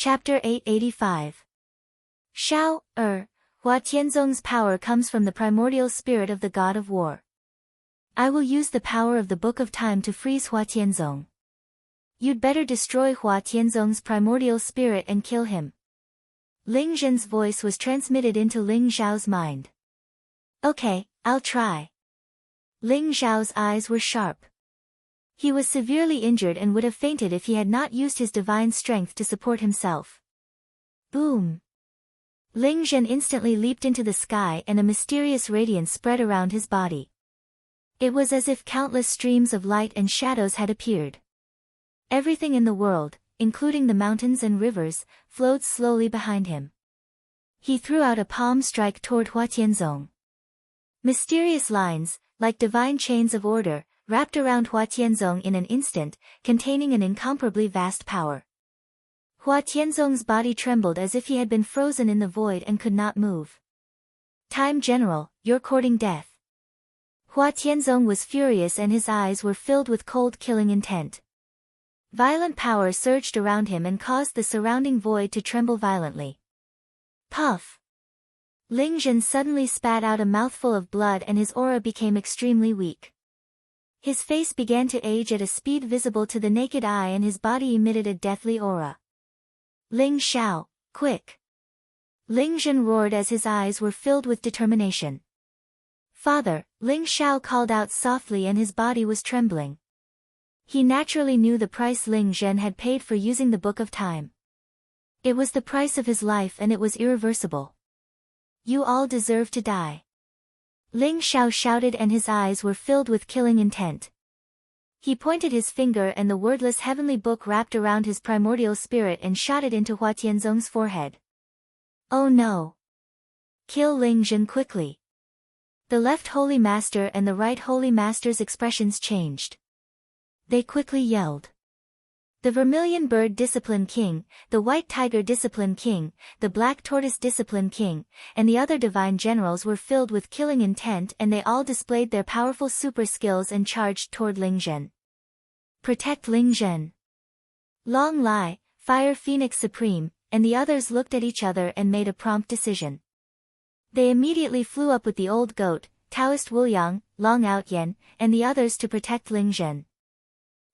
Chapter 885. Shao, Hua Tianzong's power comes from the primordial spirit of the god of war. I will use the power of the Book of Time to freeze Hua Tianzong. You'd better destroy Hua Tianzong's primordial spirit and kill him. Ling Zhen's voice was transmitted into Ling Zhao's mind. Okay, I'll try. Ling Zhao's eyes were sharp. He was severely injured and would have fainted if he had not used his divine strength to support himself. Boom! Ling Zhen instantly leaped into the sky and a mysterious radiance spread around his body. It was as if countless streams of light and shadows had appeared. Everything in the world, including the mountains and rivers, flowed slowly behind him. He threw out a palm strike toward Hua Tianzong. Mysterious lines, like divine chains of order, wrapped around Hua Tianzong in an instant, containing an incomparably vast power. Hua Tianzong's body trembled as if he had been frozen in the void and could not move. Time General, you're courting death. Hua Tianzong was furious and his eyes were filled with cold killing intent. Violent power surged around him and caused the surrounding void to tremble violently. Puff! Ling Zhen suddenly spat out a mouthful of blood and his aura became extremely weak. His face began to age at a speed visible to the naked eye and his body emitted a deathly aura. Ling Xiao, quick! Ling Zhen roared as his eyes were filled with determination. Father, Ling Xiao called out softly and his body was trembling. He naturally knew the price Ling Zhen had paid for using the Book of Time. It was the price of his life and it was irreversible. You all deserve to die. Ling Xiao shouted and his eyes were filled with killing intent. He pointed his finger and the wordless heavenly book wrapped around his primordial spirit and shot it into Hua Tianzong's forehead. Oh no! Kill Ling Zhen quickly. The left Holy Master and the right Holy Master's expressions changed. They quickly yelled. The Vermilion Bird Discipline King, the White Tiger Discipline King, the Black Tortoise Discipline King, and the other divine generals were filled with killing intent and they all displayed their powerful super skills and charged toward Ling Zhen. Protect Ling Zhen. Long Lai, Fire Phoenix Supreme, and the others looked at each other and made a prompt decision. They immediately flew up with the old goat, Taoist Wuliang, Long Outyen, and the others to protect Ling Zhen.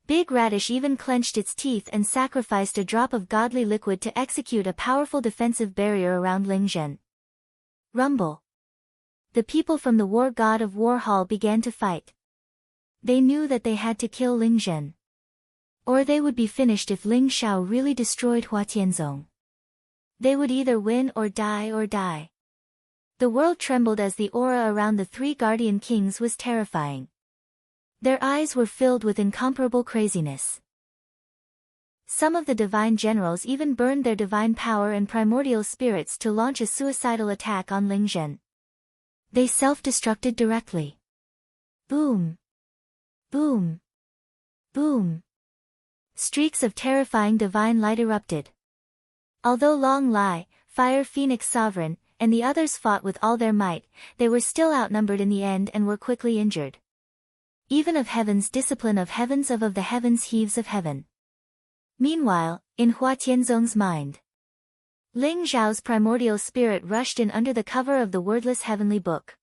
Big Radish even clenched its teeth and sacrificed a drop of godly liquid to execute a powerful defensive barrier around Ling Zhen. Rumble. The people from the war god of war hall began to fight. They knew that they had to kill Ling Zhen. Or they would be finished if Ling Xiao really destroyed Hua Tianzong. They would either win or die or die. The world trembled as the aura around the three guardian kings was terrifying. Their eyes were filled with incomparable craziness. Some of the divine generals even burned their divine power and primordial spirits to launch a suicidal attack on Ling Zhen. They self-destructed directly. Boom! Boom! Boom! Streaks of terrifying divine light erupted. Although Long Lai, Fire Phoenix Sovereign, and the others fought with all their might, they were still outnumbered in the end and were quickly injured. Even of heaven's discipline of the heavens heaves of heaven. Meanwhile, in Hua Tianzong's mind, Ling Zhao's primordial spirit rushed in under the cover of the wordless heavenly book.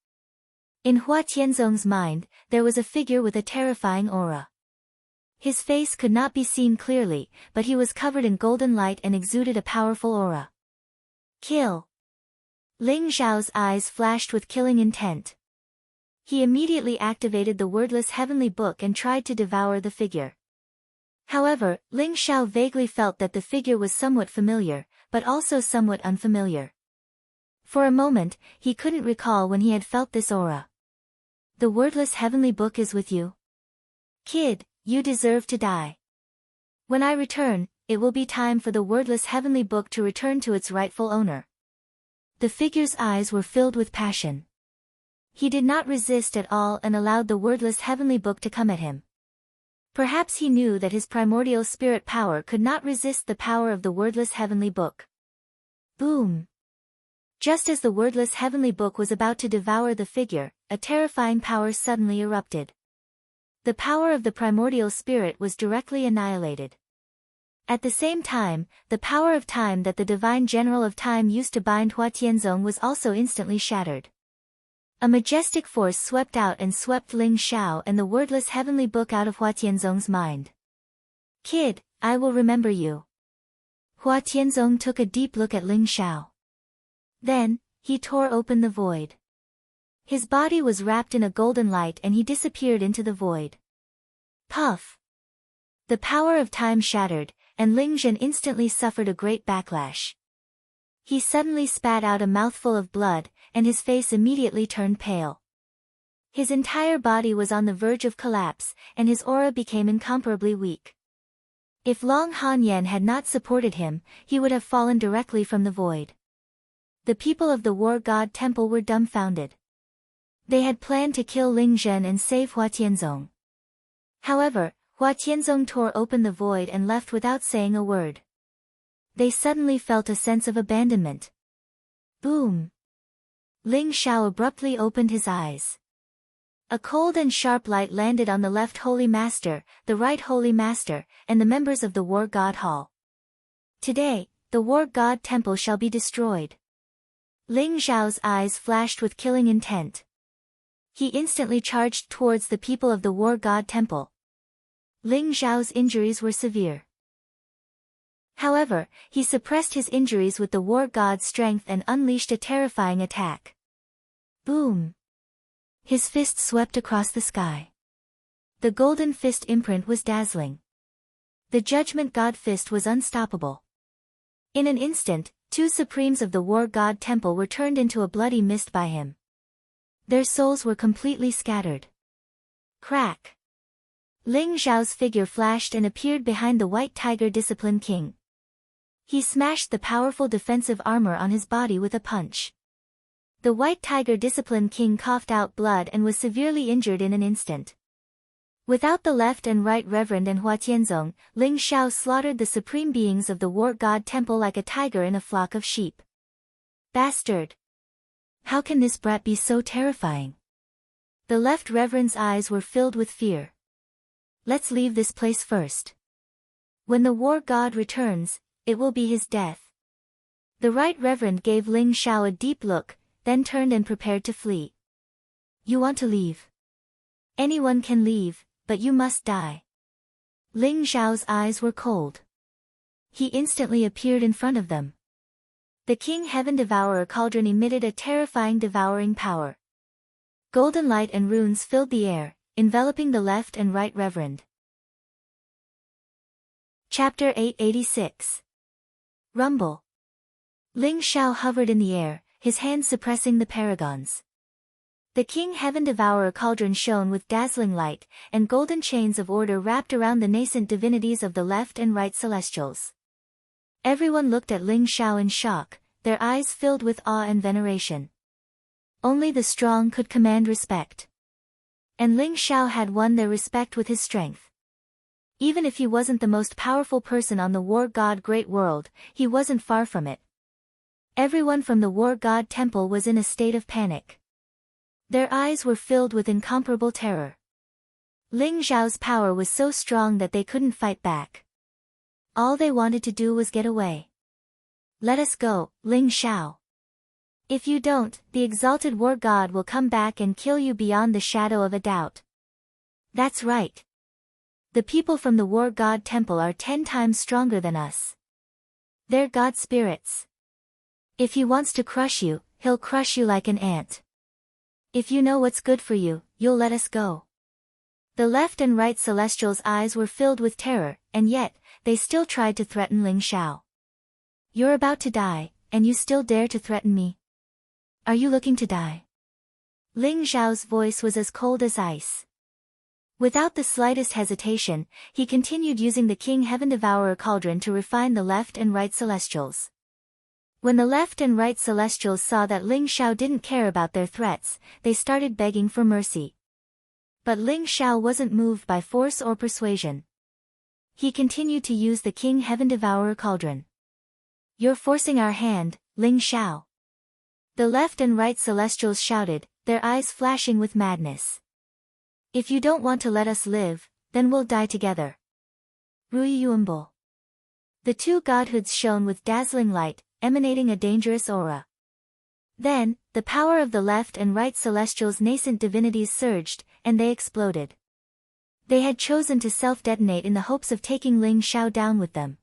In Hua Tianzong's mind, there was a figure with a terrifying aura. His face could not be seen clearly, but he was covered in golden light and exuded a powerful aura. Kill! Ling Zhao's eyes flashed with killing intent. He immediately activated the wordless heavenly book and tried to devour the figure. However, Ling Xiao vaguely felt that the figure was somewhat familiar, but also somewhat unfamiliar. For a moment, he couldn't recall when he had felt this aura. The wordless heavenly book is with you? Kid, you deserve to die. When I return, it will be time for the wordless heavenly book to return to its rightful owner. The figure's eyes were filled with passion. He did not resist at all and allowed the wordless heavenly book to come at him. Perhaps he knew that his primordial spirit power could not resist the power of the wordless heavenly book. Boom! Just as the wordless heavenly book was about to devour the figure, a terrifying power suddenly erupted. The power of the primordial spirit was directly annihilated. At the same time, the power of time that the divine general of time used to bind Hua Tianzong was also instantly shattered. A majestic force swept out and swept Ling Xiao and the wordless heavenly book out of Hua Tianzong's mind. Kid, I will remember you. Hua Tianzong took a deep look at Ling Xiao. Then, he tore open the void. His body was wrapped in a golden light and he disappeared into the void. Puff! The power of time shattered, and Ling Zhen instantly suffered a great backlash. He suddenly spat out a mouthful of blood, and his face immediately turned pale. His entire body was on the verge of collapse, and his aura became incomparably weak. If Long Han Yen had not supported him, he would have fallen directly from the void. The people of the War God Temple were dumbfounded. They had planned to kill Ling Zhen and save Hua Tianzong. However, Hua Tianzong tore open the void and left without saying a word. They suddenly felt a sense of abandonment. Boom! Ling Xiao abruptly opened his eyes. A cold and sharp light landed on the left Holy Master, the right Holy Master, and the members of the War God Hall. Today, the War God Temple shall be destroyed. Ling Xiao's eyes flashed with killing intent. He instantly charged towards the people of the War God Temple. Ling Xiao's injuries were severe. However, he suppressed his injuries with the War God's strength and unleashed a terrifying attack. Boom! His fist swept across the sky. The golden fist imprint was dazzling. The Judgment God fist was unstoppable. In an instant, two Supremes of the War God Temple were turned into a bloody mist by him. Their souls were completely scattered. Crack! Ling Xiao's figure flashed and appeared behind the White Tiger Discipline King. He smashed the powerful defensive armor on his body with a punch. The White Tiger Discipline King coughed out blood and was severely injured in an instant. Without the left and right Reverend and Hua Tianzong, Ling Xiao slaughtered the supreme beings of the War God Temple like a tiger in a flock of sheep. Bastard! How can this brat be so terrifying? The left Reverend's eyes were filled with fear. Let's leave this place first. When the War God returns, it will be his death. The right Reverend gave Ling Xiao a deep look, then turned and prepared to flee. You want to leave? Anyone can leave, but you must die. Ling Xiao's eyes were cold. He instantly appeared in front of them. The King Heaven Devourer Cauldron emitted a terrifying devouring power. Golden light and runes filled the air, enveloping the left and right Reverend. Chapter 886. Rumble. Ling Xiao hovered in the air, his hands suppressing the paragons. The King Heaven Devourer Cauldron shone with dazzling light, and golden chains of order wrapped around the nascent divinities of the left and right celestials. Everyone looked at Ling Xiao in shock, their eyes filled with awe and veneration. Only the strong could command respect. And Ling Xiao had won their respect with his strength. Even if he wasn't the most powerful person on the War God Great World, he wasn't far from it. Everyone from the War God Temple was in a state of panic. Their eyes were filled with incomparable terror. Ling Xiao's power was so strong that they couldn't fight back. All they wanted to do was get away. Let us go, Ling Xiao. If you don't, the exalted War God will come back and kill you beyond the shadow of a doubt. That's right. The people from the War God Temple are 10 times stronger than us. They're God spirits. If he wants to crush you, he'll crush you like an ant. If you know what's good for you, you'll let us go. The left and right celestials' eyes were filled with terror, and yet, they still tried to threaten Ling Xiao. You're about to die, and you still dare to threaten me? Are you looking to die? Ling Xiao's voice was as cold as ice. Without the slightest hesitation, he continued using the King Heaven Devourer Cauldron to refine the left and right celestials. When the left and right celestials saw that Ling Xiao didn't care about their threats, they started begging for mercy. But Ling Xiao wasn't moved by force or persuasion. He continued to use the King Heaven Devourer Cauldron. You're forcing our hand, Ling Xiao. The left and right celestials shouted, their eyes flashing with madness. If you don't want to let us live, then we'll die together. Rui Yuanbo. The two godhoods shone with dazzling light, emanating a dangerous aura. Then, the power of the left and right celestials' nascent divinities surged, and they exploded. They had chosen to self-detonate in the hopes of taking Ling Xiao down with them.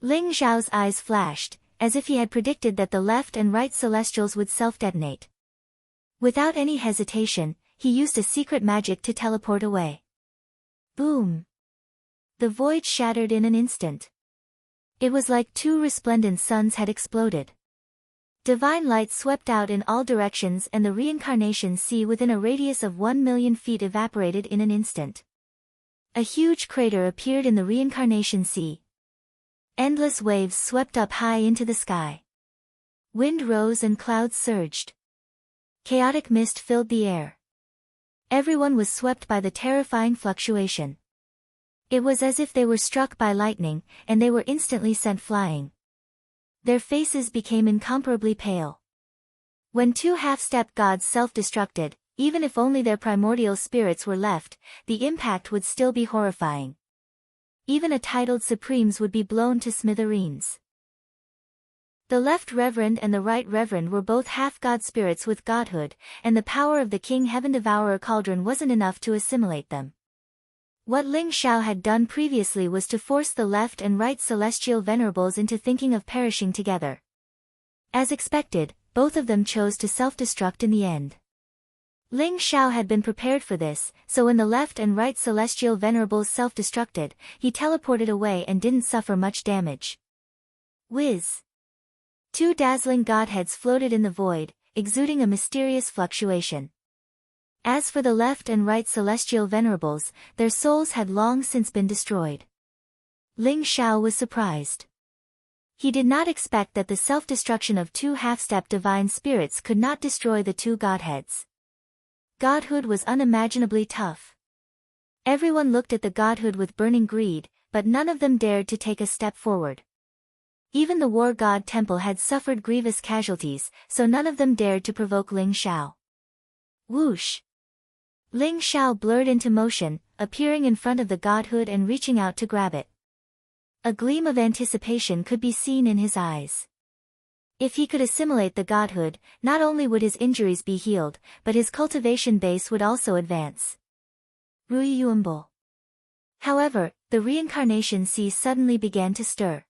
Ling Xiao's eyes flashed, as if he had predicted that the left and right celestials would self-detonate. Without any hesitation, he used a secret magic to teleport away. Boom! The void shattered in an instant. It was like two resplendent suns had exploded. Divine light swept out in all directions and the reincarnation sea within a radius of 1,000,000 feet evaporated in an instant. A huge crater appeared in the reincarnation sea. Endless waves swept up high into the sky. Wind rose and clouds surged. Chaotic mist filled the air. Everyone was swept by the terrifying fluctuation. It was as if they were struck by lightning, and they were instantly sent flying. Their faces became incomparably pale. When two half-step gods self-destructed, even if only their primordial spirits were left, the impact would still be horrifying. Even a titled supremes would be blown to smithereens. The left reverend and the right reverend were both half-god spirits with godhood, and the power of the King Heaven Devourer cauldron wasn't enough to assimilate them. What Ling Xiao had done previously was to force the left and right celestial venerables into thinking of perishing together. As expected, both of them chose to self-destruct in the end. Ling Xiao had been prepared for this, so when the left and right celestial venerables self-destructed, he teleported away and didn't suffer much damage. Whiz! Two dazzling godheads floated in the void, exuding a mysterious fluctuation. As for the left and right celestial venerables, their souls had long since been destroyed. Ling Xiao was surprised. He did not expect that the self-destruction of two half-step divine spirits could not destroy the two godheads. Godhood was unimaginably tough. Everyone looked at the godhood with burning greed, but none of them dared to take a step forward. Even the war god temple had suffered grievous casualties, so none of them dared to provoke Ling Xiao. Whoosh! Ling Xiao blurred into motion, appearing in front of the godhood and reaching out to grab it. A gleam of anticipation could be seen in his eyes. If he could assimilate the godhood, not only would his injuries be healed, but his cultivation base would also advance. Ruiyuumbo. However, the reincarnation sea suddenly began to stir.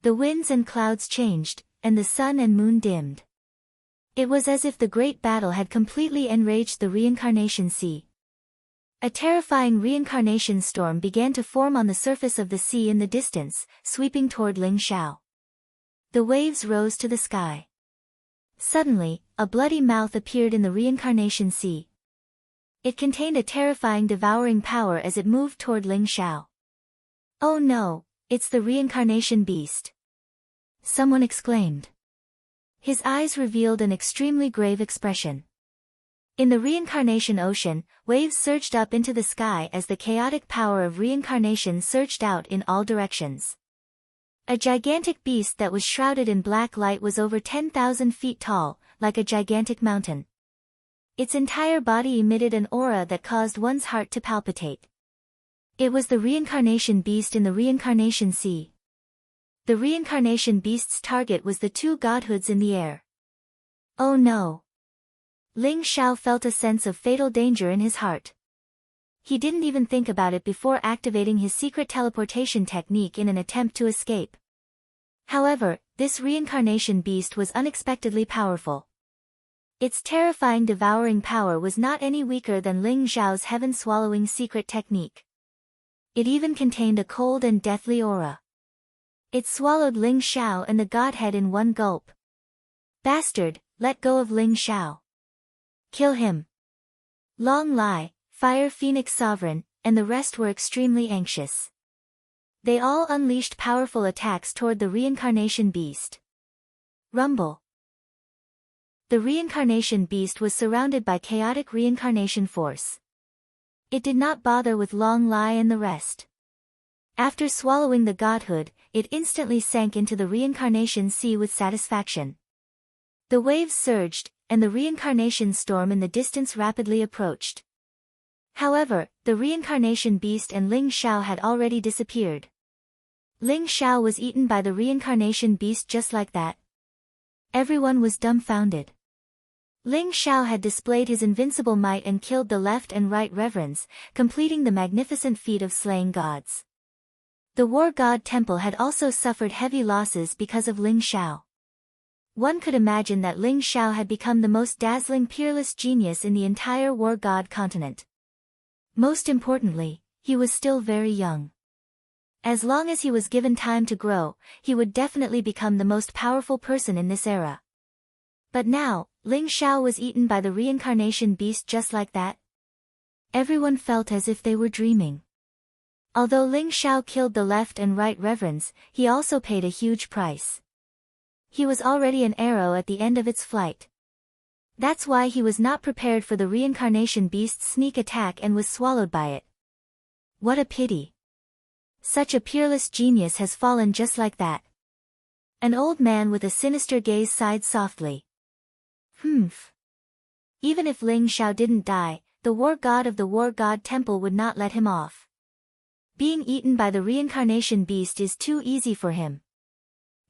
The winds and clouds changed, and the sun and moon dimmed. It was as if the great battle had completely enraged the reincarnation sea. A terrifying reincarnation storm began to form on the surface of the sea in the distance, sweeping toward Ling Xiao. The waves rose to the sky. Suddenly, a bloody mouth appeared in the reincarnation sea. It contained a terrifying devouring power as it moved toward Ling Xiao. "Oh no, it's the reincarnation beast!" someone exclaimed. His eyes revealed an extremely grave expression. In the reincarnation ocean, waves surged up into the sky as the chaotic power of reincarnation surged out in all directions. A gigantic beast that was shrouded in black light was over 10,000 feet tall, like a gigantic mountain. Its entire body emitted an aura that caused one's heart to palpitate. It was the reincarnation beast in the reincarnation sea. The reincarnation beast's target was the two godhoods in the air. Oh no! Ling Xiao felt a sense of fatal danger in his heart. He didn't even think about it before activating his secret teleportation technique in an attempt to escape. However, this reincarnation beast was unexpectedly powerful. Its terrifying devouring power was not any weaker than Ling Xiao's heaven-swallowing secret technique. It even contained a cold and deathly aura. It swallowed Ling Xiao and the godhead in one gulp. "Bastard, let go of Ling Xiao. Kill him." Long Lai, Fire Phoenix Sovereign, and the rest were extremely anxious. They all unleashed powerful attacks toward the reincarnation beast. Rumble. The reincarnation beast was surrounded by chaotic reincarnation force. It did not bother with Long Lai and the rest. After swallowing the godhood, it instantly sank into the reincarnation sea with satisfaction. The waves surged, and the reincarnation storm in the distance rapidly approached. However, the reincarnation beast and Ling Xiao had already disappeared. Ling Xiao was eaten by the reincarnation beast just like that. Everyone was dumbfounded. Ling Xiao had displayed his invincible might and killed the left and right reverends, completing the magnificent feat of slaying gods. The war god temple had also suffered heavy losses because of Ling Xiao. One could imagine that Ling Xiao had become the most dazzling peerless genius in the entire war god continent. Most importantly, he was still very young. As long as he was given time to grow, he would definitely become the most powerful person in this era. But now, Ling Xiao was eaten by the reincarnation beast just like that. Everyone felt as if they were dreaming. Although Ling Xiao killed the left and right reverends, he also paid a huge price. He was already an arrow at the end of its flight. That's why he was not prepared for the reincarnation beast's sneak attack and was swallowed by it. What a pity. Such a peerless genius has fallen just like that. An old man with a sinister gaze sighed softly. Even if Ling Xiao didn't die, the war god of the war god temple would not let him off. Being eaten by the reincarnation beast is too easy for him.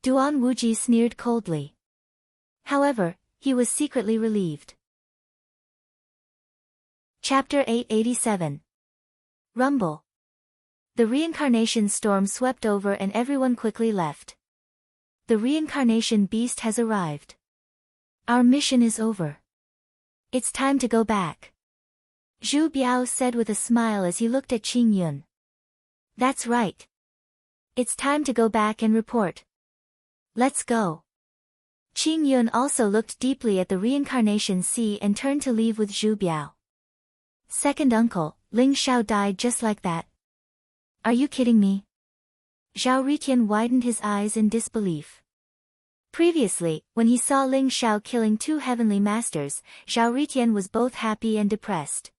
Duan Wuji sneered coldly. However, he was secretly relieved. Chapter 887. Rumble. The reincarnation storm swept over and everyone quickly left. The reincarnation beast has arrived. Our mission is over. It's time to go back. Zhu Biao said with a smile as he looked at Qing Yun. That's right. It's time to go back and report. Let's go. Qing Yun also looked deeply at the reincarnation sea and turned to leave with Zhu Biao. Second uncle, Ling Xiao died just like that. Are you kidding me? Zhao Ritian widened his eyes in disbelief. Previously, when he saw Ling Xiao killing two heavenly masters, Zhao Ritian was both happy and depressed.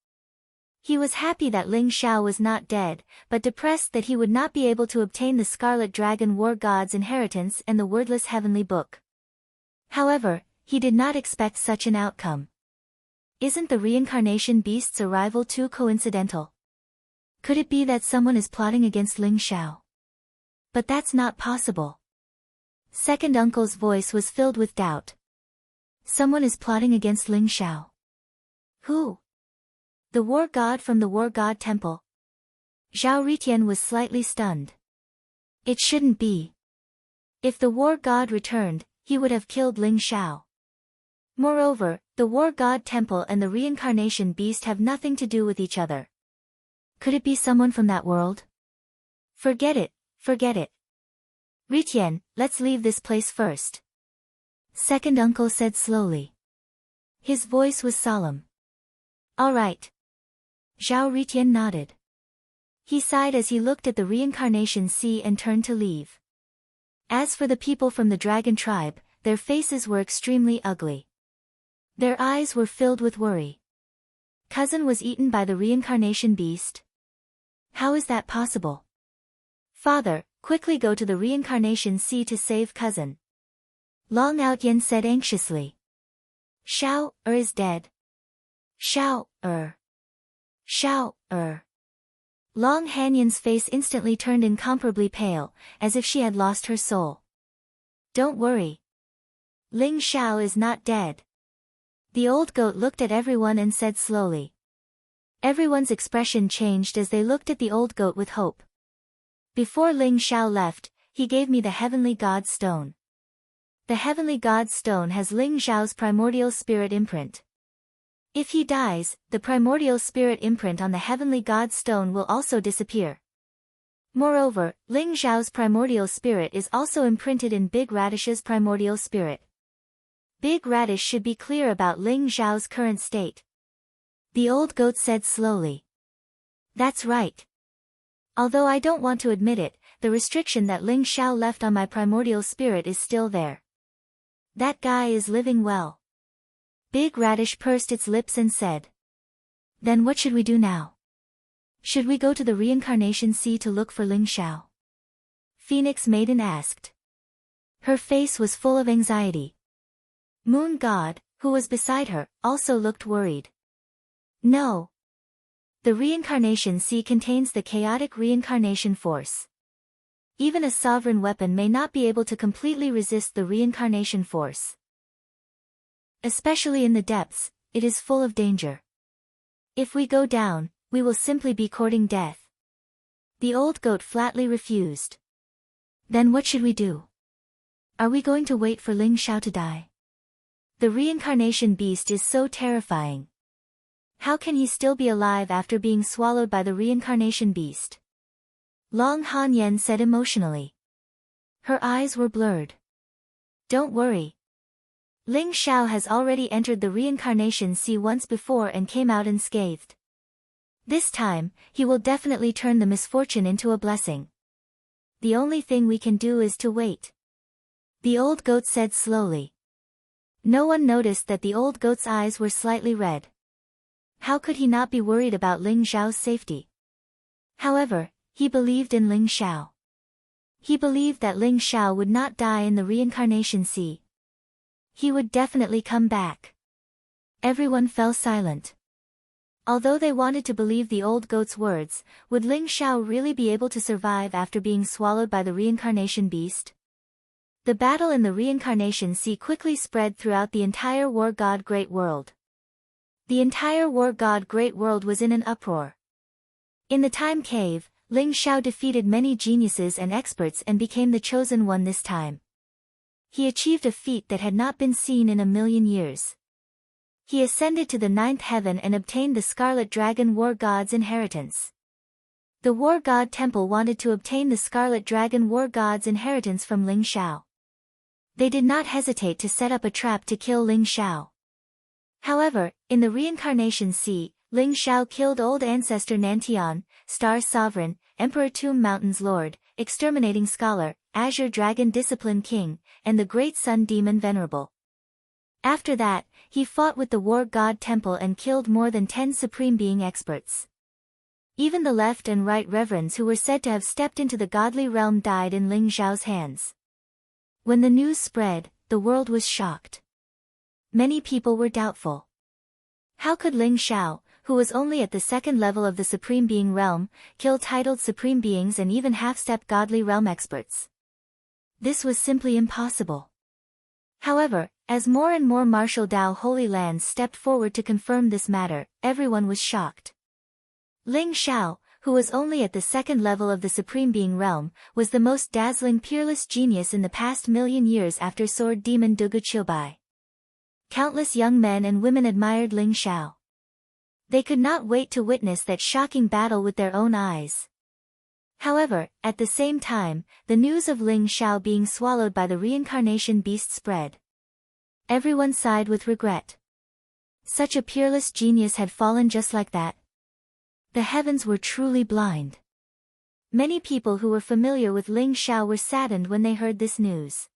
He was happy that Ling Xiao was not dead, but depressed that he would not be able to obtain the Scarlet Dragon War God's inheritance and the wordless heavenly book. However, he did not expect such an outcome. Isn't the reincarnation beast's arrival too coincidental? Could it be that someone is plotting against Ling Xiao? But that's not possible. Second uncle's voice was filled with doubt. Someone is plotting against Ling Xiao. Who? The war god from the war god temple. Zhao Ritian was slightly stunned. It shouldn't be. If the war god returned, he would have killed Ling Xiao. Moreover, the war god temple and the reincarnation beast have nothing to do with each other. Could it be someone from that world? Forget it, forget it. Ritian, let's leave this place first. Second uncle said slowly. His voice was solemn. All right. Zhao Ritian nodded. He sighed as he looked at the reincarnation sea and turned to leave. As for the people from the dragon tribe, their faces were extremely ugly. Their eyes were filled with worry. Cousin was eaten by the reincarnation beast? How is that possible? Father, quickly go to the reincarnation sea to save cousin. Long Outyen said anxiously. Xiao is dead. Xiao Xiao Long Hanyan's face instantly turned incomparably pale, as if she had lost her soul. Don't worry. Ling Xiao is not dead. The old goat looked at everyone and said slowly. Everyone's expression changed as they looked at the old goat with hope. Before Ling Xiao left, he gave me the Heavenly God Stone. The Heavenly God Stone has Ling Xiao's primordial spirit imprint. If he dies, the primordial spirit imprint on the Heavenly God Stone will also disappear. Moreover, Ling Xiao's primordial spirit is also imprinted in Big Radish's primordial spirit. Big Radish should be clear about Ling Xiao's current state. The old goat said slowly. That's right. Although I don't want to admit it, the restriction that Ling Xiao left on my primordial spirit is still there. That guy is living well. Big Radish pursed its lips and said. Then what should we do now? Should we go to the reincarnation sea to look for Ling Xiao? Phoenix Maiden asked. Her face was full of anxiety. Moon God, who was beside her, also looked worried. No. The reincarnation sea contains the chaotic reincarnation force. Even a sovereign weapon may not be able to completely resist the reincarnation force. Especially in the depths, it is full of danger. If we go down, we will simply be courting death. The old goat flatly refused. Then what should we do? Are we going to wait for Ling Xiao to die? The reincarnation beast is so terrifying. How can he still be alive after being swallowed by the reincarnation beast? Long Han Yen said emotionally. Her eyes were blurred. Don't worry. Ling Xiao has already entered the reincarnation sea once before and came out unscathed. This time, he will definitely turn the misfortune into a blessing. The only thing we can do is to wait. The old goat said slowly. No one noticed that the old goat's eyes were slightly red. How could he not be worried about Ling Xiao's safety? However, he believed in Ling Xiao. He believed that Ling Xiao would not die in the reincarnation sea. He would definitely come back. Everyone fell silent. Although they wanted to believe the old goat's words, would Ling Xiao really be able to survive after being swallowed by the reincarnation beast? The battle in the reincarnation sea quickly spread throughout the entire war god Great World. The entire war god Great World was in an uproar. In the time cave, Ling Xiao defeated many geniuses and experts and became the chosen one this time. He achieved a feat that had not been seen in a million years. He ascended to the 9th heaven and obtained the Scarlet Dragon War God's inheritance. The War God Temple wanted to obtain the Scarlet Dragon War God's inheritance from Ling Xiao. They did not hesitate to set up a trap to kill Ling Xiao. However, in the reincarnation sea, Ling Xiao killed old ancestor Nantian, Star Sovereign, Emperor Tomb Mountain's Lord, Exterminating Scholar, Azure Dragon Discipline King, and the Great Sun Demon Venerable. After that, he fought with the War God Temple and killed more than 10 Supreme Being experts. Even the left and right reverends who were said to have stepped into the godly realm died in Ling Xiao's hands. When the news spread, the world was shocked. Many people were doubtful. How could Ling Xiao, who was only at the 2nd level of the Supreme Being realm, kill titled Supreme Beings and even half-step godly realm experts? This was simply impossible. However, as more and more martial Dao Holy Lands stepped forward to confirm this matter, everyone was shocked. Ling Xiao, who was only at the 2nd level of the Supreme Being realm, was the most dazzling peerless genius in the past million years after Sword Demon Dugu Qiubai. Countless young men and women admired Ling Xiao. They could not wait to witness that shocking battle with their own eyes. However, at the same time, the news of Ling Xiao being swallowed by the reincarnation beast spread. Everyone sighed with regret. Such a peerless genius had fallen just like that. The heavens were truly blind. Many people who were familiar with Ling Xiao were saddened when they heard this news.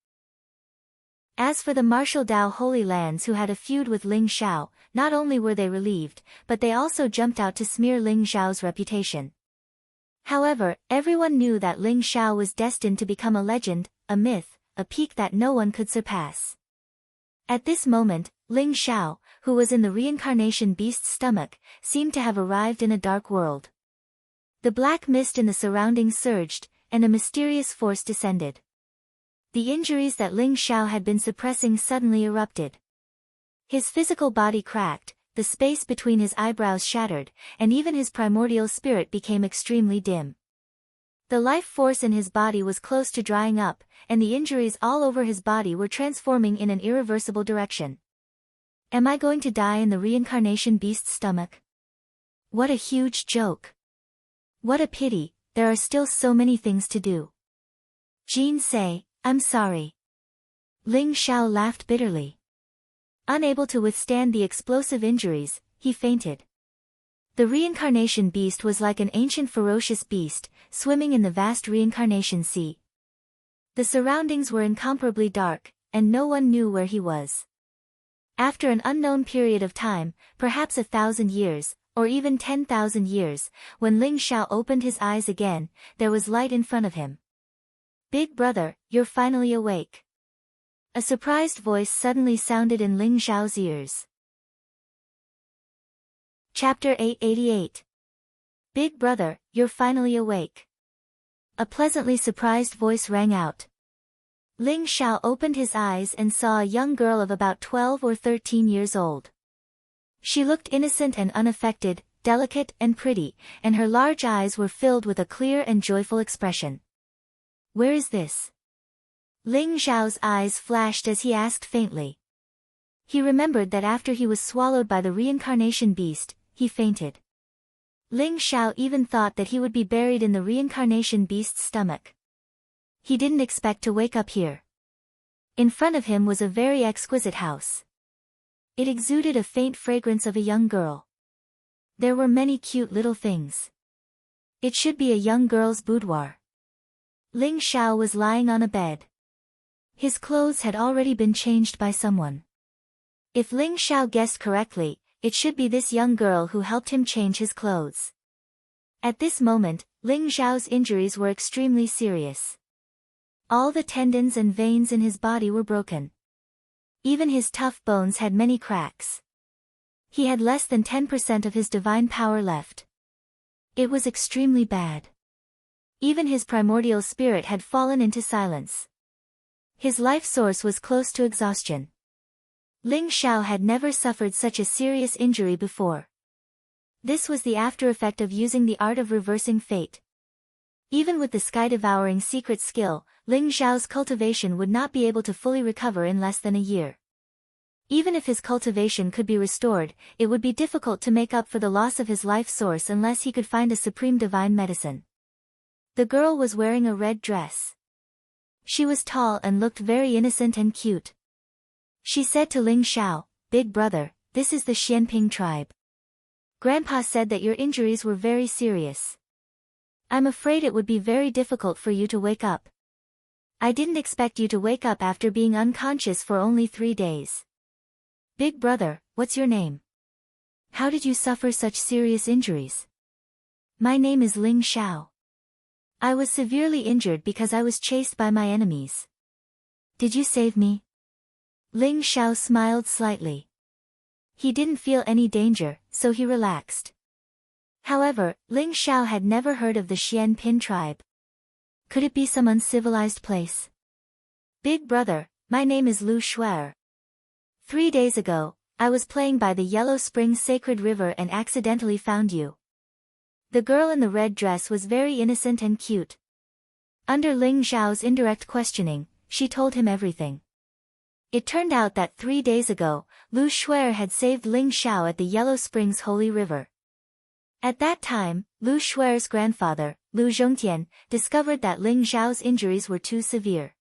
As for the martial Dao Holy Lands who had a feud with Ling Xiao, not only were they relieved, but they also jumped out to smear Ling Xiao's reputation. However, everyone knew that Ling Xiao was destined to become a legend, a myth, a peak that no one could surpass. At this moment, Ling Xiao, who was in the reincarnation beast's stomach, seemed to have arrived in a dark world. The black mist in the surroundings surged, and a mysterious force descended. The injuries that Ling Xiao had been suppressing suddenly erupted. His physical body cracked, the space between his eyebrows shattered, and even his primordial spirit became extremely dim. The life force in his body was close to drying up, and the injuries all over his body were transforming in an irreversible direction. Am I going to die in the reincarnation beast's stomach? What a huge joke. What a pity, there are still so many things to do. Jean say, I'm sorry. Ling Xiao laughed bitterly. Unable to withstand the explosive injuries, he fainted. The reincarnation beast was like an ancient ferocious beast, swimming in the vast reincarnation sea. The surroundings were incomparably dark, and no one knew where he was. After an unknown period of time, perhaps 1,000 years, or even 10,000 years, when Ling Xiao opened his eyes again, there was light in front of him. Big brother, you're finally awake. A surprised voice suddenly sounded in Ling Xiao's ears. Chapter 888. Big brother, you're finally awake. A pleasantly surprised voice rang out. Ling Xiao opened his eyes and saw a young girl of about 12 or 13 years old. She looked innocent and unaffected, delicate and pretty, and her large eyes were filled with a clear and joyful expression. Where is this? Ling Xiao's eyes flashed as he asked faintly. He remembered that after he was swallowed by the reincarnation beast, he fainted. Ling Xiao even thought that he would be buried in the reincarnation beast's stomach. He didn't expect to wake up here. In front of him was a very exquisite house. It exuded a faint fragrance of a young girl. There were many cute little things. It should be a young girl's boudoir. Ling Xiao was lying on a bed. His clothes had already been changed by someone. If Ling Xiao guessed correctly, it should be this young girl who helped him change his clothes. At this moment, Ling Xiao's injuries were extremely serious. All the tendons and veins in his body were broken. Even his tough bones had many cracks. He had less than 10% of his divine power left. It was extremely bad. Even his primordial spirit had fallen into silence. His life source was close to exhaustion. Ling Xiao had never suffered such a serious injury before. This was the after-effect of using the art of reversing fate. Even with the sky-devouring secret skill, Ling Xiao's cultivation would not be able to fully recover in less than a year. Even if his cultivation could be restored, it would be difficult to make up for the loss of his life source unless he could find a supreme divine medicine. The girl was wearing a red dress. She was tall and looked very innocent and cute. She said to Ling Xiao, "Big brother, this is the Xianping tribe. Grandpa said that your injuries were very serious. I'm afraid it would be very difficult for you to wake up. I didn't expect you to wake up after being unconscious for only 3 days. Big brother, what's your name? How did you suffer such serious injuries?" "My name is Ling Xiao. I was severely injured because I was chased by my enemies. Did you save me?" Ling Xiao smiled slightly. He didn't feel any danger, so he relaxed. However, Ling Xiao had never heard of the Xianping tribe. Could it be some uncivilized place? "Big brother, my name is Lu Shuer. 3 days ago, I was playing by the Yellow Springs Sacred River and accidentally found you." The girl in the red dress was very innocent and cute. Under Ling Xiao's indirect questioning, she told him everything. It turned out that 3 days ago, Lu Shuer had saved Ling Xiao at the Yellow Springs Holy River. At that time, Lu Shuer's grandfather, Lu Zhongtian, discovered that Ling Xiao's injuries were too severe.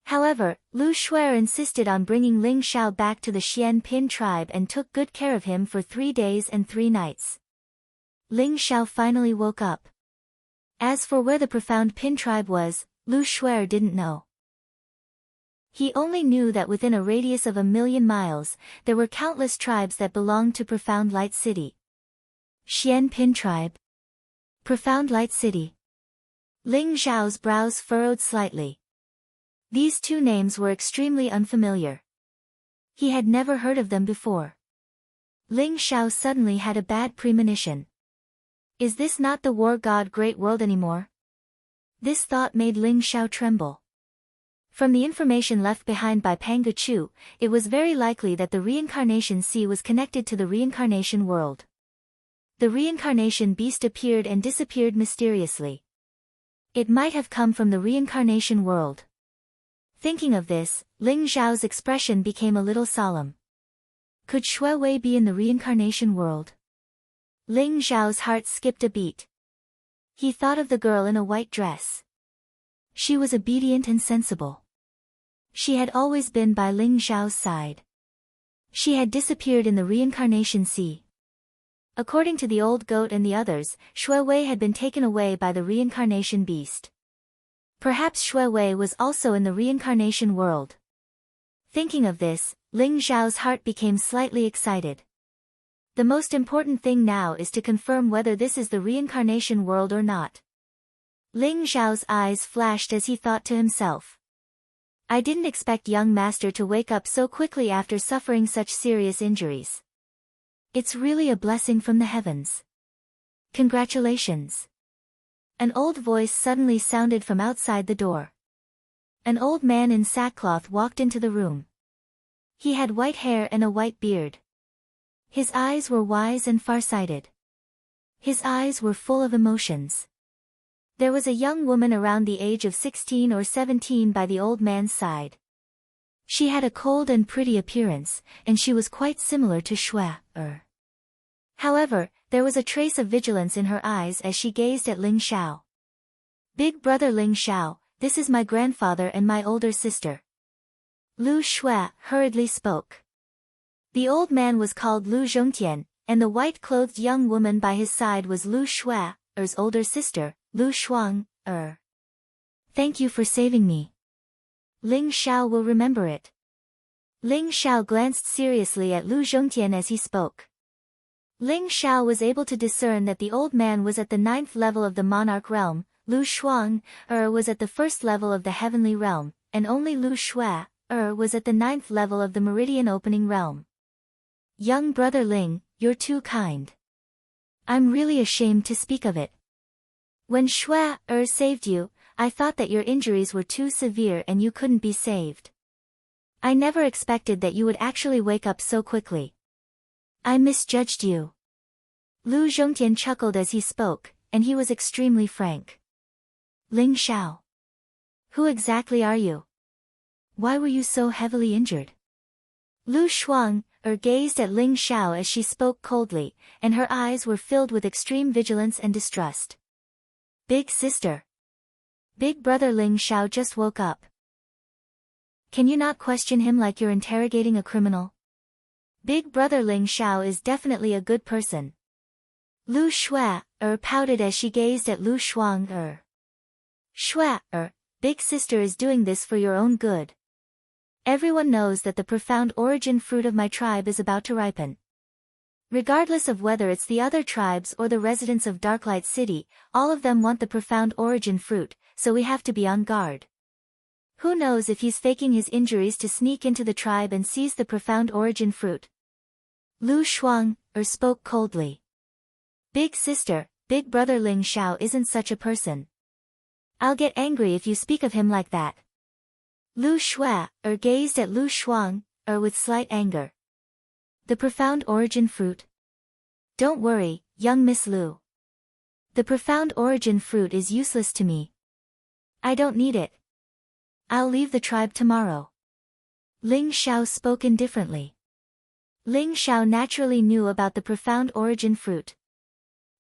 However, Lu Shuer insisted on bringing Ling Xiao back to the Xianping tribe and took good care of him for 3 days and 3 nights. Ling Xiao finally woke up. As for where the profound Pin tribe was, Lu Shuer didn't know. He only knew that within a radius of 1,000,000 miles, there were countless tribes that belonged to Profound Light City. Xianping tribe. Profound Light City. Ling Xiao's brows furrowed slightly. These two names were extremely unfamiliar. He had never heard of them before. Ling Xiao suddenly had a bad premonition. Is this not the war god Great World anymore? This thought made Ling Xiao tremble. From the information left behind by Panga Chu, it was very likely that the reincarnation sea was connected to the reincarnation world. The reincarnation beast appeared and disappeared mysteriously. It might have come from the reincarnation world. Thinking of this, Ling Xiao's expression became a little solemn. Could Shui Wei be in the reincarnation world? Ling Xiao's heart skipped a beat. He thought of the girl in a white dress. She was obedient and sensible. She had always been by Ling Xiao's side. She had disappeared in the reincarnation sea. According to the old goat and the others, Shui Wei had been taken away by the reincarnation beast. Perhaps Shui Wei was also in the reincarnation world. Thinking of this, Ling Xiao's heart became slightly excited. The most important thing now is to confirm whether this is the reincarnation world or not. Ling Xiao's eyes flashed as he thought to himself. I didn't expect young master to wake up so quickly after suffering such serious injuries. It's really a blessing from the heavens. Congratulations. An old voice suddenly sounded from outside the door. An old man in sackcloth walked into the room. He had white hair and a white beard. His eyes were wise and far-sighted. His eyes were full of emotions. There was a young woman around the age of 16 or 17 by the old man's side. She had a cold and pretty appearance, and she was quite similar to Shui. However, there was a trace of vigilance in her eyes as she gazed at Ling Xiao. Big brother Ling Xiao, this is my grandfather and my older sister. Lu Shui hurriedly spoke. The old man was called Lu Zhongtian, and the white-clothed young woman by his side was Lu Shui's older sister, Lu Shuang. Thank you for saving me. Ling Xiao will remember it. Ling Xiao glanced seriously at Lu Zhongtian as he spoke. Ling Xiao was able to discern that the old man was at the 9th level of the monarch realm, Lu Shuang was at the 1st level of the heavenly realm, and only Lu Shui was at the 9th level of the meridian opening realm. Young brother Ling, you're too kind. I'm really ashamed to speak of it. When Shui saved you, I thought that your injuries were too severe and you couldn't be saved. I never expected that you would actually wake up so quickly. I misjudged you. Lu Zhongtian chuckled as he spoke, and he was extremely frank. Ling Xiao. Who exactly are you? Why were you so heavily injured? Lu Shuang gazed at Ling Xiao as she spoke coldly, and her eyes were filled with extreme vigilance and distrust. Big sister. Big brother Ling Xiao just woke up. Can you not question him like you're interrogating a criminal? Big brother Ling Xiao is definitely a good person. Lu Shui pouted as she gazed at Lu Shuang. Shui big sister is doing this for your own good. Everyone knows that the profound origin fruit of my tribe is about to ripen. Regardless of whether it's the other tribes or the residents of Darklight City, all of them want the profound origin fruit, so we have to be on guard. Who knows if he's faking his injuries to sneak into the tribe and seize the profound origin fruit? Lu Shuang spoke coldly. Big sister, big brother Ling Xiao isn't such a person. I'll get angry if you speak of him like that. Lu Shui gazed at Lu Shuang with slight anger. The profound origin fruit? Don't worry, young Miss Lu. The profound origin fruit is useless to me. I don't need it. I'll leave the tribe tomorrow. Ling Xiao spoke indifferently. Ling Xiao naturally knew about the profound origin fruit.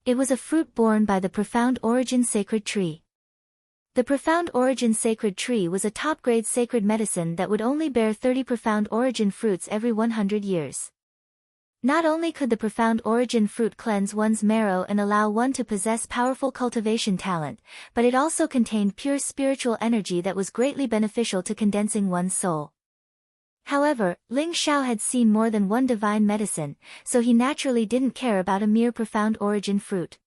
It was a fruit borne by the profound origin sacred tree. The profound origin sacred tree was a top-grade sacred medicine that would only bear 30 profound origin fruits every 100 years. Not only could the profound origin fruit cleanse one's marrow and allow one to possess powerful cultivation talent, but it also contained pure spiritual energy that was greatly beneficial to condensing one's soul. However, Ling Xiao had seen more than one divine medicine, so he naturally didn't care about a mere profound origin fruit.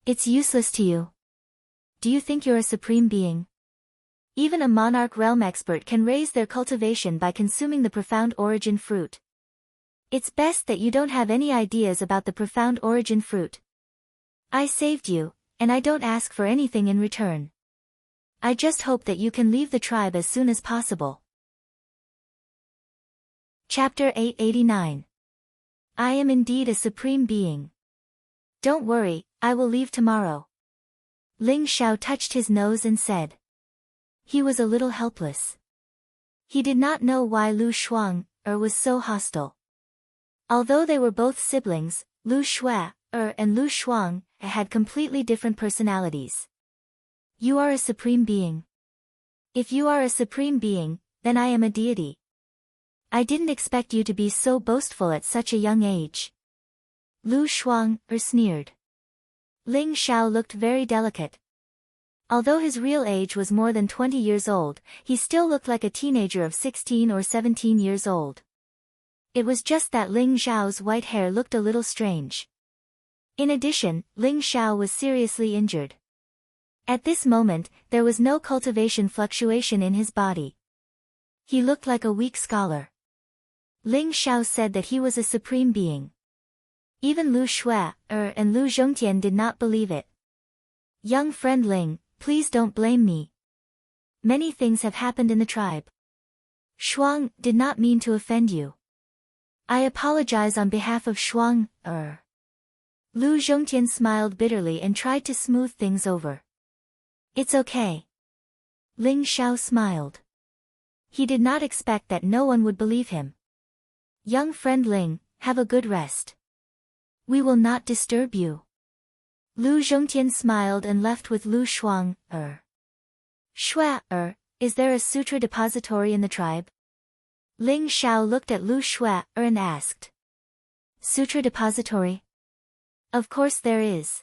It's useless to you. Do you think you're a supreme being? Even a monarch realm expert can raise their cultivation by consuming the profound origin fruit. It's best that you don't have any ideas about the profound origin fruit. I saved you, and I don't ask for anything in return. I just hope that you can leave the tribe as soon as possible. Chapter 889. I am indeed a supreme being. Don't worry, I will leave tomorrow. Ling Xiao touched his nose and said. He was a little helpless. He did not know why Lu Shuang was so hostile. Although they were both siblings, Lu Shui and Lu Shuang had completely different personalities. You are a supreme being. If you are a supreme being, then I am a deity. I didn't expect you to be so boastful at such a young age. Lu Shuang sneered. Ling Xiao looked very delicate. Although his real age was more than 20 years old, he still looked like a teenager of 16 or 17 years old. It was just that Ling Xiao's white hair looked a little strange. In addition, Ling Xiao was seriously injured. At this moment, there was no cultivation fluctuation in his body. He looked like a weak scholar. Ling Xiao said that he was a supreme being. Even Lu Shui and Lu Zhongtian did not believe it. Young friend Ling, please don't blame me. Many things have happened in the tribe. Shuang did not mean to offend you. I apologize on behalf of Shuang. Lu Zhongtian smiled bitterly and tried to smooth things over. It's okay. Ling Xiao smiled. He did not expect that no one would believe him. Young friend Ling, have a good rest. We will not disturb you. Lu Zhongtian smiled and left with Lu Shuang. Shua, is there a sutra depository in the tribe? Ling Xiao looked at Lu Shua and asked. Sutra depository? Of course there is.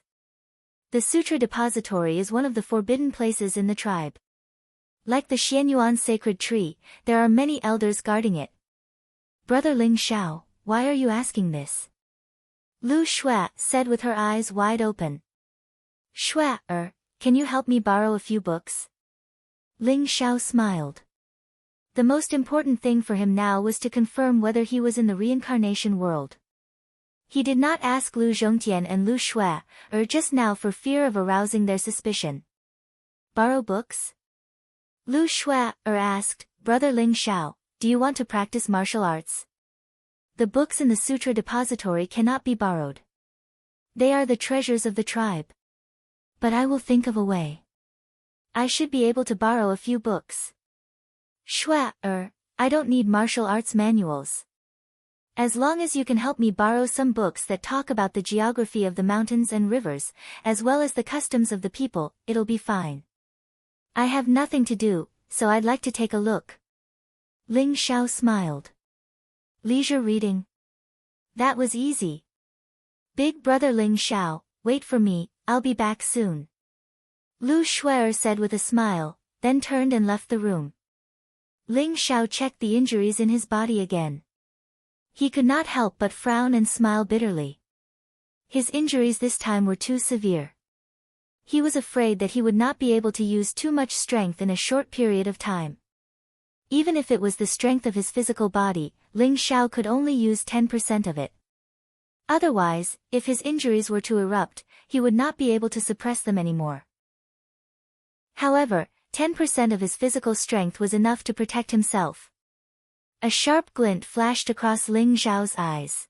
The sutra depository is one of the forbidden places in the tribe. Like the Xianyuan sacred tree, there are many elders guarding it. Brother Ling Xiao, why are you asking this? Lu Shua said with her eyes wide open. Shua, can you help me borrow a few books? Ling Xiao smiled. The most important thing for him now was to confirm whether he was in the reincarnation world. He did not ask Lu Zhongtian and Lu Shua, just now for fear of arousing their suspicion. Borrow books? Lu Shua, asked, Brother Ling Xiao, do you want to practice martial arts? The books in the sutra depository cannot be borrowed. They are the treasures of the tribe. But I will think of a way. I should be able to borrow a few books. Shua, I don't need martial arts manuals. As long as you can help me borrow some books that talk about the geography of the mountains and rivers, as well as the customs of the people, it'll be fine. I have nothing to do, so I'd like to take a look. Ling Xiao smiled. Leisure reading? That was easy. Big brother Ling Xiao, wait for me, I'll be back soon. Lu Shuer said with a smile, then turned and left the room. Ling Xiao checked the injuries in his body again. He could not help but frown and smile bitterly. His injuries this time were too severe. He was afraid that he would not be able to use too much strength in a short period of time. Even if it was the strength of his physical body, Ling Xiao could only use 10% of it. Otherwise, if his injuries were to erupt, he would not be able to suppress them anymore. However, 10% of his physical strength was enough to protect himself. A sharp glint flashed across Ling Xiao's eyes.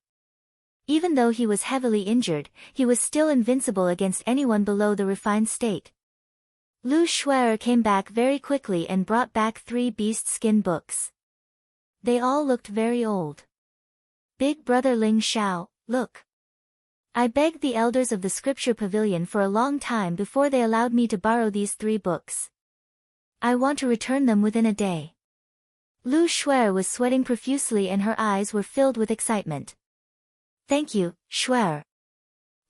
Even though he was heavily injured, he was still invincible against anyone below the refined state. Lu Shuer came back very quickly and brought back 3 beast skin books. They all looked very old. Big brother Ling Xiao, look. I begged the elders of the scripture pavilion for a long time before they allowed me to borrow these 3 books. I want to return them within a day. Lu Shuer was sweating profusely and her eyes were filled with excitement. Thank you, Shuer.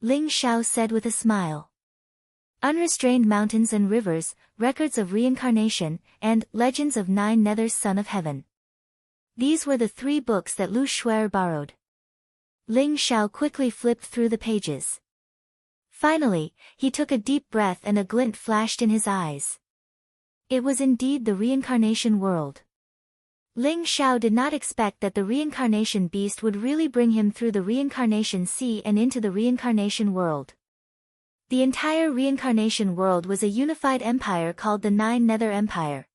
Ling Xiao said with a smile. Unrestrained mountains and rivers, records of reincarnation, and legends of 9 Nether's son of heaven. These were the 3 books that Lu Shuer borrowed. Ling Xiao quickly flipped through the pages. Finally, he took a deep breath and a glint flashed in his eyes. It was indeed the reincarnation world. Ling Xiao did not expect that the reincarnation beast would really bring him through the reincarnation sea and into the reincarnation world. The entire reincarnation world was a unified empire called the 9 Nether Empire.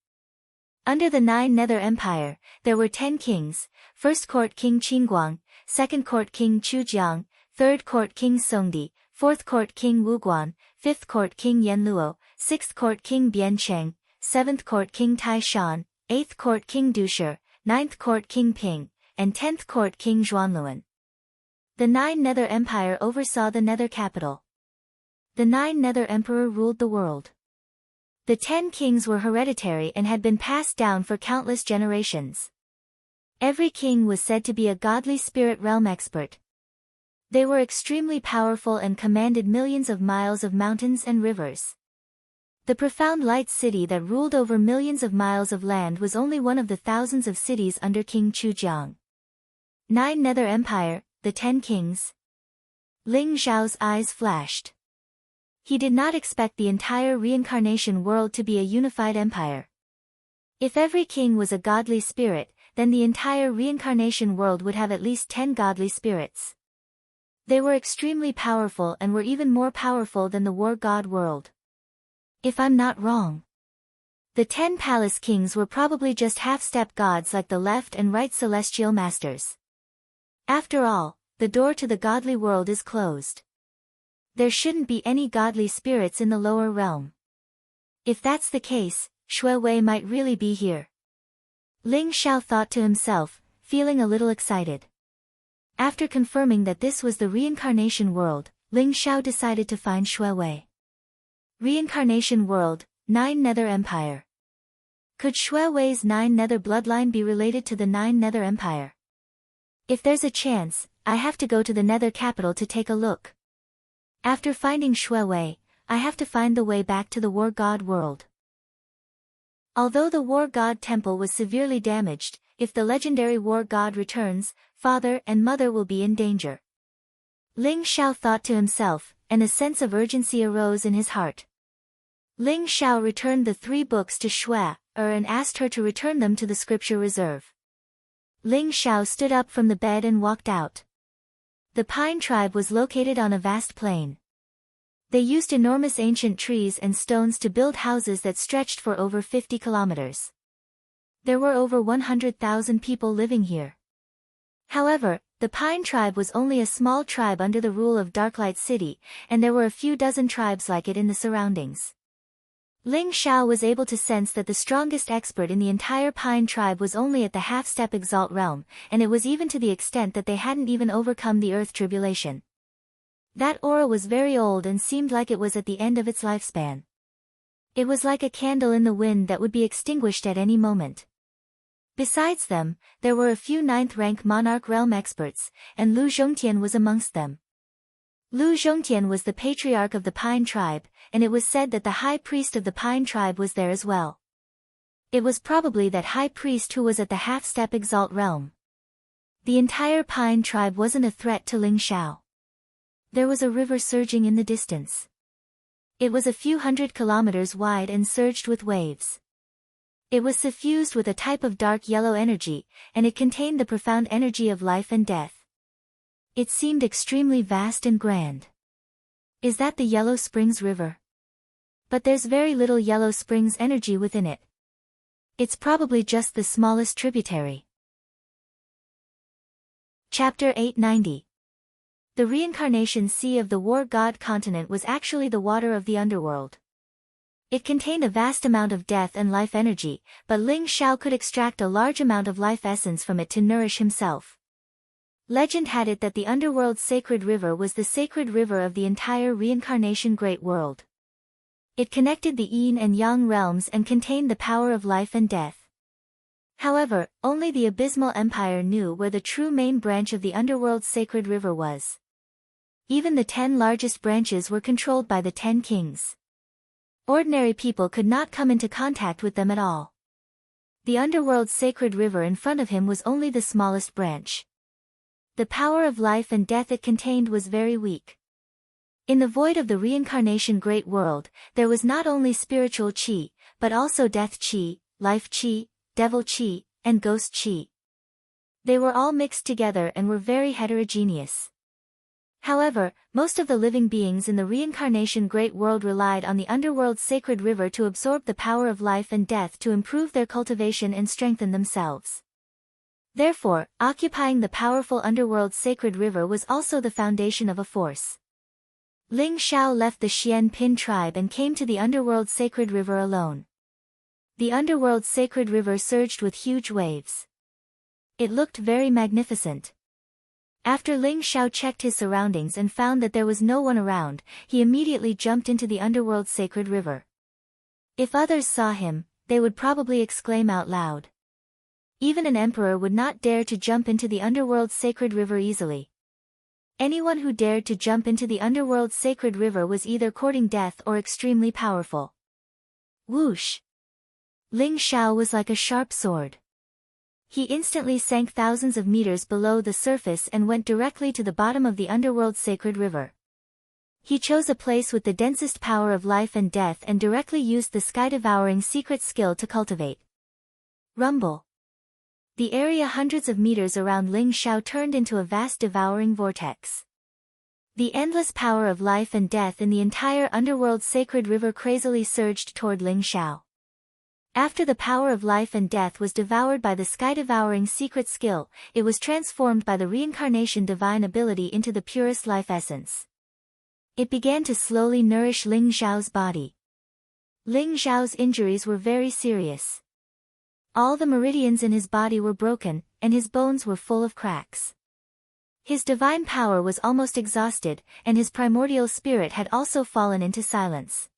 Under the 9 Nether Empire, there were 10 kings, First Court King Qingguang, Second Court King Chujiang, Third Court King Songdi, Fourth Court King Wuguan, Fifth Court King Yanluo, Sixth Court King Biancheng, Seventh Court King Taishan, 8th Court King Dusher, 9th Court King Ping, and 10th Court King Zhuanluan. The 9 Nether Empire oversaw the Nether capital. The 9 Nether Emperor ruled the world. The 10 kings were hereditary and had been passed down for countless generations. Every king was said to be a godly spirit realm expert. They were extremely powerful and commanded millions of miles of mountains and rivers. The profound light city that ruled over millions of miles of land was only one of the thousands of cities under King Chujiang. 9 Nether Empire, the 10 kings. Ling Xiao's eyes flashed. He did not expect the entire reincarnation world to be a unified empire. If every king was a godly spirit, then the entire reincarnation world would have at least 10 godly spirits. They were extremely powerful and were even more powerful than the war god world. If I'm not wrong. The 10 palace kings were probably just half-step gods like the left and right celestial masters. After all, the door to the godly world is closed. There shouldn't be any godly spirits in the lower realm. If that's the case, Shui Wei might really be here. Ling Xiao thought to himself, feeling a little excited. After confirming that this was the reincarnation world, Ling Xiao decided to find Shui Wei. Reincarnation world, 9 Nether Empire. Could Shui Wei's 9 Nether bloodline be related to the 9 Nether Empire? If there's a chance, I have to go to the Nether capital to take a look. After finding Shui Wei, I have to find the way back to the War God world. Although the War God temple was severely damaged, if the legendary War God returns, father and mother will be in danger. Ling Xiao thought to himself, and a sense of urgency arose in his heart. Ling Xiao returned the 3 books to Shui and asked her to return them to the scripture reserve. Ling Xiao stood up from the bed and walked out. The Pine tribe was located on a vast plain. They used enormous ancient trees and stones to build houses that stretched for over 50 kilometers. There were over 100,000 people living here. However, the Pine tribe was only a small tribe under the rule of Darklight City, and there were a few dozen tribes like it in the surroundings. Ling Xiao was able to sense that the strongest expert in the entire Pine tribe was only at the half-step Exalt realm, and it was even to the extent that they hadn't even overcome the Earth tribulation. That aura was very old and seemed like it was at the end of its lifespan. It was like a candle in the wind that would be extinguished at any moment. Besides them, there were a few 9th-rank Monarch realm experts, and Lu Zhongtian was amongst them. Lu Zhongtian was the patriarch of the Pine tribe, and it was said that the high priest of the Pine tribe was there as well. It was probably that high priest who was at the half-step Exalt realm. The entire Pine tribe wasn't a threat to Ling Xiao. There was a river surging in the distance. It was a few hundred kilometers wide and surged with waves. It was suffused with a type of dark yellow energy, and it contained the profound energy of life and death. It seemed extremely vast and grand. Is that the Yellow Springs River? But there's very little Yellow Springs energy within it. It's probably just the smallest tributary. Chapter 890. The reincarnation sea of the War God continent was actually the water of the underworld. It contained a vast amount of death and life energy, but Ling Xiao could extract a large amount of life essence from it to nourish himself. Legend had it that the underworld's sacred river was the sacred river of the entire reincarnation great world. It connected the yin and yang realms and contained the power of life and death. However, only the Abysmal Empire knew where the true main branch of the underworld's sacred river was. Even the 10 largest branches were controlled by the 10 kings. Ordinary people could not come into contact with them at all. The underworld's sacred river in front of him was only the smallest branch. The power of life and death it contained was very weak. In the void of the reincarnation great world, there was not only spiritual qi, but also death qi, life qi, devil qi, and ghost qi. They were all mixed together and were very heterogeneous. However, most of the living beings in the reincarnation great world relied on the underworld's sacred river to absorb the power of life and death to improve their cultivation and strengthen themselves. Therefore, occupying the powerful underworld's sacred river was also the foundation of a force. Ling Xiao left the Xian Pin tribe and came to the underworld's sacred river alone. The underworld's sacred river surged with huge waves. It looked very magnificent. After Ling Xiao checked his surroundings and found that there was no one around, he immediately jumped into the underworld's sacred river. If others saw him, they would probably exclaim out loud. Even an emperor would not dare to jump into the underworld's sacred river easily. Anyone who dared to jump into the underworld's sacred river was either courting death or extremely powerful. Whoosh! Ling Xiao was like a sharp sword. He instantly sank thousands of meters below the surface and went directly to the bottom of the underworld's sacred river. He chose a place with the densest power of life and death and directly used the sky-devouring secret skill to cultivate. Rumble. The area hundreds of meters around Ling Xiao turned into a vast devouring vortex. The endless power of life and death in the entire underworld sacred river crazily surged toward Ling Xiao. After the power of life and death was devoured by the sky-devouring secret skill, it was transformed by the reincarnation divine ability into the purest life essence. It began to slowly nourish Ling Xiao's body. Ling Xiao's injuries were very serious. All the meridians in his body were broken, and his bones were full of cracks. His divine power was almost exhausted, and his primordial spirit had also fallen into silence.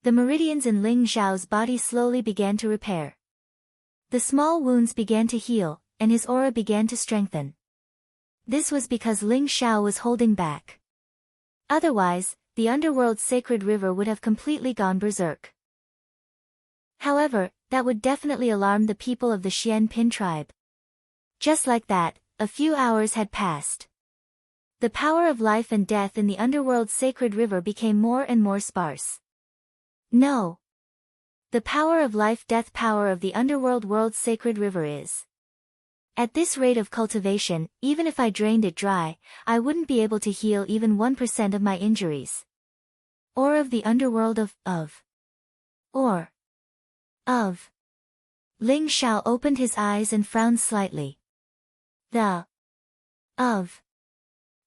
The meridians in Ling Xiao's body slowly began to repair. The small wounds began to heal, and his aura began to strengthen. This was because Ling Xiao was holding back. Otherwise, the underworld's sacred river would have completely gone berserk. However, that would definitely alarm the people of the Xianpin tribe. Just like that, a few hours had passed. The power of life and death in the underworld's sacred river became more and more sparse. No. The power of life-death power of the underworld world's sacred river is. At this rate of cultivation, even if I drained it dry, I wouldn't be able to heal even 1% of my injuries. Or of the underworld of. Ling Xiao opened his eyes and frowned slightly. The.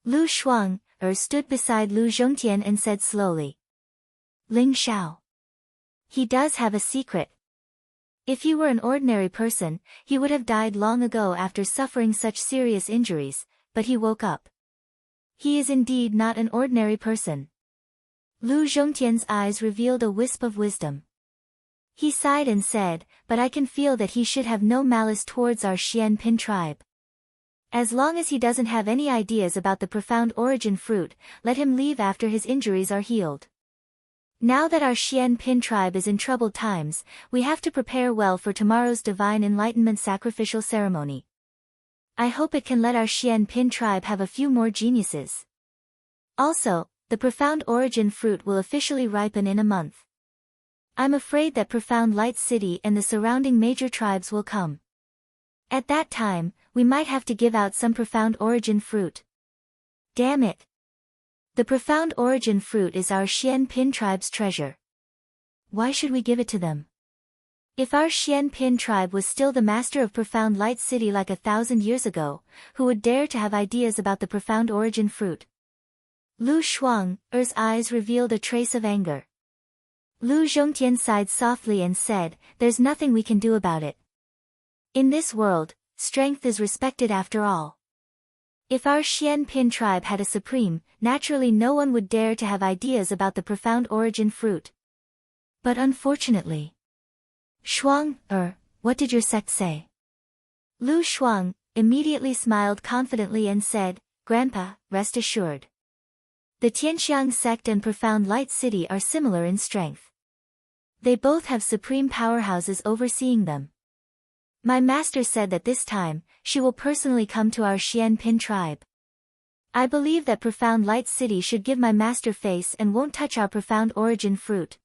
Lu Shuang, stood beside Lu Zhongtian and said slowly. Ling Xiao. He does have a secret. If he were an ordinary person, he would have died long ago after suffering such serious injuries, but he woke up. He is indeed not an ordinary person. Lu Zhongtian's eyes revealed a wisp of wisdom. He sighed and said, but I can feel that he should have no malice towards our Xianpin tribe. As long as he doesn't have any ideas about the profound origin fruit, let him leave after his injuries are healed. Now that our Xianpin tribe is in troubled times, we have to prepare well for tomorrow's divine enlightenment sacrificial ceremony. I hope it can let our Xianpin tribe have a few more geniuses. Also, the profound origin fruit will officially ripen in a month. I'm afraid that Profound Light City and the surrounding major tribes will come. At that time, we might have to give out some profound origin fruit. Damn it! The profound origin fruit is our Xianpin tribe's treasure. Why should we give it to them? If our Xianpin tribe was still the master of Profound Light City like 1,000 years ago, who would dare to have ideas about the profound origin fruit? Lu Shuang's eyes revealed a trace of anger. Lu Zhongtian sighed softly and said, there's nothing we can do about it. In this world, strength is respected after all. If our Xianpin tribe had a supreme, naturally no one would dare to have ideas about the profound origin fruit. But unfortunately. Shuang, what did your sect say? Lu Shuang immediately smiled confidently and said, Grandpa, rest assured. The Tianxiang sect and Profound Light City are similar in strength. They both have supreme powerhouses overseeing them. My master said that this time, she will personally come to our Xianpin tribe. I believe that Profound Light City should give my master face and won't touch our profound origin fruit.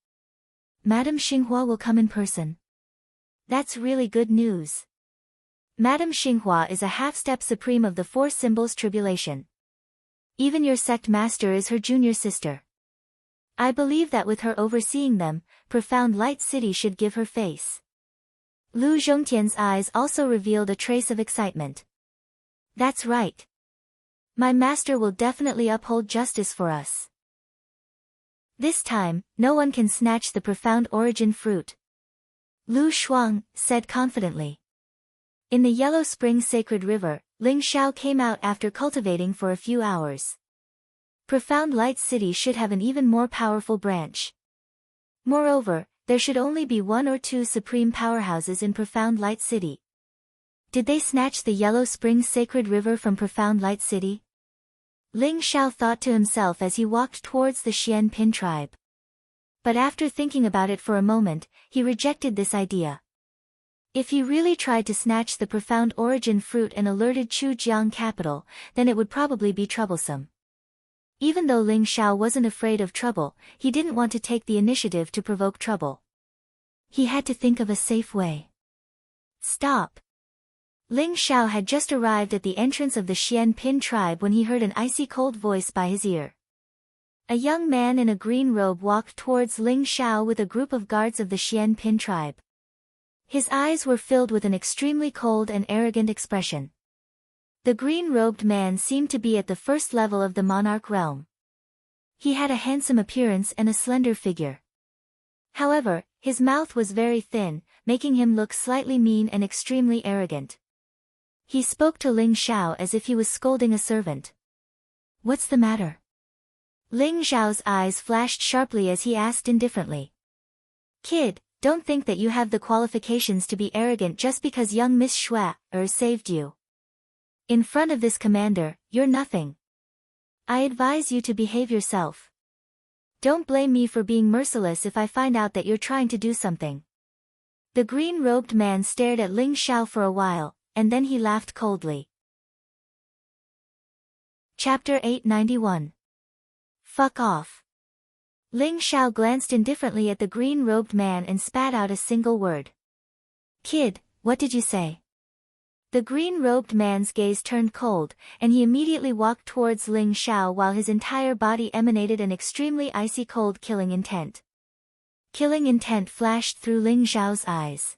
Madame Xinghua will come in person. That's really good news. Madame Xinghua is a half-step supreme of the Four Symbols Tribulation. Even your sect master is her junior sister. I believe that with her overseeing them, Profound Light City should give her face. Lu Zhongtian's eyes also revealed a trace of excitement. That's right. My master will definitely uphold justice for us. This time, no one can snatch the profound origin fruit. Lu Shuang said confidently. In the Yellow Spring Sacred River, Ling Xiao came out after cultivating for a few hours. Profound Light City should have an even more powerful branch. Moreover, there should only be 1 or 2 supreme powerhouses in Profound Light City. Did they snatch the Yellow Spring Sacred River from Profound Light City? Ling Xiao thought to himself as he walked towards the Xianpin tribe. But after thinking about it for a moment, he rejected this idea. If he really tried to snatch the profound origin fruit and alerted Chujiang capital, then it would probably be troublesome. Even though Ling Xiao wasn't afraid of trouble, he didn't want to take the initiative to provoke trouble. He had to think of a safe way. Stop! Ling Xiao had just arrived at the entrance of the Xian Pin tribe when he heard an icy cold voice by his ear. A young man in a green robe walked towards Ling Xiao with a group of guards of the Xian Pin tribe. His eyes were filled with an extremely cold and arrogant expression. The green-robed man seemed to be at the first level of the monarch realm. He had a handsome appearance and a slender figure. However, his mouth was very thin, making him look slightly mean and extremely arrogant. He spoke to Ling Xiao as if he was scolding a servant. "What's the matter?" Ling Xiao's eyes flashed sharply as he asked indifferently. "Kid, don't think that you have the qualifications to be arrogant just because young Miss Xue saved you. In front of this commander, you're nothing. I advise you to behave yourself. Don't blame me for being merciless if I find out that you're trying to do something." The green-robed man stared at Ling Xiao for a while, and then he laughed coldly. Chapter 891. Fuck off. Ling Xiao glanced indifferently at the green-robed man and spat out a single word. "Kid, what did you say?" The green-robed man's gaze turned cold, and he immediately walked towards Ling Xiao while his entire body emanated an extremely icy cold killing intent. Killing intent flashed through Ling Xiao's eyes.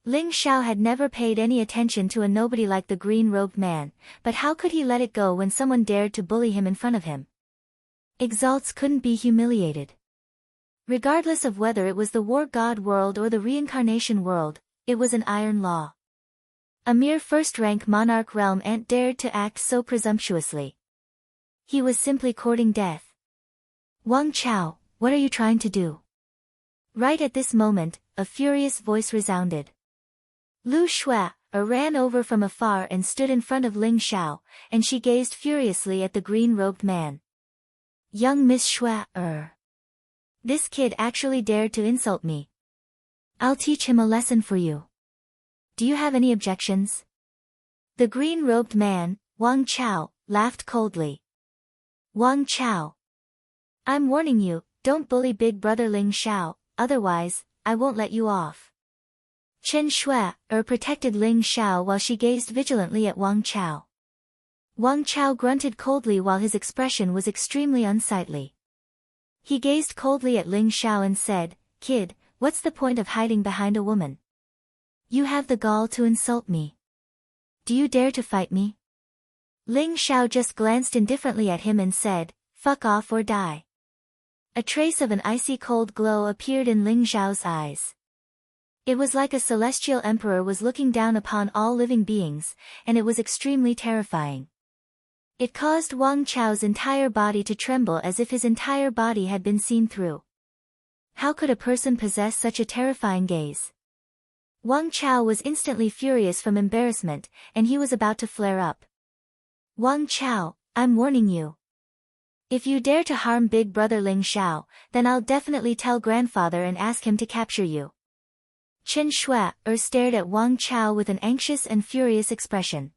Ling Xiao had never paid any attention to a nobody like the green-robed man, but how could he let it go when someone dared to bully him in front of him? Exalts couldn't be humiliated. Regardless of whether it was the war god world or the reincarnation world, it was an iron law. A mere first-rank monarch realm ant dared to act so presumptuously. He was simply courting death. "Wang Chao, what are you trying to do?" Right at this moment, a furious voice resounded. Lu Xue ran over from afar and stood in front of Ling Xiao, and she gazed furiously at the green-robed man. "Young Miss Xue, this kid actually dared to insult me. I'll teach him a lesson for you. Do you have any objections?" The green-robed man, Wang Chao, laughed coldly. "Wang Chao, I'm warning you, don't bully big brother Ling Xiao, otherwise, I won't let you off." Chen Xue protected Ling Xiao while she gazed vigilantly at Wang Chao. Wang Chao grunted coldly while his expression was extremely unsightly. He gazed coldly at Ling Xiao and said, "Kid, what's the point of hiding behind a woman? You have the gall to insult me. Do you dare to fight me?" Ling Xiao just glanced indifferently at him and said, "Fuck off or die." A trace of an icy cold glow appeared in Ling Xiao's eyes. It was like a celestial emperor was looking down upon all living beings, and it was extremely terrifying. It caused Wang Chao's entire body to tremble as if his entire body had been seen through. How could a person possess such a terrifying gaze? Wang Chao was instantly furious from embarrassment, and he was about to flare up. "Wang Chao, I'm warning you. If you dare to harm big brother Ling Xiao, then I'll definitely tell grandfather and ask him to capture you." Chen Xue stared at Wang Chao with an anxious and furious expression.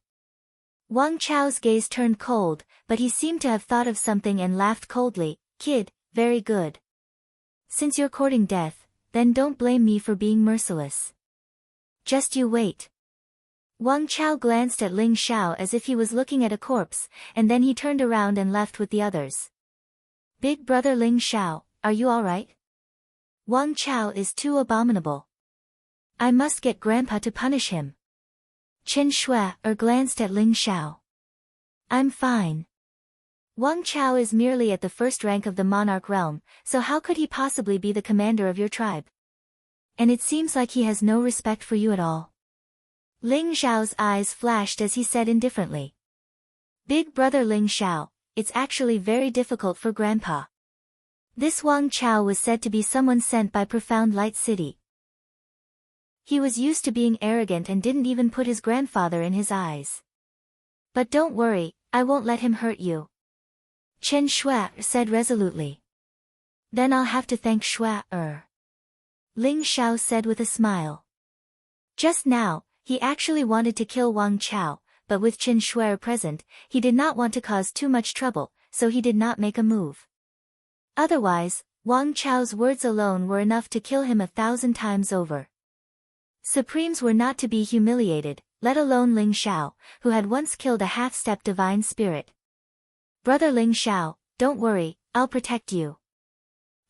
Wang Chao's gaze turned cold, but he seemed to have thought of something and laughed coldly. "Kid, very good. Since you're courting death, then don't blame me for being merciless. Just you wait." Wang Chao glanced at Ling Xiao as if he was looking at a corpse, and then he turned around and left with the others. "Big brother Ling Xiao, are you alright? Wang Chao is too abominable. I must get grandpa to punish him." Chen Xue glanced at Ling Xiao. "I'm fine. Wang Chao is merely at the first rank of the monarch realm, so how could he possibly be the commander of your tribe? And it seems like he has no respect for you at all." Ling Xiao's eyes flashed as he said indifferently. "Big brother Ling Xiao, it's actually very difficult for grandpa. This Wang Chao was said to be someone sent by Profound Light City. He was used to being arrogant and didn't even put his grandfather in his eyes. But don't worry, I won't let him hurt you," Chen Xue said resolutely. "Then I'll have to thank Xue." Ling Xiao said with a smile. Just now, he actually wanted to kill Wang Chao, but with Chen Xue present, he did not want to cause too much trouble, so he did not make a move. Otherwise, Wang Chao's words alone were enough to kill him 1,000 times over. Supremes were not to be humiliated, let alone Ling Xiao, who had once killed a half-step divine spirit. Brother Ling Xiao, don't worry, I'll protect you.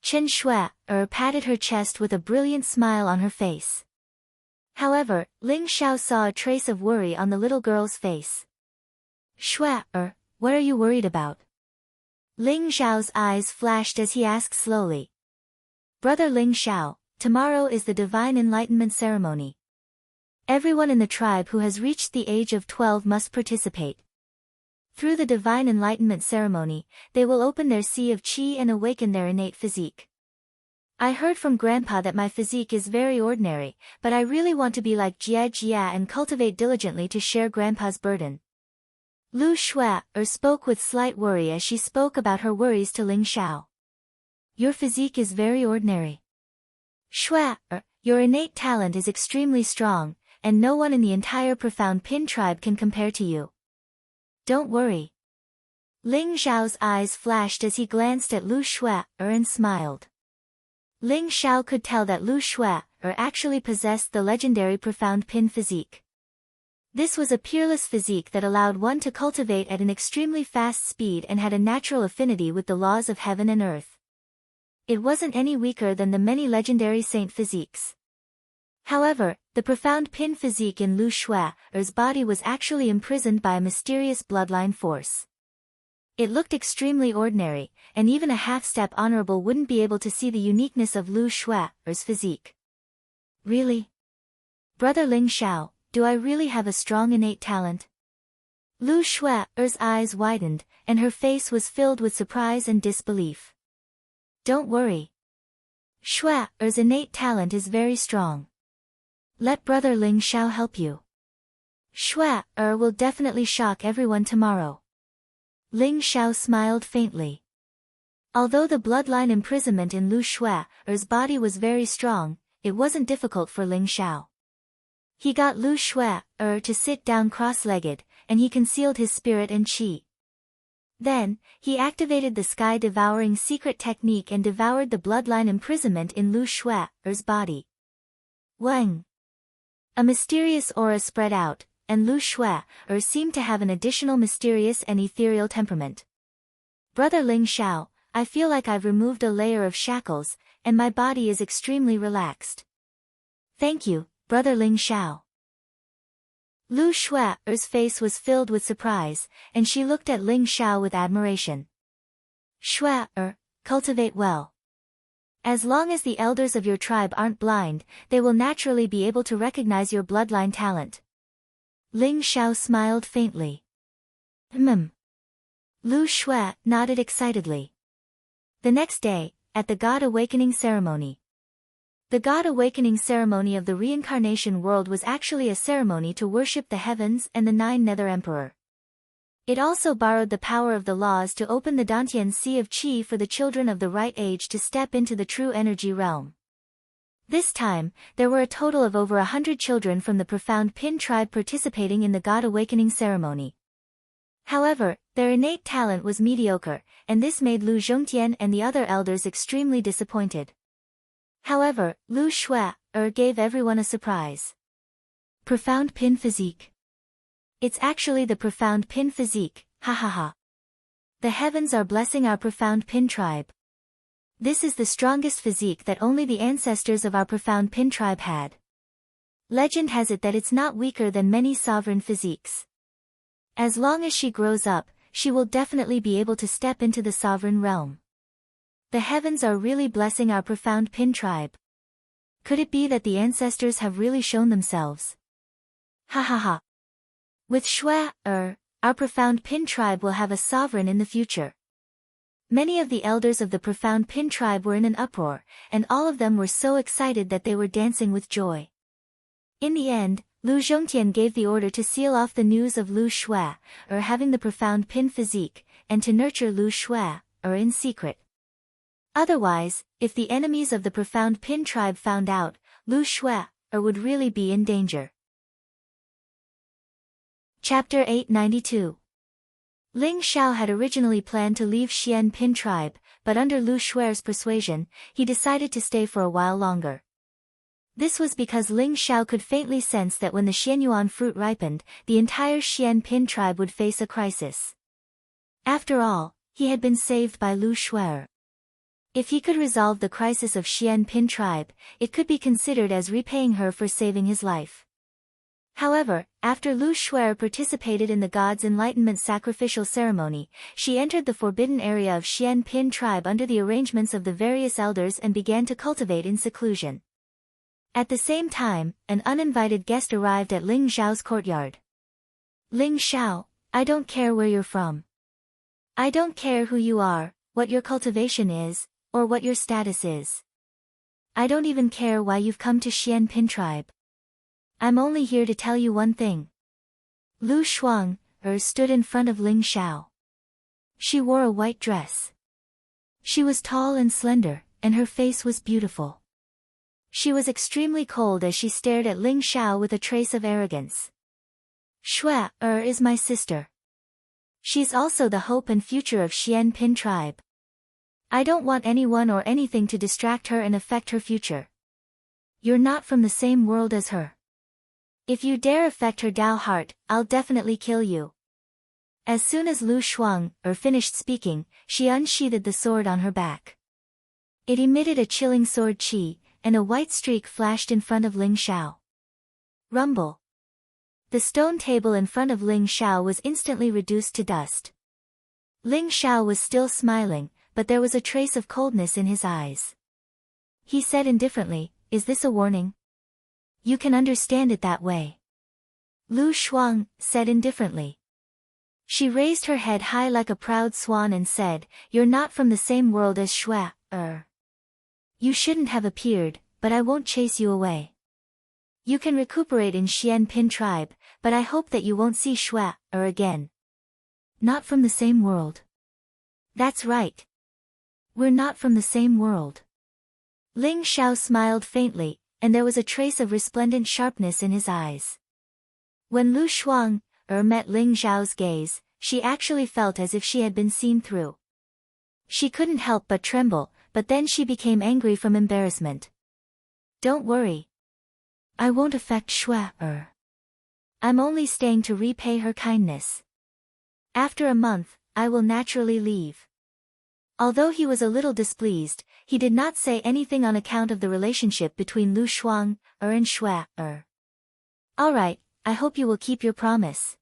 Chen Shui patted her chest with a brilliant smile on her face. However, Ling Xiao saw a trace of worry on the little girl's face. Shui, what are you worried about? Ling Xiao's eyes flashed as he asked slowly. Brother Ling Xiao, tomorrow is the Divine Enlightenment Ceremony. Everyone in the tribe who has reached the age of 12 must participate. Through the Divine Enlightenment Ceremony, they will open their sea of qi and awaken their innate physique. I heard from Grandpa that my physique is very ordinary, but I really want to be like Jia Jia and cultivate diligently to share Grandpa's burden. Lu Shui spoke with slight worry as she spoke about her worries to Ling Xiao. Your physique is very ordinary. Shui, your innate talent is extremely strong, and no one in the entire Profound Pin tribe can compare to you. Don't worry. Ling Xiao's eyes flashed as he glanced at Lu Shui and smiled. Ling Xiao could tell that Lu Shui actually possessed the legendary Profound Pin physique. This was a peerless physique that allowed one to cultivate at an extremely fast speed and had a natural affinity with the laws of heaven and earth. It wasn't any weaker than the many legendary saint physiques. However, the Profound Pin physique in Lu Shui's body was actually imprisoned by a mysterious bloodline force. It looked extremely ordinary, and even a half-step honorable wouldn't be able to see the uniqueness of Lu Shui's physique. Really? Brother Ling Xiao, do I really have a strong innate talent? Lu Shui's eyes widened, and her face was filled with surprise and disbelief. Don't worry. Shui's innate talent is very strong. Let Brother Ling Xiao help you. Shui will definitely shock everyone tomorrow. Ling Xiao smiled faintly. Although the bloodline imprisonment in Lu Shui's body was very strong, it wasn't difficult for Ling Xiao. He got Lu Shui to sit down cross-legged, and he concealed his spirit and qi. Then, he activated the sky-devouring secret technique and devoured the bloodline imprisonment in Lu Shui's body. Wang! A mysterious aura spread out, and Lu Shui seemed to have an additional mysterious and ethereal temperament. Brother Ling Xiao, I feel like I've removed a layer of shackles, and my body is extremely relaxed. Thank you, Brother Ling Xiao. Lu Shui's face was filled with surprise, and she looked at Ling Xiao with admiration. Shui, cultivate well. As long as the elders of your tribe aren't blind, they will naturally be able to recognize your bloodline talent. Ling Xiao smiled faintly. Lu Shui nodded excitedly. The next day, at the God Awakening Ceremony. The God Awakening Ceremony of the Reincarnation World was actually a ceremony to worship the heavens and the 9 Nether Emperor. It also borrowed the power of the laws to open the Dantian Sea of Qi for the children of the right age to step into the true energy realm. This time, there were a total of over 100 children from the Profound Pin tribe participating in the God Awakening Ceremony. However, their innate talent was mediocre, and this made Lu Zhongtian and the other elders extremely disappointed. However, Lu Shui gave everyone a surprise. Profound Pin physique. It's actually the Profound Pin physique, ha ha ha. The heavens are blessing our Profound Pin tribe. This is the strongest physique that only the ancestors of our Profound Pin tribe had. Legend has it that it's not weaker than many sovereign physiques. As long as she grows up, she will definitely be able to step into the sovereign realm. The heavens are really blessing our Profound Pin tribe. Could it be that the ancestors have really shown themselves? Ha ha ha. With Shui, our Profound Pin tribe will have a sovereign in the future. Many of the elders of the Profound Pin tribe were in an uproar, and all of them were so excited that they were dancing with joy. In the end, Lu Zhongtian gave the order to seal off the news of Lu Shui, having the Profound Pin physique, and to nurture Lu Shui, in secret. Otherwise, if the enemies of the Profound Pin tribe found out, Lu Shui, would really be in danger. Chapter 892. Ling Xiao had originally planned to leave Xian Pin tribe, but under Lu Shui's persuasion, he decided to stay for a while longer. This was because Ling Xiao could faintly sense that when the Xianyuan fruit ripened, the entire Xian Pin tribe would face a crisis. After all, he had been saved by Lu Shuer. If he could resolve the crisis of Xian Pin tribe, it could be considered as repaying her for saving his life. However, after Lu Shuer participated in the god's enlightenment sacrificial ceremony, she entered the forbidden area of Xian Pin tribe under the arrangements of the various elders and began to cultivate in seclusion. At the same time, an uninvited guest arrived at Ling Xiao's courtyard. Ling Xiao, I don't care where you're from. I don't care who you are, what your cultivation is, or what your status is. I don't even care why you've come to Xian Pin tribe. I'm only here to tell you one thing. Lu Shuang, stood in front of Ling Xiao. She wore a white dress. She was tall and slender, and her face was beautiful. She was extremely cold as she stared at Ling Xiao with a trace of arrogance. Shui is my sister. She's also the hope and future of Xian Pin tribe. I don't want anyone or anything to distract her and affect her future. You're not from the same world as her. If you dare affect her Dao heart, I'll definitely kill you. As soon as Lu Shuang finished speaking, she unsheathed the sword on her back. It emitted a chilling sword qi, and a white streak flashed in front of Ling Xiao. Rumble. The stone table in front of Ling Xiao was instantly reduced to dust. Ling Xiao was still smiling, but there was a trace of coldness in his eyes. He said indifferently, "Is this a warning? You can understand it that way." Lu Shuang said indifferently. She raised her head high like a proud swan and said, "You're not from the same world as Shui. You shouldn't have appeared, but I won't chase you away. You can recuperate in Xian Pin tribe, but I hope that you won't see Shui again." Not from the same world. That's right. We're not from the same world. Ling Xiao smiled faintly, and there was a trace of resplendent sharpness in his eyes. When Lu Shuang met Ling Xiao's gaze, she actually felt as if she had been seen through. She couldn't help but tremble, but then she became angry from embarrassment. Don't worry. I won't affect Shui. I'm only staying to repay her kindness. After a month, I will naturally leave. Although he was a little displeased, he did not say anything on account of the relationship between Lu Shuang and Shui. All right, I hope you will keep your promise.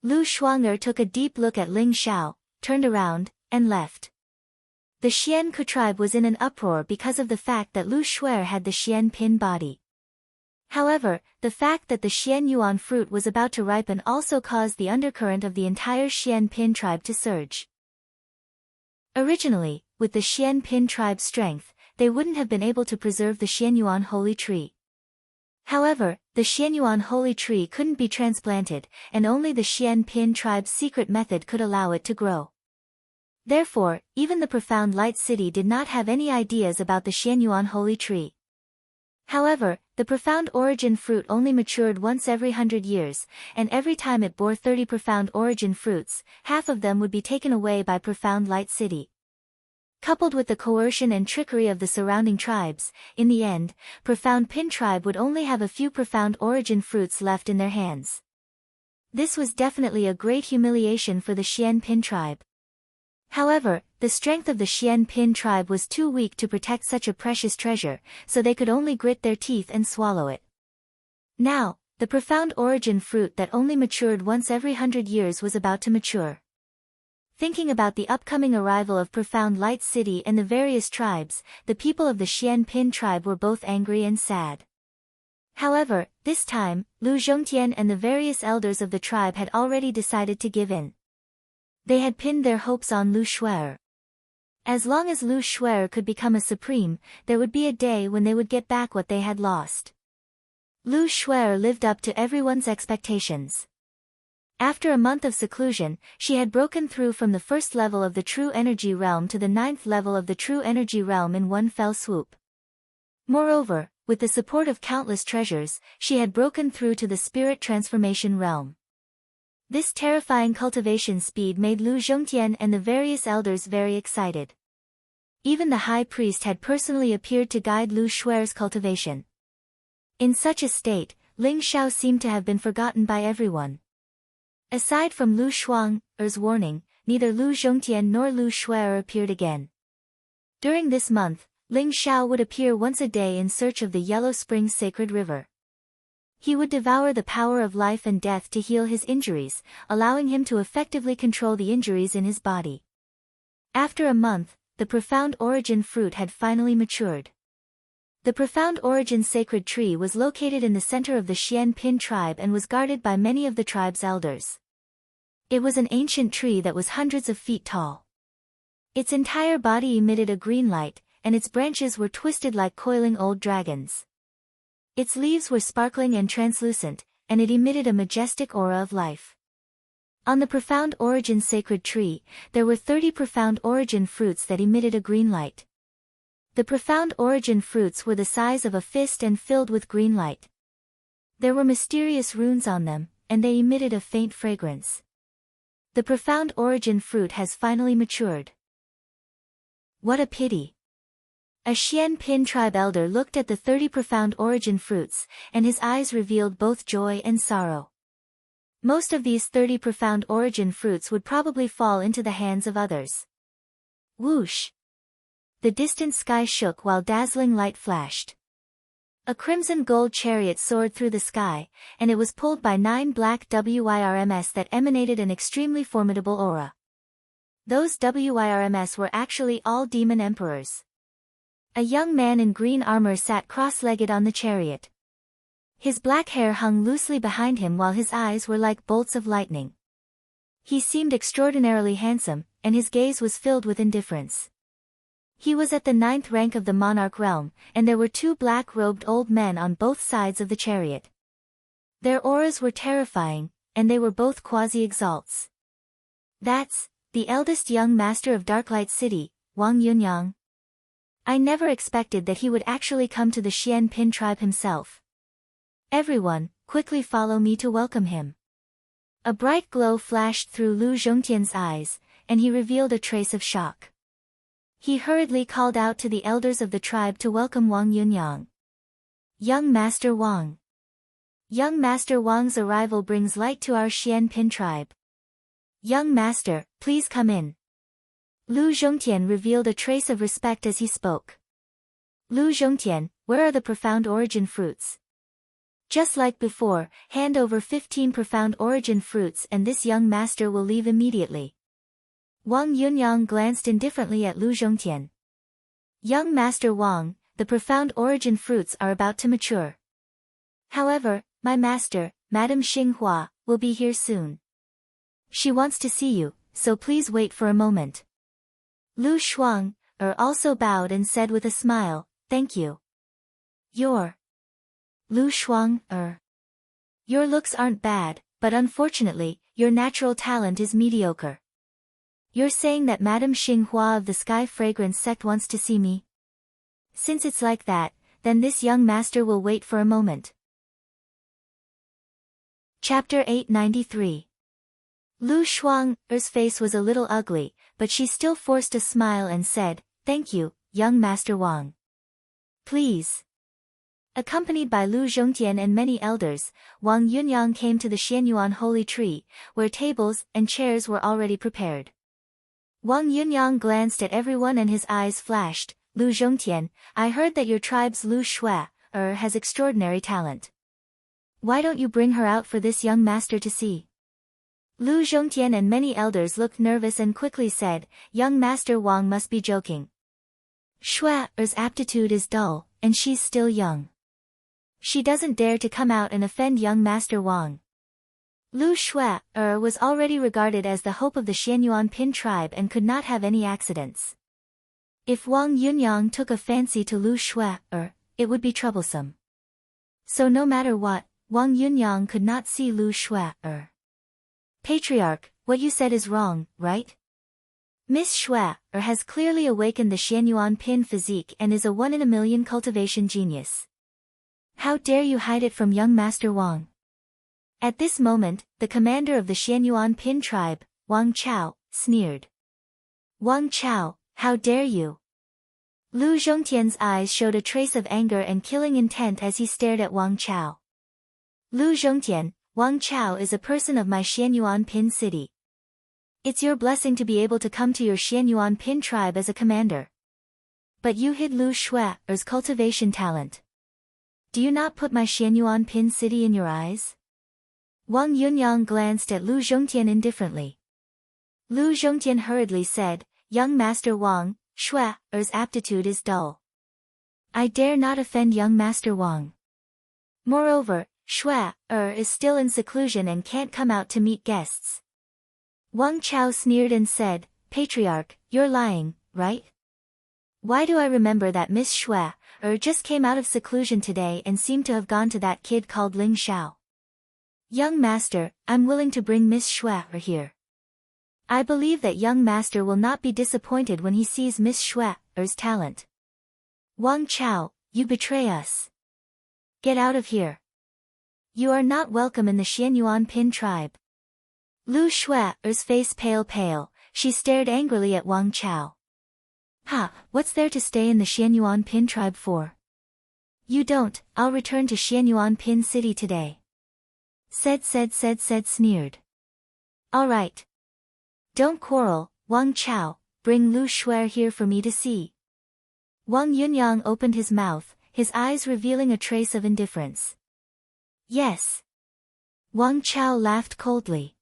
Lu Shuang took a deep look at Ling Xiao, turned around, and left. The Xian Ku tribe was in an uproar because of the fact that Lu Shuer had the Xian Pin body. However, the fact that the Xianyuan fruit was about to ripen also caused the undercurrent of the entire Xian Pin tribe to surge. Originally, with the Xian Pin tribe's strength, they wouldn't have been able to preserve the Xianyuan holy tree. However, the Xianyuan holy tree couldn't be transplanted, and only the Xian Pin tribe's secret method could allow it to grow. Therefore, even the profound light city did not have any ideas about the Xianyuan holy tree. However, the profound origin fruit only matured once every 100 years, and every time it bore 30 profound origin fruits, half of them would be taken away by profound light city. Coupled with the coercion and trickery of the surrounding tribes, in the end, profound Pin tribe would only have a few profound origin fruits left in their hands. This was definitely a great humiliation for the Xian Pin tribe. However, the strength of the Xian Pin tribe was too weak to protect such a precious treasure, so they could only grit their teeth and swallow it. Now, the profound origin fruit that only matured once every 100 years was about to mature. Thinking about the upcoming arrival of profound light city and the various tribes, the people of the Xian Pin tribe were both angry and sad. However, this time, Lu Zhongtian and the various elders of the tribe had already decided to give in. They had pinned their hopes on Lu Shuer. As long as Lu Shuer could become a supreme, there would be a day when they would get back what they had lost. Lu Shuer lived up to everyone's expectations. After a month of seclusion, she had broken through from the first level of the true energy realm to the 9th level of the true energy realm in one fell swoop. Moreover, with the support of countless treasures, she had broken through to the spirit transformation realm. This terrifying cultivation speed made Lu Zhongtian and the various elders very excited. Even the high priest had personally appeared to guide Lu Shuer's cultivation. In such a state, Ling Xiao seemed to have been forgotten by everyone. Aside from Lu Shuang's warning, neither Lu Zhongtian nor Lu Shuai appeared again. During this month, Ling Xiao would appear once a day in search of the Yellow Spring's sacred river. He would devour the power of life and death to heal his injuries, allowing him to effectively control the injuries in his body. After a month, the Profound Origin fruit had finally matured. The Profound Origin sacred tree was located in the center of the Xian Pin tribe and was guarded by many of the tribe's elders. It was an ancient tree that was hundreds of feet tall. Its entire body emitted a green light, and its branches were twisted like coiling old dragons. Its leaves were sparkling and translucent, and it emitted a majestic aura of life. On the Profound Origin sacred tree, there were 30 Profound Origin fruits that emitted a green light. The Profound Origin fruits were the size of a fist and filled with green light. There were mysterious runes on them, and they emitted a faint fragrance. The Profound Origin fruit has finally matured. What a pity! A Xian Pin tribe elder looked at the 30 Profound Origin fruits, and his eyes revealed both joy and sorrow. Most of these 30 Profound Origin fruits would probably fall into the hands of others. Whoosh! The distant sky shook while dazzling light flashed. A crimson gold chariot soared through the sky, and it was pulled by 9 black WIRMs that emanated an extremely formidable aura. Those WIRMs were actually all demon emperors. A young man in green armor sat cross-legged on the chariot. His black hair hung loosely behind him while his eyes were like bolts of lightning. He seemed extraordinarily handsome, and his gaze was filled with indifference. He was at the 9th rank of the monarch realm, and there were 2 black-robed old men on both sides of the chariot. Their auras were terrifying, and they were both quasi-exalts. That's the eldest young master of Darklight City, Wang Yunyang. I never expected that he would actually come to the Xian Pin tribe himself. Everyone, quickly follow me to welcome him. A bright glow flashed through Lu Zhongtian's eyes, and he revealed a trace of shock. He hurriedly called out to the elders of the tribe to welcome Wang Yunyang. Young Master Wang. Young Master Wang's arrival brings light to our Xian Pin tribe. Young Master, please come in. Lu Zhongtian revealed a trace of respect as he spoke. Lu Zhongtian, where are the Profound Origin fruits? Just like before, hand over 15 Profound Origin fruits and this young master will leave immediately. Wang Yunyang glanced indifferently at Lu Zhongtian. Young Master Wang, the Profound Origin fruits are about to mature. However, my master, Madame Xinghua, will be here soon. She wants to see you, so please wait for a moment. Lu Shuang also bowed and said with a smile, thank you. Lu Shuang Your looks aren't bad, but unfortunately, your natural talent is mediocre. You're saying that Madame Xinghua of the Sky Fragrance sect wants to see me? Since it's like that, then this young master will wait for a moment. Chapter 893. Lu Shuang's face was a little ugly, but she still forced a smile and said, thank you, young Master Wang. Please. Accompanied by Lu Zhongtian and many elders, Wang Yunyang came to the Xianyuan holy tree, where tables and chairs were already prepared. Wang Yunyang glanced at everyone and his eyes flashed. Lu Zhongtian, I heard that your tribe's Lu Shuai has extraordinary talent. Why don't you bring her out for this young master to see? Lu Zhongtian and many elders looked nervous and quickly said, young Master Wang must be joking. Shuai's aptitude is dull, and she's still young. She doesn't dare to come out and offend young Master Wang. Lu Shuai was already regarded as the hope of the Xianyuan Pin tribe and could not have any accidents. If Wang Yunyang took a fancy to Lu Shuai it would be troublesome. So no matter what, Wang Yunyang could not see Lu Shuai Patriarch, what you said is wrong, right? Miss Shuai has clearly awakened the Xianyuan Pin physique and is a 1 in a million cultivation genius. How dare you hide it from young Master Wang? At this moment, the commander of the Xianyuan Pin tribe, Wang Chao, sneered. Wang Chao, how dare you? Lu Zhongtian's eyes showed a trace of anger and killing intent as he stared at Wang Chao. Lu Zhongtian, Wang Chao is a person of my Xianyuan Pin city. It's your blessing to be able to come to your Xianyuan Pin tribe as a commander. But you hid Lu Shue's cultivation talent. Do you not put my Xianyuan Pin city in your eyes? Wang Yunyang glanced at Lu Zhongtian indifferently. Lu Zhongtian hurriedly said, Young Master Wang, Shue's aptitude is dull. I dare not offend young Master Wang. Moreover, Shui is still in seclusion and can't come out to meet guests. Wang Chao sneered and said, Patriarch, you're lying, right? Why do I remember that Miss Shui just came out of seclusion today and seemed to have gone to that kid called Ling Xiao? Young Master, I'm willing to bring Miss Shui here. I believe that young Master will not be disappointed when he sees Miss Shui's talent. Wang Chao, you betray us. Get out of here. You are not welcome in the Xianyuan Pin tribe. Lu Shui's face pale, she stared angrily at Wang Chao. Ha, what's there to stay in the Xianyuan Pin tribe for? You don't, I'll return to Xianyuan Pin city today. Said sneered. All right. Don't quarrel, Wang Chao, bring Lu Shui here for me to see. Wang Yunyang opened his mouth, his eyes revealing a trace of indifference. Yes. Wang Chao laughed coldly.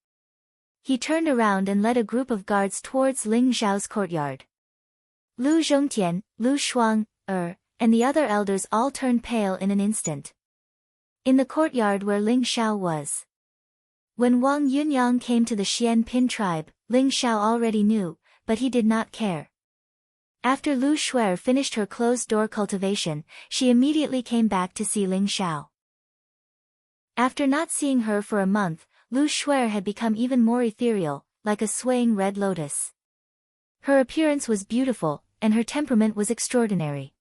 He turned around and led a group of guards towards Ling Xiao's courtyard. Lu Zhongtian, Lu Shuang, and the other elders all turned pale in an instant. In the courtyard where Ling Xiao was. When Wang Yunyang came to the Xian Pin tribe, Ling Xiao already knew, but he did not care. After Lu Shui finished her closed-door cultivation, she immediately came back to see Ling Xiao. After not seeing her for a month, Lu Shui had become even more ethereal, like a swaying red lotus. Her appearance was beautiful, and her temperament was extraordinary.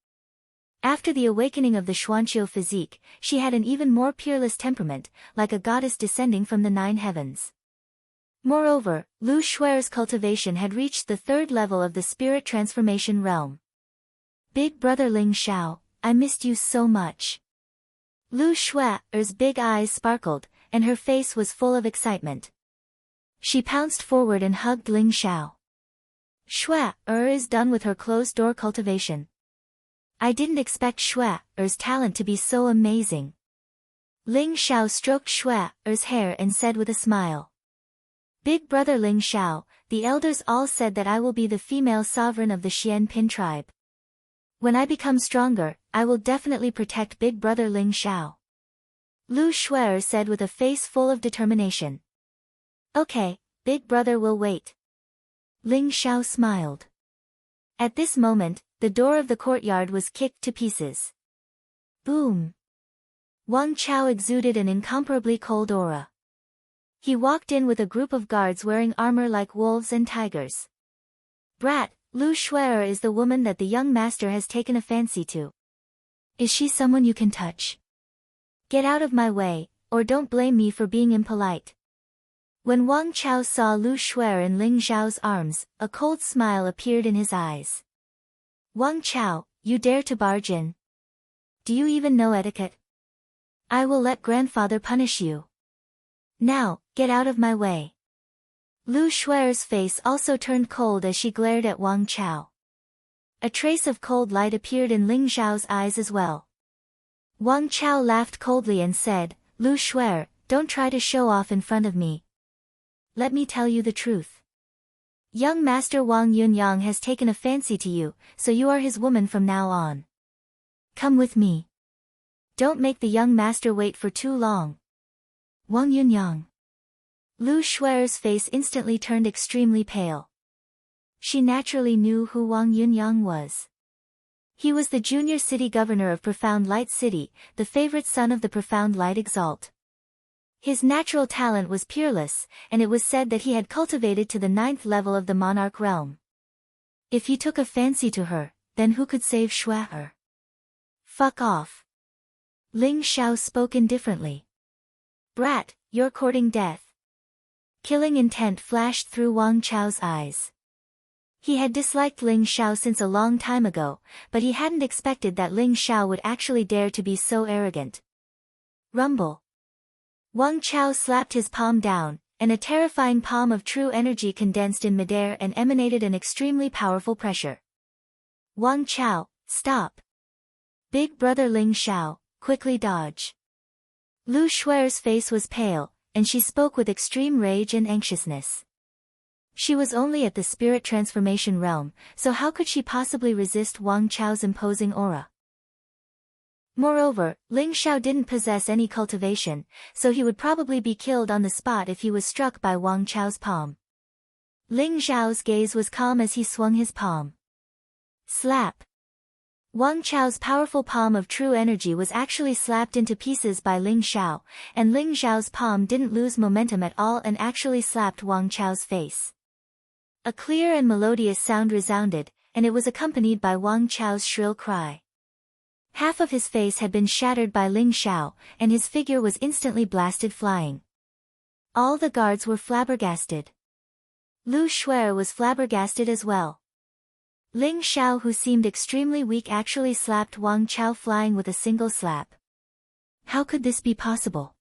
After the awakening of the Xuanqiu physique, she had an even more peerless temperament, like a goddess descending from the 9 heavens. Moreover, Lu Shui's cultivation had reached the 3rd level of the spirit transformation realm. Big brother Ling Xiao, I missed you so much. Lu Shui's big eyes sparkled, and her face was full of excitement. She pounced forward and hugged Ling Xiao. Shui is done with her closed-door cultivation. I didn't expect Shui's talent to be so amazing. Ling Xiao stroked Shui's hair and said with a smile. Big brother Ling Xiao, the elders all said that I will be the female sovereign of the Xian Pin tribe. When I become stronger, I will definitely protect big brother Ling Xiao. Lu Shui said with a face full of determination. Okay, big brother will wait. Ling Xiao smiled. At this moment, the door of the courtyard was kicked to pieces. Boom! Wang Chao exuded an incomparably cold aura. He walked in with a group of guards wearing armor like wolves and tigers. Brat, Lu Shui is the woman that the young master has taken a fancy to. Is she someone you can touch? Get out of my way, or don't blame me for being impolite. When Wang Chao saw Lu Shui in Ling Xiao's arms, a cold smile appeared in his eyes. Wang Chao, you dare to barge in? Do you even know etiquette? I will let grandfather punish you. Now, get out of my way. Lu Shui's face also turned cold as she glared at Wang Chao. A trace of cold light appeared in Ling Xiao's eyes as well. Wang Chao laughed coldly and said, Lu Shui, don't try to show off in front of me. Let me tell you the truth. Young Master Wang Yunyang has taken a fancy to you, so you are his woman from now on. Come with me. Don't make the young master wait for too long. Wang Yunyang. Lu Shui's face instantly turned extremely pale. She naturally knew who Wang Yunyang was. He was the junior city governor of Profound Light City, the favorite son of the Profound Light Exalt. His natural talent was peerless, and it was said that he had cultivated to the 9th level of the monarch realm. If he took a fancy to her, then who could save Shui? Fuck off. Ling Xiao spoke indifferently. Brat, you're courting death. Killing intent flashed through Wang Chao's eyes. He had disliked Ling Xiao since a long time ago, but he hadn't expected that Ling Xiao would actually dare to be so arrogant. Rumble. Wang Chao slapped his palm down, and a terrifying palm of true energy condensed in midair and emanated an extremely powerful pressure. Wang Chao, stop. Big brother Ling Xiao, quickly dodge. Lu Shuer's face was pale, and she spoke with extreme rage and anxiousness. She was only at the spirit transformation realm, so how could she possibly resist Wang Chao's imposing aura? Moreover, Ling Xiao didn't possess any cultivation, so he would probably be killed on the spot if he was struck by Wang Chao's palm. Ling Xiao's gaze was calm as he swung his palm. Slap. Wang Chao's powerful palm of true energy was actually slapped into pieces by Ling Xiao, and Ling Xiao's palm didn't lose momentum at all and actually slapped Wang Chao's face. A clear and melodious sound resounded, and it was accompanied by Wang Chao's shrill cry. Half of his face had been shattered by Ling Xiao, and his figure was instantly blasted flying. All the guards were flabbergasted. Lu Shuer was flabbergasted as well. Ling Xiao, who seemed extremely weak, actually slapped Wang Chao flying with a single slap. How could this be possible?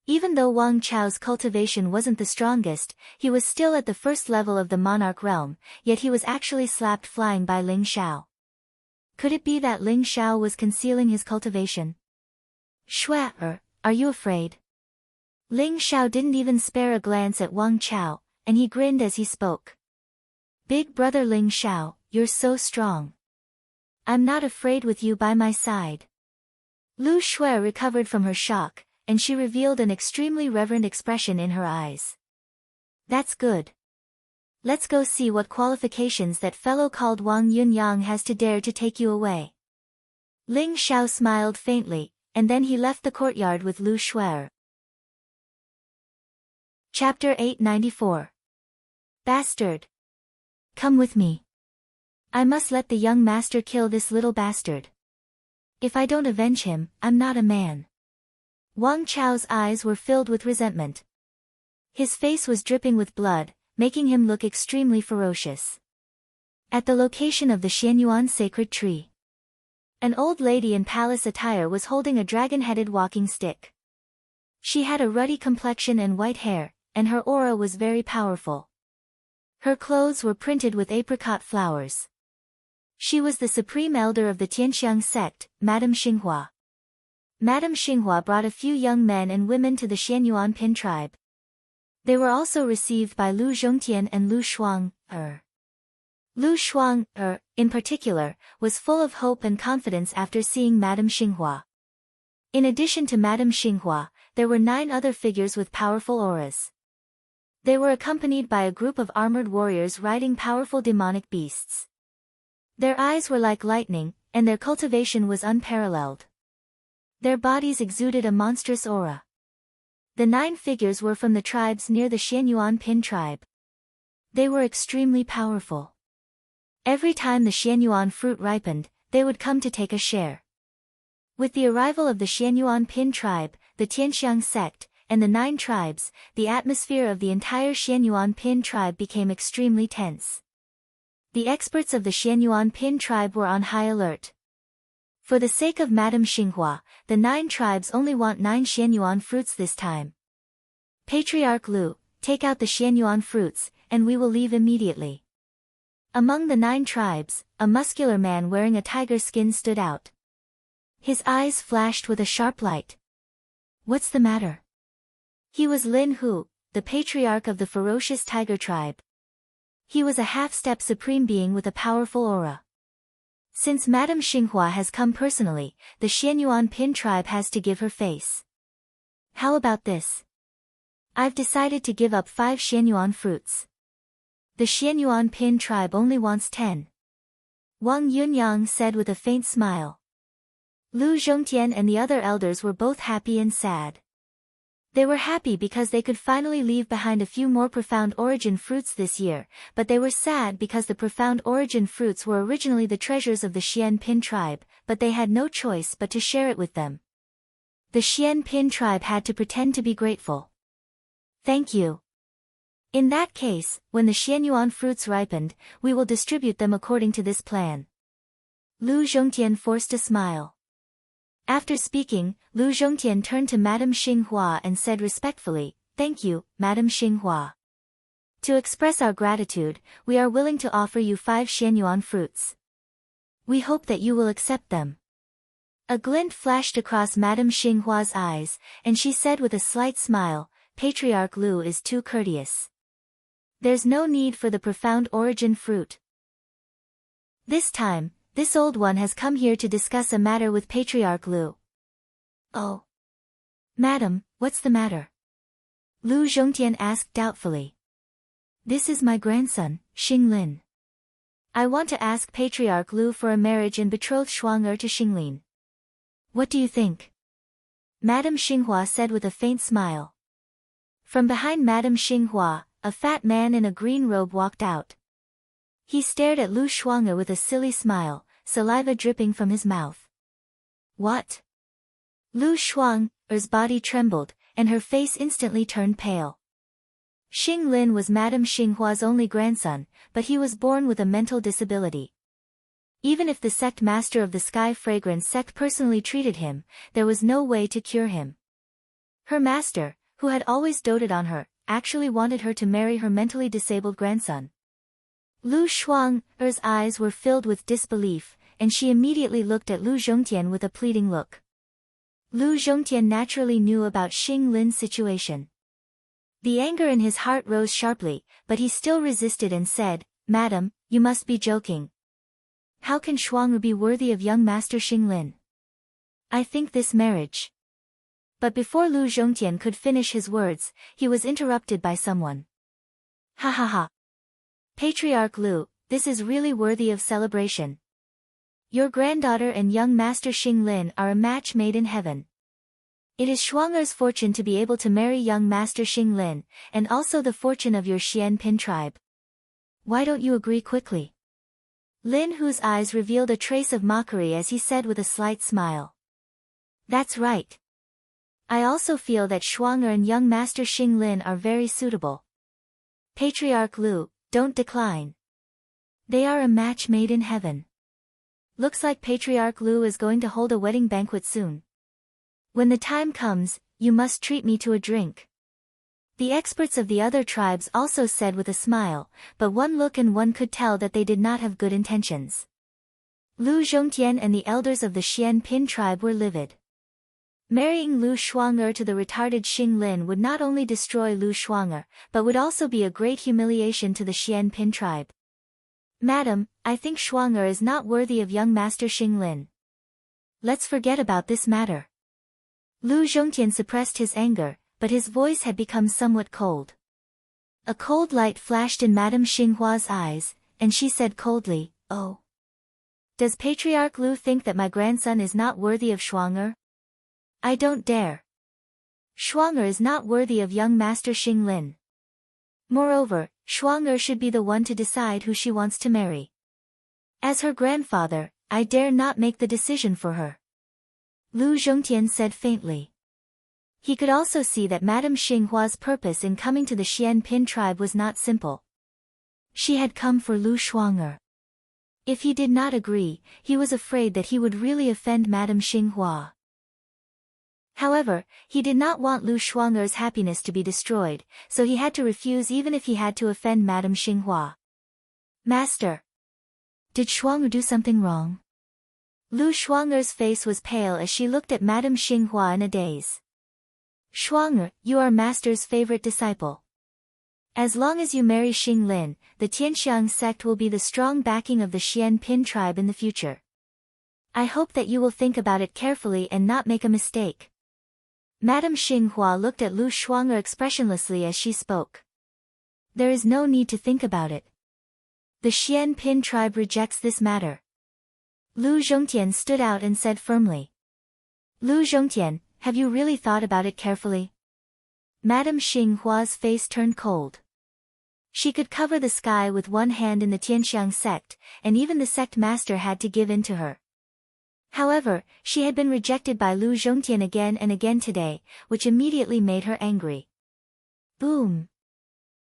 Even though Wang Chao's cultivation wasn't the strongest, he was still at the first level of the monarch realm, yet he was actually slapped flying by Ling Xiao. Could it be that Ling Xiao was concealing his cultivation? Shuer, are you afraid? Ling Xiao didn't even spare a glance at Wang Chao, and he grinned as he spoke. Big brother Ling Xiao, you're so strong. I'm not afraid with you by my side. Lu Shuer recovered from her shock, and she revealed an extremely reverent expression in her eyes. That's good. Let's go see what qualifications that fellow called Wang Yunyang has to dare to take you away. Ling Xiao smiled faintly, and then he left the courtyard with Lu Shuer. Chapter 894. Bastard. Come with me. I must let the young master kill this little bastard. If I don't avenge him, I'm not a man. Wang Chao's eyes were filled with resentment. His face was dripping with blood, making him look extremely ferocious. At the location of the Xianyuan sacred tree, an old lady in palace attire was holding a dragon-headed walking stick. She had a ruddy complexion and white hair, and her aura was very powerful. Her clothes were printed with apricot flowers. She was the supreme elder of the Tianxiang sect, Madame Xinghua. Madame Xinghua brought a few young men and women to the Xianyuan Pin tribe. They were also received by Lu Zhongtian and Lu Shuang. Lu Shuang, in particular, was full of hope and confidence after seeing Madame Xinghua. In addition to Madame Xinghua, there were 9 other figures with powerful auras. They were accompanied by a group of armored warriors riding powerful demonic beasts. Their eyes were like lightning, and their cultivation was unparalleled. Their bodies exuded a monstrous aura. The 9 figures were from the tribes near the Xianyuan Pin tribe. They were extremely powerful. Every time the Xianyuan fruit ripened, they would come to take a share. With the arrival of the Xianyuan Pin tribe, the Tianxiang sect, and the 9 tribes, the atmosphere of the entire Xianyuan Pin tribe became extremely tense. The experts of the Xianyuan Pin tribe were on high alert. For the sake of Madame Xinghua, the 9 tribes only want 9 Xianyuan fruits this time. Patriarch Lu, take out the Xianyuan fruits, and we will leave immediately. Among the 9 tribes, a muscular man wearing a tiger skin stood out. His eyes flashed with a sharp light. What's the matter? He was Lin Hu, the patriarch of the ferocious tiger tribe. He was a half-step supreme being with a powerful aura. Since Madame Xinghua has come personally, the Xianyuan Pin tribe has to give her face. How about this? I've decided to give up 5 Xianyuan fruits. The Xianyuan Pin tribe only wants 10. Wang Yunyang said with a faint smile. Lu Zhongtian and the other elders were both happy and sad. They were happy because they could finally leave behind a few more profound origin fruits this year, but they were sad because the profound origin fruits were originally the treasures of the Xian Pin tribe, but they had no choice but to share it with them. The Xian Pin tribe had to pretend to be grateful. Thank you. In that case, when the xianyuan fruits ripened, we will distribute them according to this plan. Lu Zhongtian forced a smile. After speaking, Lu Zhongtian turned to Madame Xinghua and said respectfully, "Thank you, Madame Xinghua. To express our gratitude, we are willing to offer you 5 xianyuan fruits. We hope that you will accept them." A glint flashed across Madame Xinghua's eyes, and she said with a slight smile, "Patriarch Lu is too courteous. There's no need for the profound origin fruit. This time, this old one has come here to discuss a matter with Patriarch Lu." "Oh. Madam, what's the matter?" Lu Zhongtian asked doubtfully. "This is my grandson, Xinglin. I want to ask Patriarch Lu for a marriage and betroth Shuang'er to Xinglin. What do you think?" Madame Xinghua said with a faint smile. From behind Madame Xinghua, a fat man in a green robe walked out. He stared at Lu Shuang'er with a silly smile, saliva dripping from his mouth. "What?" Lu Shuang'er's body trembled, and her face instantly turned pale. Xinglin was Madame Xinghua's only grandson, but he was born with a mental disability. Even if the sect master of the Sky Fragrance sect personally treated him, there was no way to cure him. Her master, who had always doted on her, actually wanted her to marry her mentally disabled grandson. Lu Shuang'er's eyes were filled with disbelief, and she immediately looked at Lu Zhongtian with a pleading look. Lu Zhongtian naturally knew about Xinglin's situation. The anger in his heart rose sharply, but he still resisted and said, "Madam, you must be joking. How can Shuang'er be worthy of young Master Xinglin? I think this marriage—" But before Lu Zhongtian could finish his words, he was interrupted by someone. "Ha ha ha! Patriarch Lu, this is really worthy of celebration. Your granddaughter and young Master Xinglin are a match made in heaven. It is Shuang'er's fortune to be able to marry young Master Xinglin, and also the fortune of your Xian Pin tribe. Why don't you agree quickly?" Lin Hu's eyes revealed a trace of mockery as he said with a slight smile. "That's right. I also feel that Shuang'er and young Master Xinglin are very suitable. Patriarch Lu, don't decline. They are a match made in heaven. Looks like Patriarch Lu is going to hold a wedding banquet soon. When the time comes, you must treat me to a drink." The experts of the other tribes also said with a smile, but one look and one could tell that they did not have good intentions. Lu Zhongtian and the elders of the Xian Pin tribe were livid. Marrying Lu Shuang'er to the retarded Xinglin would not only destroy Lu Shuang'er, but would also be a great humiliation to the Xian Pin tribe. "Madam, I think Shuang'er is not worthy of young Master Xinglin. Let's forget about this matter." Lu Zhongtian suppressed his anger, but his voice had become somewhat cold. A cold light flashed in Madame Xinghua's eyes, and she said coldly, "Oh. Does Patriarch Lu think that my grandson is not worthy of Shuang'er? I don't dare. Shuang'er is not worthy of young Master Xinglin. Moreover, Shuang'er should be the one to decide who she wants to marry. As her grandfather, I dare not make the decision for her." Lu Zhongtian said faintly. He could also see that Madame Xinghua's purpose in coming to the Xian Pin tribe was not simple. She had come for Lu Shuang'er. If he did not agree, he was afraid that he would really offend Madame Xinghua. However, he did not want Lu Shuang'er's happiness to be destroyed, so he had to refuse even if he had to offend Madame Xinghua. "Master! Did Shuang'er do something wrong?" Lu Shuang'er's face was pale as she looked at Madame Xinghua in a daze. "Shuang'er, you are Master's favorite disciple. As long as you marry Xinglin, the Tianxiang sect will be the strong backing of the Xian Pin tribe in the future. I hope that you will think about it carefully and not make a mistake." Madame Xinghua looked at Lu Shuang'er expressionlessly as she spoke. "There is no need to think about it. The Xian Pin tribe rejects this matter." Lu Zhongtian stood out and said firmly. "Lu Zhongtian, have you really thought about it carefully?" Madame Xinghua's face turned cold. She could cover the sky with one hand in the Tianxiang sect, and even the sect master had to give in to her. However, she had been rejected by Lu Zhongtian again and again today, which immediately made her angry. Boom!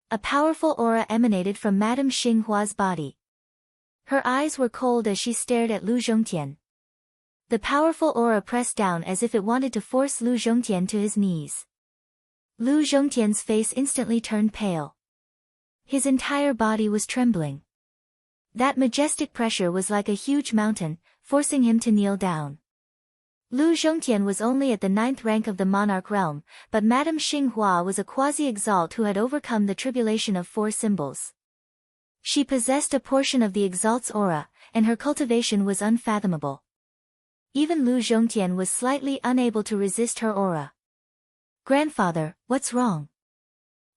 A powerful aura emanated from Madame Xinghua's body. Her eyes were cold as she stared at Lu Zhongtian. The powerful aura pressed down as if it wanted to force Lu Zhongtian to his knees. Lu Zhongtian's face instantly turned pale. His entire body was trembling. That majestic pressure was like a huge mountain, forcing him to kneel down. Lu Zhongtian was only at the 9th rank of the monarch realm, but Madame Xinghua was a quasi-exalt who had overcome the tribulation of 4 symbols. She possessed a portion of the exalt's aura, and her cultivation was unfathomable. Even Lu Zhongtian was slightly unable to resist her aura. "Grandfather, what's wrong?"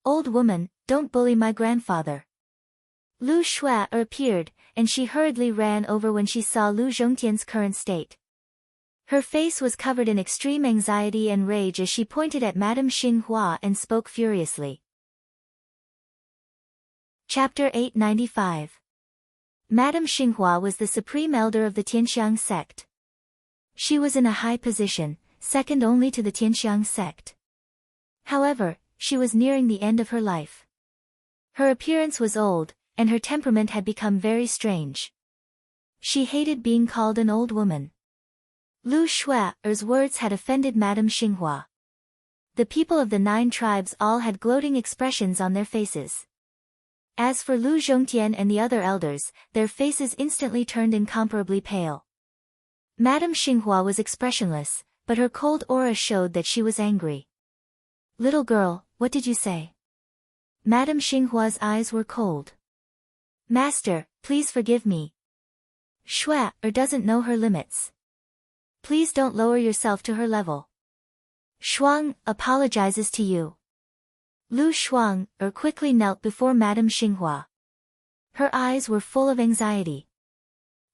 "Old woman, don't bully my grandfather." Lu Shui appeared, and she hurriedly ran over when she saw Lu Zhongtian's current state. Her face was covered in extreme anxiety and rage as she pointed at Madame Xinghua and spoke furiously. Chapter 895. Madame Xinghua was the supreme elder of the Tianxiang sect. She was in a high position, second only to the Tianxiang sect. However, she was nearing the end of her life. Her appearance was old, and her temperament had become very strange. She hated being called an old woman. Lu Shui's words had offended Madame Xinghua. The people of the 9 tribes all had gloating expressions on their faces. As for Lu Zhongtian and the other elders, their faces instantly turned incomparably pale. Madame Xinghua was expressionless, but her cold aura showed that she was angry. "Little girl, what did you say?" Madame Xinghua's eyes were cold. "Master, please forgive me. Shui doesn't know her limits. Please don't lower yourself to her level. Shuang apologizes to you." Lu Shuang quickly knelt before Madame Xinghua. Her eyes were full of anxiety.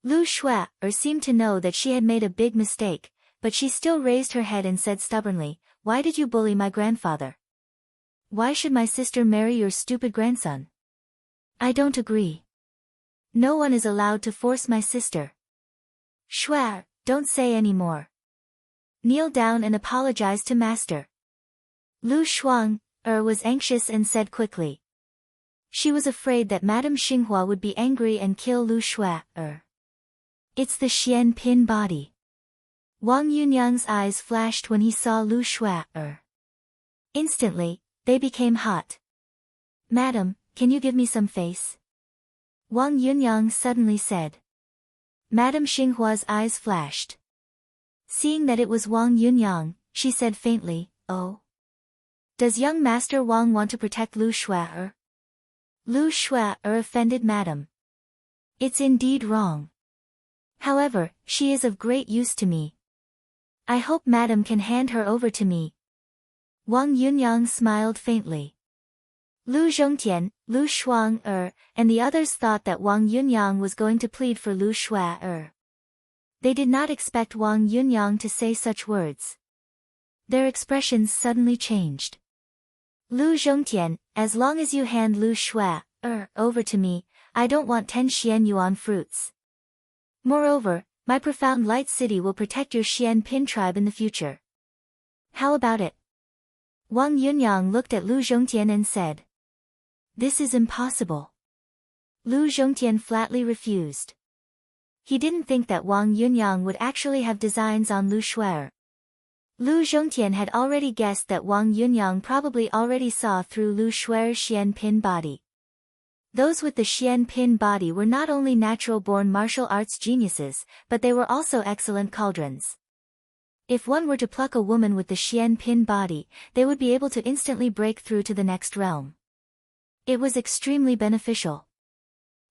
Lu Shui seemed to know that she had made a big mistake, but she still raised her head and said stubbornly, "Why did you bully my grandfather? Why should my sister marry your stupid grandson? I don't agree. No one is allowed to force my sister. Shui, don't say any more. Kneel down and apologize to master." Lu Shuang was anxious and said quickly. She was afraid that Madame Xinghua would be angry and kill Lu Shui. "It's the Xian Pin body." Wang Yunyang's eyes flashed when he saw Lu Shui. Instantly, they became hot. "Madam, can you give me some face?" Wang Yunyang suddenly said. Madame Xinghua's eyes flashed. Seeing that it was Wang Yunyang, she said faintly, "Oh? Does young Master Wang want to protect Lu Shui?" Lu Shui offended Madam. "It's indeed wrong. However, she is of great use to me. I hope Madam can hand her over to me." Wang Yunyang smiled faintly. Lu Zhongtian, Lu Shuang and the others thought that Wang Yunyang was going to plead for Lu Shui. They did not expect Wang Yunyang to say such words. Their expressions suddenly changed. "Lu Zhongtian, as long as you hand Lu Shui over to me, I don't want 10 Xian Yuan fruits. Moreover, my profound light city will protect your Xian Pin tribe in the future. How about it?" Wang Yunyang looked at Lu Zhongtian and said. "This is impossible." Lu Zhongtian flatly refused. He didn't think that Wang Yunyang would actually have designs on Lu Shui. Lu Zhongtian had already guessed that Wang Yunyang probably already saw through Lu Shui's Xian Pin body. Those with the Xian Pin body were not only natural-born martial arts geniuses, but they were also excellent cauldrons. If one were to pluck a woman with the Xian Pin body, they would be able to instantly break through to the next realm. It was extremely beneficial.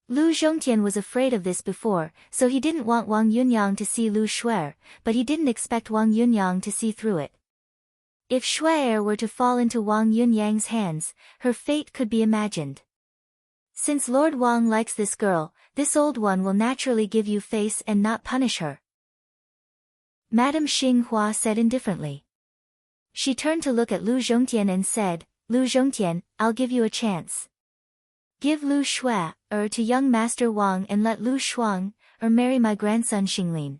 Lu Zhongtian was afraid of this before, so he didn't want Wang Yunyang to see Lu Shui, but he didn't expect Wang Yunyang to see through it. If Shui were to fall into Wang Yunyang's hands, her fate could be imagined. Since Lord Wang likes this girl, this old one will naturally give you face and not punish her. Madame Xinghua said indifferently. She turned to look at Lu Zhongtian and said, "Lu Zhongtian, I'll give you a chance. Give Lu Shui to young Master Wang and let Lu Shuang marry my grandson Xinglin.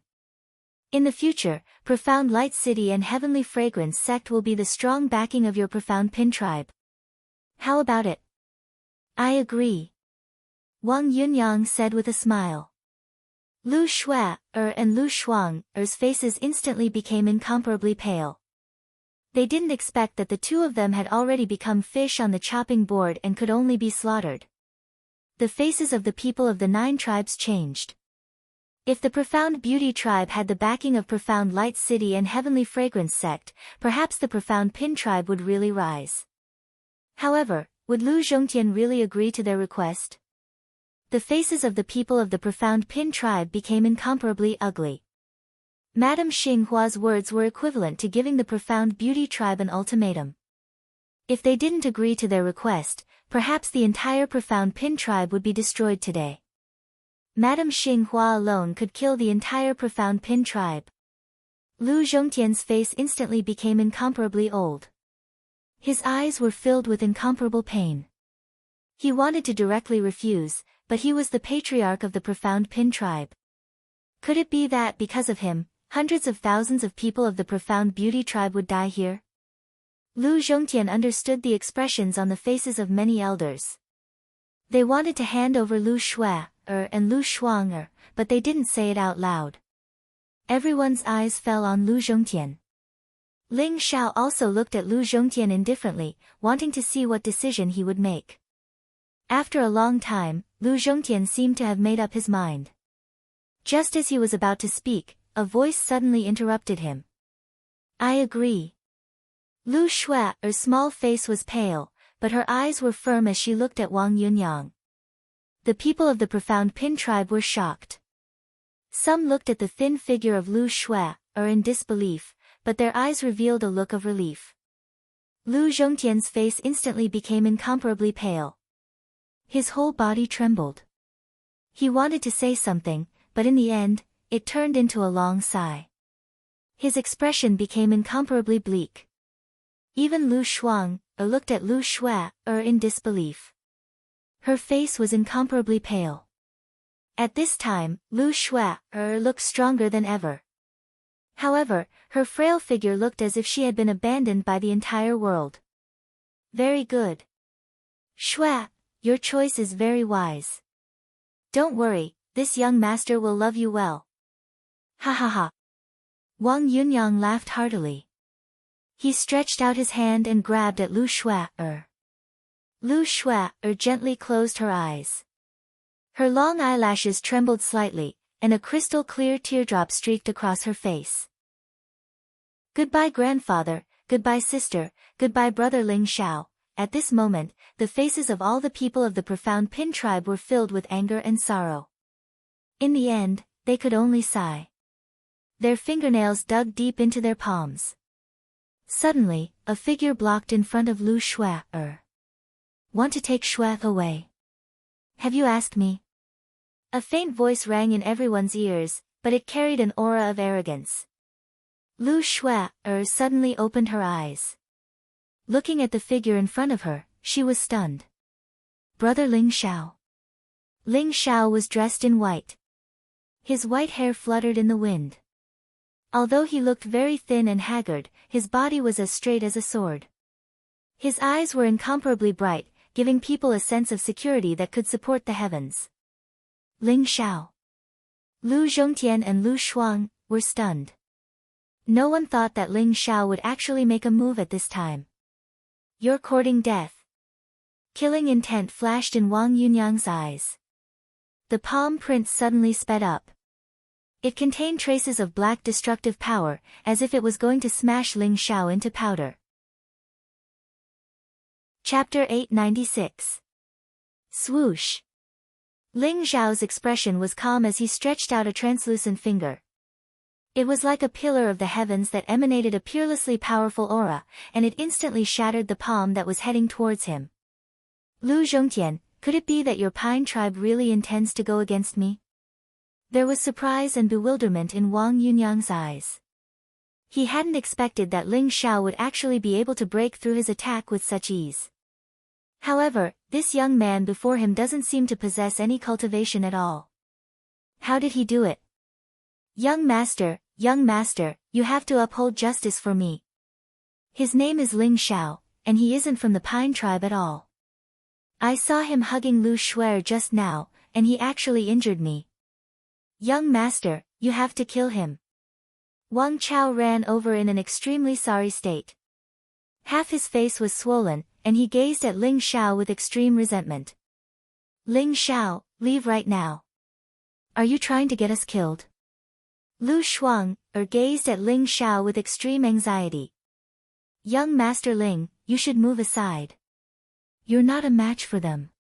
In the future, Profound Light City and Heavenly Fragrance Sect will be the strong backing of your Profound Pin tribe. How about it?" I agree, Wang Yunyang said with a smile. Lu Shui and Lu Shuang's faces instantly became incomparably pale. They didn't expect that the two of them had already become fish on the chopping board and could only be slaughtered. The faces of the people of the 9 tribes changed. If the Profound Beauty tribe had the backing of Profound Light City and Heavenly Fragrance sect, perhaps the Profound Pin tribe would really rise. However, would Lu Zhongtian really agree to their request? The faces of the people of the Profound Pin tribe became incomparably ugly. Madame Xinghua's words were equivalent to giving the Profound Beauty tribe an ultimatum. If they didn't agree to their request, perhaps the entire Profound Pin tribe would be destroyed today. Madame Xinghua alone could kill the entire Profound Pin tribe. Lu Zhongtian's face instantly became incomparably old. His eyes were filled with incomparable pain. He wanted to directly refuse, but he was the patriarch of the Profound Pin tribe. Could it be that, because of him, hundreds of thousands of people of the Profound Beauty tribe would die here? Lu Zhongtian understood the expressions on the faces of many elders. They wanted to hand over Lu Shui and Lu Shuang, but they didn't say it out loud. Everyone's eyes fell on Lu Zhongtian. Ling Xiao also looked at Lu Zhongtian indifferently, wanting to see what decision he would make. After a long time, Lu Zhongtian seemed to have made up his mind. Just as he was about to speak, a voice suddenly interrupted him. I agree. Lu Shui's small face was pale, but her eyes were firm as she looked at Wang Yunyang. The people of the Profound Pin tribe were shocked. Some looked at the thin figure of Lu Shui in disbelief, but their eyes revealed a look of relief. Lu Zhongtian's face instantly became incomparably pale. His whole body trembled. He wanted to say something, but in the end, it turned into a long sigh. His expression became incomparably bleak. Even Lu Shuang looked at Lu Shui in disbelief. Her face was incomparably pale. At this time, Lu Shui looked stronger than ever. However, her frail figure looked as if she had been abandoned by the entire world. Very good. Shui, your choice is very wise. Don't worry, this young master will love you well. Ha ha ha. Wang Yunyang laughed heartily. He stretched out his hand and grabbed at Lu Shui. Lu Shui gently closed her eyes. Her long eyelashes trembled slightly, and a crystal-clear teardrop streaked across her face. Goodbye grandfather, goodbye sister, goodbye brother Ling Xiao. At this moment, the faces of all the people of the Profound Pin tribe were filled with anger and sorrow. In the end, they could only sigh. Their fingernails dug deep into their palms. Suddenly, a figure blocked in front of Lu Shui. Want to take Shui away? Have you asked me? A faint voice rang in everyone's ears, but it carried an aura of arrogance. Lu Shui suddenly opened her eyes. Looking at the figure in front of her, she was stunned. Brother Ling Xiao. Ling Xiao was dressed in white. His white hair fluttered in the wind. Although he looked very thin and haggard, his body was as straight as a sword. His eyes were incomparably bright, giving people a sense of security that could support the heavens. Ling Xiao. Lu Zhongtian and Lu Shuang were stunned. No one thought that Ling Xiao would actually make a move at this time. You're courting death. Killing intent flashed in Wang Yunyang's eyes. The palm print suddenly sped up. It contained traces of black destructive power, as if it was going to smash Ling Xiao into powder. Chapter 896. Swoosh. Ling Xiao's expression was calm as he stretched out a translucent finger. It was like a pillar of the heavens that emanated a peerlessly powerful aura, and it instantly shattered the palm that was heading towards him. Lu Zhongtian, could it be that your Pine tribe really intends to go against me? There was surprise and bewilderment in Wang Yunyang's eyes. He hadn't expected that Ling Xiao would actually be able to break through his attack with such ease. However, this young man before him doesn't seem to possess any cultivation at all. How did he do it? Young master, you have to uphold justice for me. His name is Ling Xiao, and he isn't from the Pine tribe at all. I saw him hugging Lu Shuer just now, and he actually injured me. Young master, you have to kill him. Wang Chao ran over in an extremely sorry state. Half his face was swollen, and he gazed at Ling Xiao with extreme resentment. Ling Xiao, leave right now. Are you trying to get us killed? Lu Shuang gazed at Ling Xiao with extreme anxiety. Young Master Ling, you should move aside. You're not a match for them.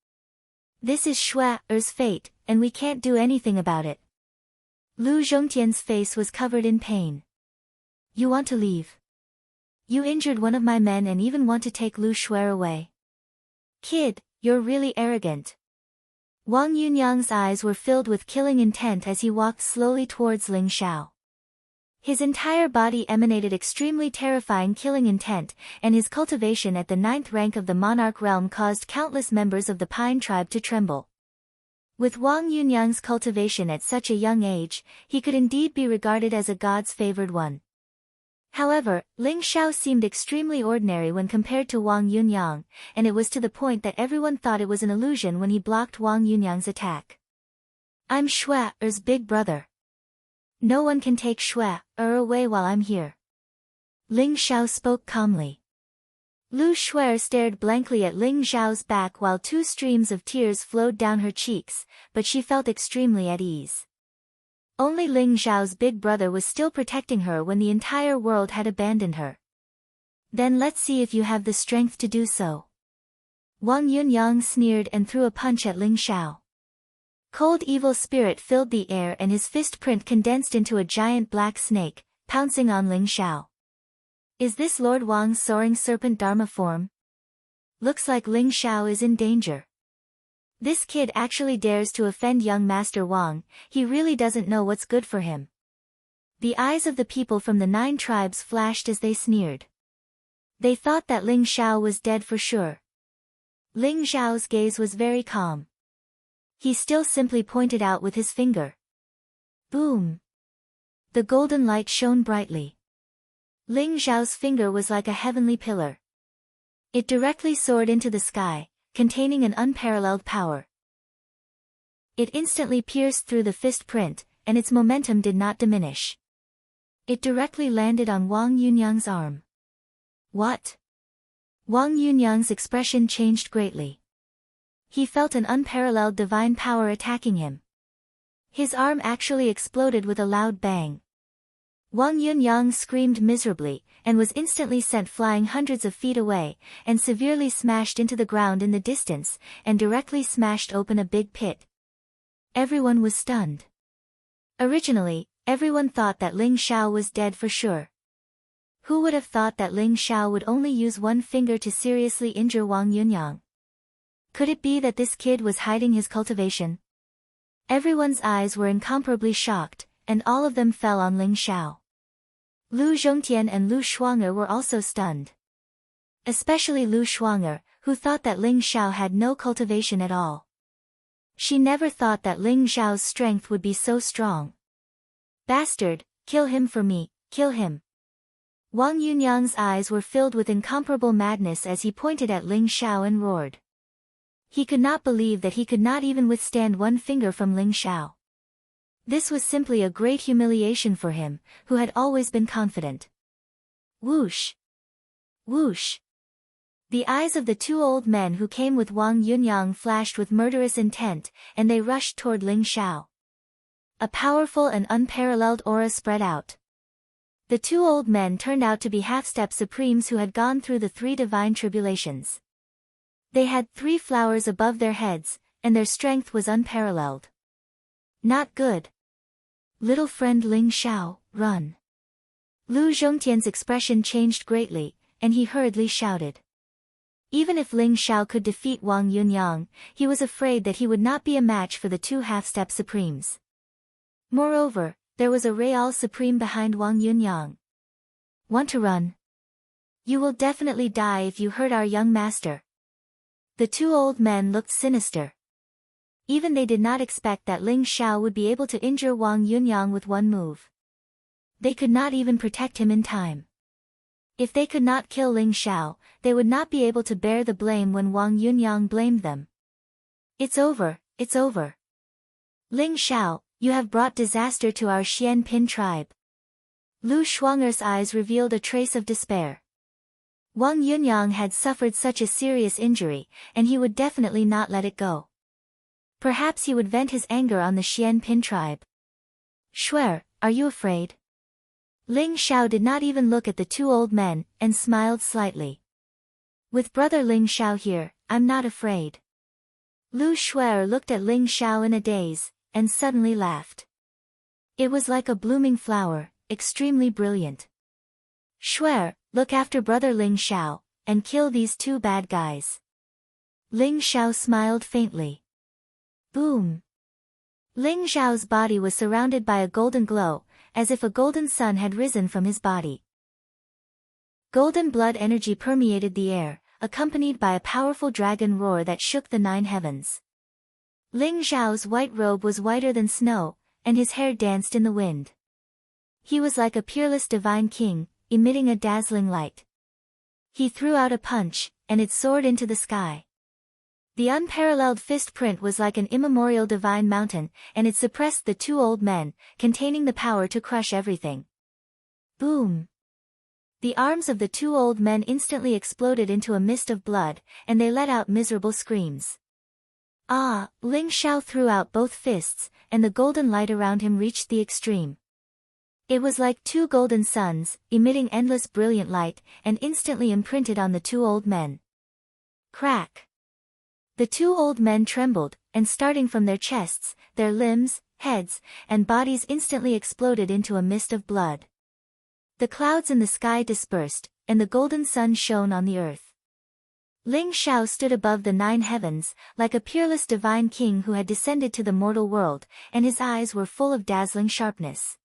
This is Shuer's fate, and we can't do anything about it. Lu Zhongtian's face was covered in pain. You want to leave? You injured one of my men and even want to take Lu Shuer away? Kid, you're really arrogant. Wang Yunyang's eyes were filled with killing intent as he walked slowly towards Ling Xiao. His entire body emanated extremely terrifying killing intent, and his cultivation at the 9th rank of the monarch realm caused countless members of the Pine tribe to tremble. With Wang Yunyang's cultivation at such a young age, he could indeed be regarded as a god's favored one. However, Ling Xiao seemed extremely ordinary when compared to Wang Yunyang, and it was to the point that everyone thought it was an illusion when he blocked Wang Yunyang's attack. I'm Shuer's big brother. No one can take Shuer away while I'm here. Ling Xiao spoke calmly. Lu Shuer stared blankly at Ling Xiao's back while 2 streams of tears flowed down her cheeks, but she felt extremely at ease. Only Ling Xiao's big brother was still protecting her when the entire world had abandoned her. Then let's see if you have the strength to do so. Wang Yunyang sneered and threw a punch at Ling Xiao. Cold evil spirit filled the air and his fist print condensed into a giant black snake, pouncing on Ling Xiao. Is this Lord Wang's soaring serpent Dharma form? Looks like Ling Xiao is in danger. This kid actually dares to offend young Master Wang, he really doesn't know what's good for him. The eyes of the people from the 9 tribes flashed as they sneered. They thought that Ling Xiao was dead for sure. Ling Xiao's gaze was very calm. He still simply pointed out with his finger. Boom! The golden light shone brightly. Ling Xiao's finger was like a heavenly pillar. It directly soared into the sky, containing an unparalleled power. It instantly pierced through the fist print, and its momentum did not diminish. It directly landed on Wang Yunyang's arm. What? Wang Yunyang's expression changed greatly. He felt an unparalleled divine power attacking him. His arm actually exploded with a loud bang. Wang Yunyang screamed miserably, and was instantly sent flying hundreds of feet away, and severely smashed into the ground in the distance, and directly smashed open a big pit. Everyone was stunned. Originally, everyone thought that Ling Xiao was dead for sure. Who would have thought that Ling Xiao would only use one finger to seriously injure Wang Yunyang? Could it be that this kid was hiding his cultivation? Everyone's eyes were incomparably shocked, and all of them fell on Ling Xiao. Lu Zhongtian and Lu Shuanger were also stunned. Especially Lu Shuanger, who thought that Ling Xiao had no cultivation at all. She never thought that Ling Xiao's strength would be so strong. Bastard, kill him for me, kill him. Wang Yunyang's eyes were filled with incomparable madness as he pointed at Ling Xiao and roared. He could not believe that he could not even withstand one finger from Ling Xiao. This was simply a great humiliation for him, who had always been confident. Whoosh! Whoosh! The eyes of the 2 old men who came with Wang Yunyang flashed with murderous intent, and they rushed toward Ling Xiao. A powerful and unparalleled aura spread out. The 2 old men turned out to be half-step supremes who had gone through the 3 divine tribulations. They had 3 flowers above their heads, and their strength was unparalleled. Not good. Little friend Ling Xiao, run. Lu Zhongtian's expression changed greatly, and he hurriedly shouted. Even if Ling Xiao could defeat Wang Yunyang, he was afraid that he would not be a match for the 2 half-step supremes. Moreover, there was a Real Supreme behind Wang Yunyang. Want to run? You will definitely die if you hurt our young master. The 2 old men looked sinister. Even they did not expect that Ling Xiao would be able to injure Wang Yunyang with one move. They could not even protect him in time. If they could not kill Ling Xiao, they would not be able to bear the blame when Wang Yunyang blamed them. It's over, it's over. Ling Xiao, you have brought disaster to our Xianpin tribe. Lu Shuanger's eyes revealed a trace of despair. Wang Yunyang had suffered such a serious injury, and he would definitely not let it go. Perhaps he would vent his anger on the Xianpin tribe. Shuer, are you afraid? Ling Xiao did not even look at the two old men, and smiled slightly. With brother Ling Xiao here, I'm not afraid. Lu Shuer looked at Ling Xiao in a daze, and suddenly laughed. It was like a blooming flower, extremely brilliant. Shuer, look after brother Ling Xiao, and kill these two bad guys. Ling Xiao smiled faintly. Boom! Ling Xiao's body was surrounded by a golden glow, as if a golden sun had risen from his body. Golden blood energy permeated the air, accompanied by a powerful dragon roar that shook the 9 heavens. Ling Xiao's white robe was whiter than snow, and his hair danced in the wind. He was like a peerless divine king, emitting a dazzling light. He threw out a punch, and it soared into the sky. The unparalleled fist print was like an immemorial divine mountain, and it suppressed the two old men, containing the power to crush everything. Boom! The arms of the two old men instantly exploded into a mist of blood, and they let out miserable screams. Ah! Ling Xiao threw out both fists, and the golden light around him reached the extreme. It was like two golden suns, emitting endless brilliant light, and instantly imprinted on the two old men. Crack! The two old men trembled, and starting from their chests, their limbs, heads, and bodies instantly exploded into a mist of blood. The clouds in the sky dispersed, and the golden sun shone on the earth. Ling Xiao stood above the 9 heavens, like a peerless divine king who had descended to the mortal world, and his eyes were full of dazzling sharpness.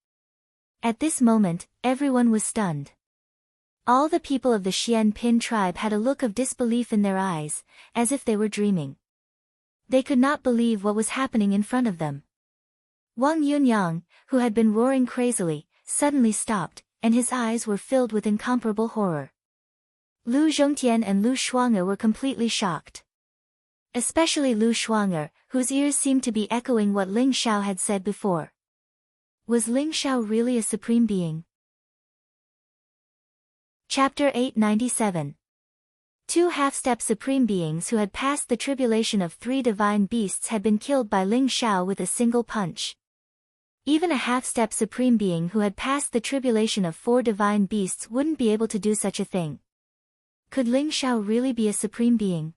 At this moment, everyone was stunned. All the people of the Xianpin tribe had a look of disbelief in their eyes, as if they were dreaming. They could not believe what was happening in front of them. Wang Yunyang, who had been roaring crazily, suddenly stopped, and his eyes were filled with incomparable horror. Lu Zhongtian and Lu Shuanger were completely shocked. Especially Lu Shuanger, whose ears seemed to be echoing what Ling Xiao had said before. Was Ling Xiao really a supreme being? Chapter 897. 2 half-step supreme beings who had passed the tribulation of 3 divine beasts had been killed by Ling Xiao with a single punch. Even a half-step supreme being who had passed the tribulation of 4 divine beasts wouldn't be able to do such a thing. Could Ling Xiao really be a supreme being?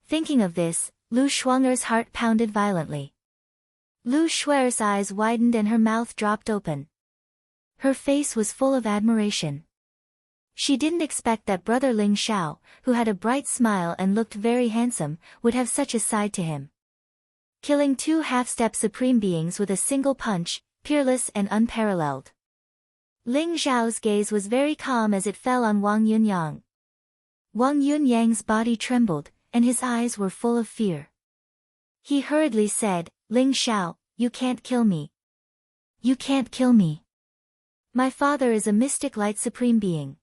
Thinking of this, Lu Shuanger's heart pounded violently. Lu Shuer's eyes widened and her mouth dropped open. Her face was full of admiration. She didn't expect that brother Ling Xiao, who had a bright smile and looked very handsome, would have such a side to him. Killing 2 half-step supreme beings with a single punch, peerless and unparalleled. Ling Xiao's gaze was very calm as it fell on Wang Yunyang. Wang Yunyang's body trembled, and his eyes were full of fear. He hurriedly said, Ling Xiao, you can't kill me. You can't kill me. My father is a mystic light supreme being.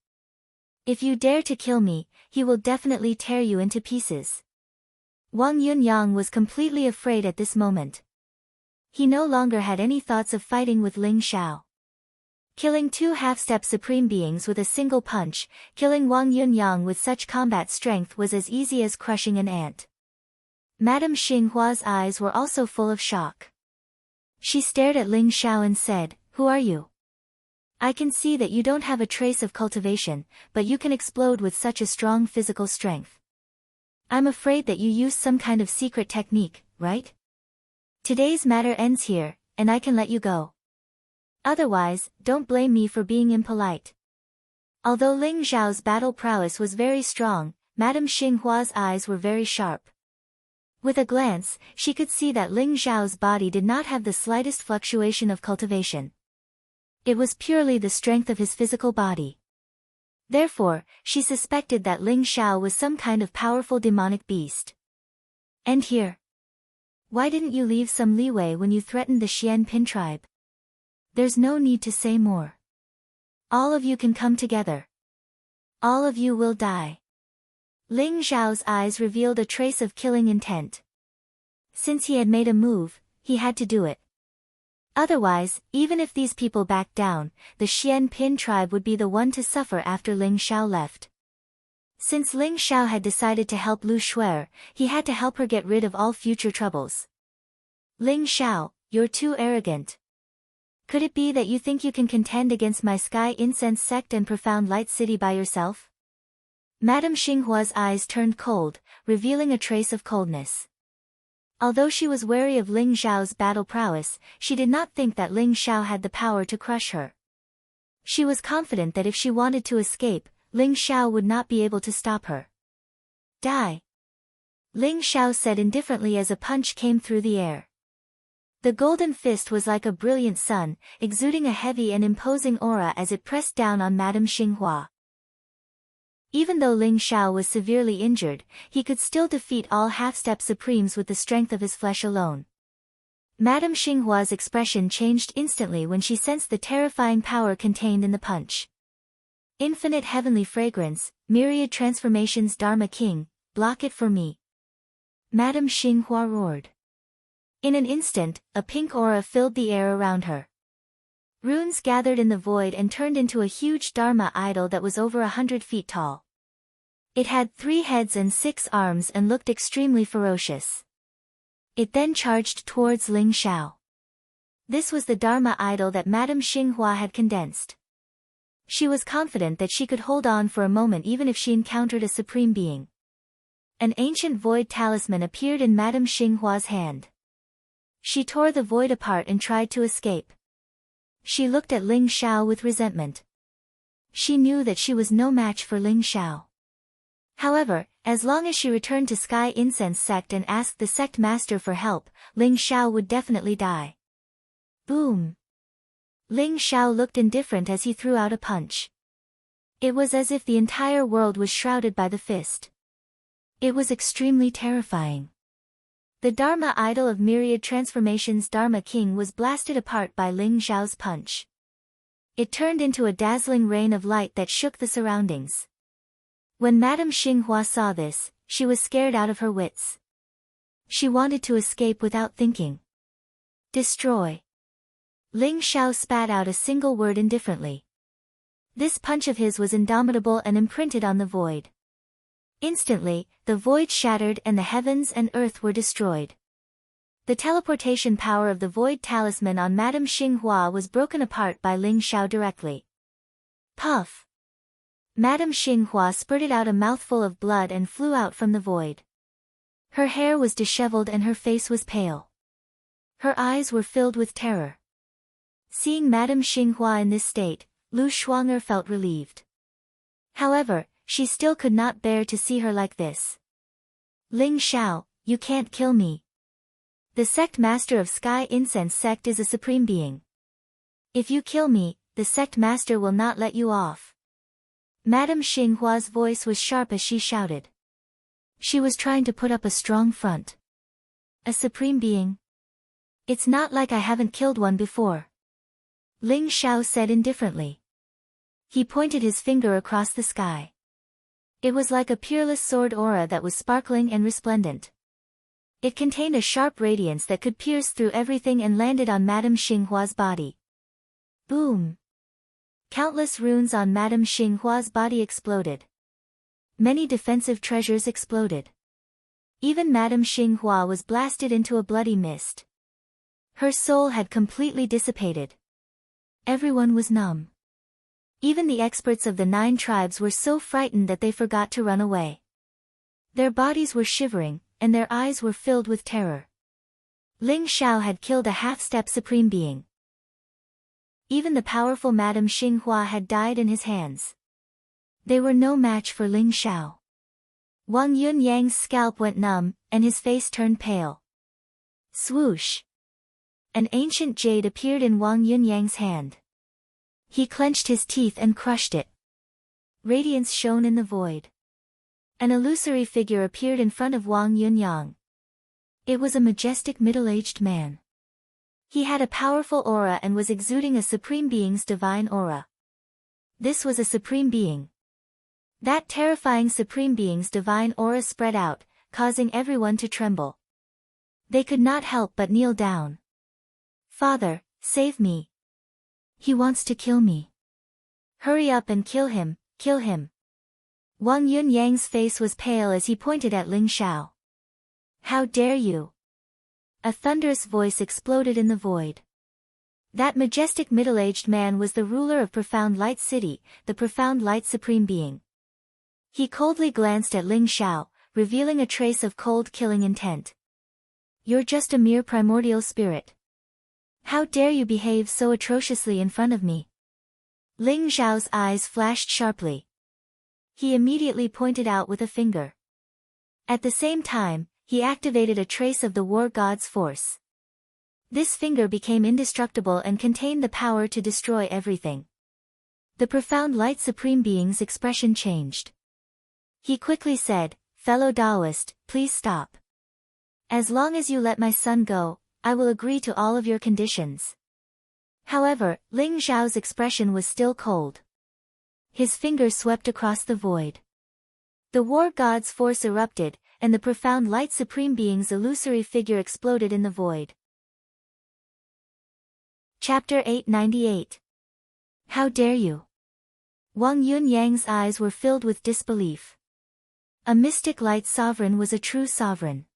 If you dare to kill me, he will definitely tear you into pieces. Wang Yunyang was completely afraid at this moment. He no longer had any thoughts of fighting with Ling Xiao. Killing 2 half-step supreme beings with a single punch, killing Wang Yunyang with such combat strength was as easy as crushing an ant. Madame Xinghua's eyes were also full of shock. She stared at Ling Xiao and said, Who are you? I can see that you don't have a trace of cultivation, but you can explode with such a strong physical strength. I'm afraid that you used some kind of secret technique, right? Today's matter ends here, and I can let you go. Otherwise, don't blame me for being impolite. Although Ling Xiao's battle prowess was very strong, Madame Xinghua's eyes were very sharp. With a glance, she could see that Ling Xiao's body did not have the slightest fluctuation of cultivation. It was purely the strength of his physical body. Therefore, she suspected that Ling Xiao was some kind of powerful demonic beast. And here. Why didn't you leave some leeway when you threatened the Xianpin tribe? There's no need to say more. All of you can come together. All of you will die. Ling Xiao's eyes revealed a trace of killing intent. Since he had made a move, he had to do it. Otherwise, even if these people backed down, the Xian Pin tribe would be the one to suffer after Ling Xiao left. Since Ling Xiao had decided to help Lu Shuer, he had to help her get rid of all future troubles. Ling Xiao, you're too arrogant. Could it be that you think you can contend against my Sky Incense sect and Profound Light City by yourself? Madame Xinghua's eyes turned cold, revealing a trace of coldness. Although she was wary of Ling Xiao's battle prowess, she did not think that Ling Xiao had the power to crush her. She was confident that if she wanted to escape, Ling Xiao would not be able to stop her. Die! Ling Xiao said indifferently as a punch came through the air. The golden fist was like a brilliant sun, exuding a heavy and imposing aura as it pressed down on Madame Xinghua. Even though Ling Xiao was severely injured, he could still defeat all half-step supremes with the strength of his flesh alone. Madame Xinghua's expression changed instantly when she sensed the terrifying power contained in the punch. Infinite heavenly fragrance, myriad transformations Dharma King, block it for me. Madame Xinghua roared. In an instant, a pink aura filled the air around her. Runes gathered in the void and turned into a huge Dharma idol that was over 100 feet tall. It had 3 heads and 6 arms and looked extremely ferocious. It then charged towards Ling Xiao. This was the Dharma idol that Madame Xinghua had condensed. She was confident that she could hold on for a moment even if she encountered a supreme being. An ancient void talisman appeared in Madame Xinghua's hand. She tore the void apart and tried to escape. She looked at Ling Xiao with resentment. She knew that she was no match for Ling Xiao. However, as long as she returned to Sky Incense sect and asked the sect master for help, Ling Xiao would definitely die. Boom! Ling Xiao looked indifferent as he threw out a punch. It was as if the entire world was shrouded by the fist. It was extremely terrifying. The Dharma idol of myriad transformations Dharma King was blasted apart by Ling Xiao's punch. It turned into a dazzling rain of light that shook the surroundings. When Madame Xinghua saw this, she was scared out of her wits. She wanted to escape without thinking. Destroy. Ling Xiao spat out a single word indifferently. This punch of his was indomitable and imprinted on the void. Instantly, the void shattered and the heavens and earth were destroyed. The teleportation power of the void talisman on Madame Xinghua was broken apart by Ling Xiao directly. Puff! Madame Xinghua spurted out a mouthful of blood and flew out from the void. Her hair was disheveled and her face was pale. Her eyes were filled with terror. Seeing Madame Xinghua in this state, Lu Shuang'er felt relieved. However, she still could not bear to see her like this. Ling Xiao, you can't kill me. The sect master of Sky Incense sect is a supreme being. If you kill me, the sect master will not let you off. Madame Xinghua's voice was sharp as she shouted. She was trying to put up a strong front. A supreme being? It's not like I haven't killed one before. Ling Xiao said indifferently. He pointed his finger across the sky. It was like a peerless sword aura that was sparkling and resplendent. It contained a sharp radiance that could pierce through everything and landed on Madame Xinghua's body. Boom! Countless runes on Madame Xinghua's body exploded. Many defensive treasures exploded. Even Madame Xinghua was blasted into a bloody mist. Her soul had completely dissipated. Everyone was numb. Even the experts of the 9 tribes were so frightened that they forgot to run away. Their bodies were shivering, and their eyes were filled with terror. Ling Xiao had killed a half-step supreme being. Even the powerful Madame Xinghua had died in his hands. They were no match for Ling Xiao. Wang Yunyang's scalp went numb, and his face turned pale. Swoosh! An ancient jade appeared in Wang Yunyang's hand. He clenched his teeth and crushed it. Radiance shone in the void. An illusory figure appeared in front of Wang Yunyang. It was a majestic middle-aged man. He had a powerful aura and was exuding a supreme being's divine aura. This was a supreme being. That terrifying Supreme Being's divine aura spread out, causing everyone to tremble. They could not help but kneel down. Father, save me. He wants to kill me. Hurry up and kill him, kill him. Wang Yunyang's face was pale as he pointed at Ling Xiao. How dare you? A thunderous voice exploded in the void. That majestic middle-aged man was the ruler of Profound Light City, the Profound Light Supreme Being. He coldly glanced at Ling Xiao, revealing a trace of cold killing intent. You're just a mere primordial spirit. How dare you behave so atrociously in front of me? Ling Xiao's eyes flashed sharply. He immediately pointed out with a finger. At the same time, he activated a trace of the war god's force. This finger became indestructible and contained the power to destroy everything. The Profound Light Supreme Being's expression changed. He quickly said, Fellow Taoist, please stop. As long as you let my son go, I will agree to all of your conditions. However, Ling Xiao's expression was still cold. His finger swept across the void. The war god's force erupted, and the Profound Light Supreme Being's illusory figure exploded in the void. Chapter 898. How dare you? Wang Yunyang's eyes were filled with disbelief. A mystic light sovereign was a true sovereign.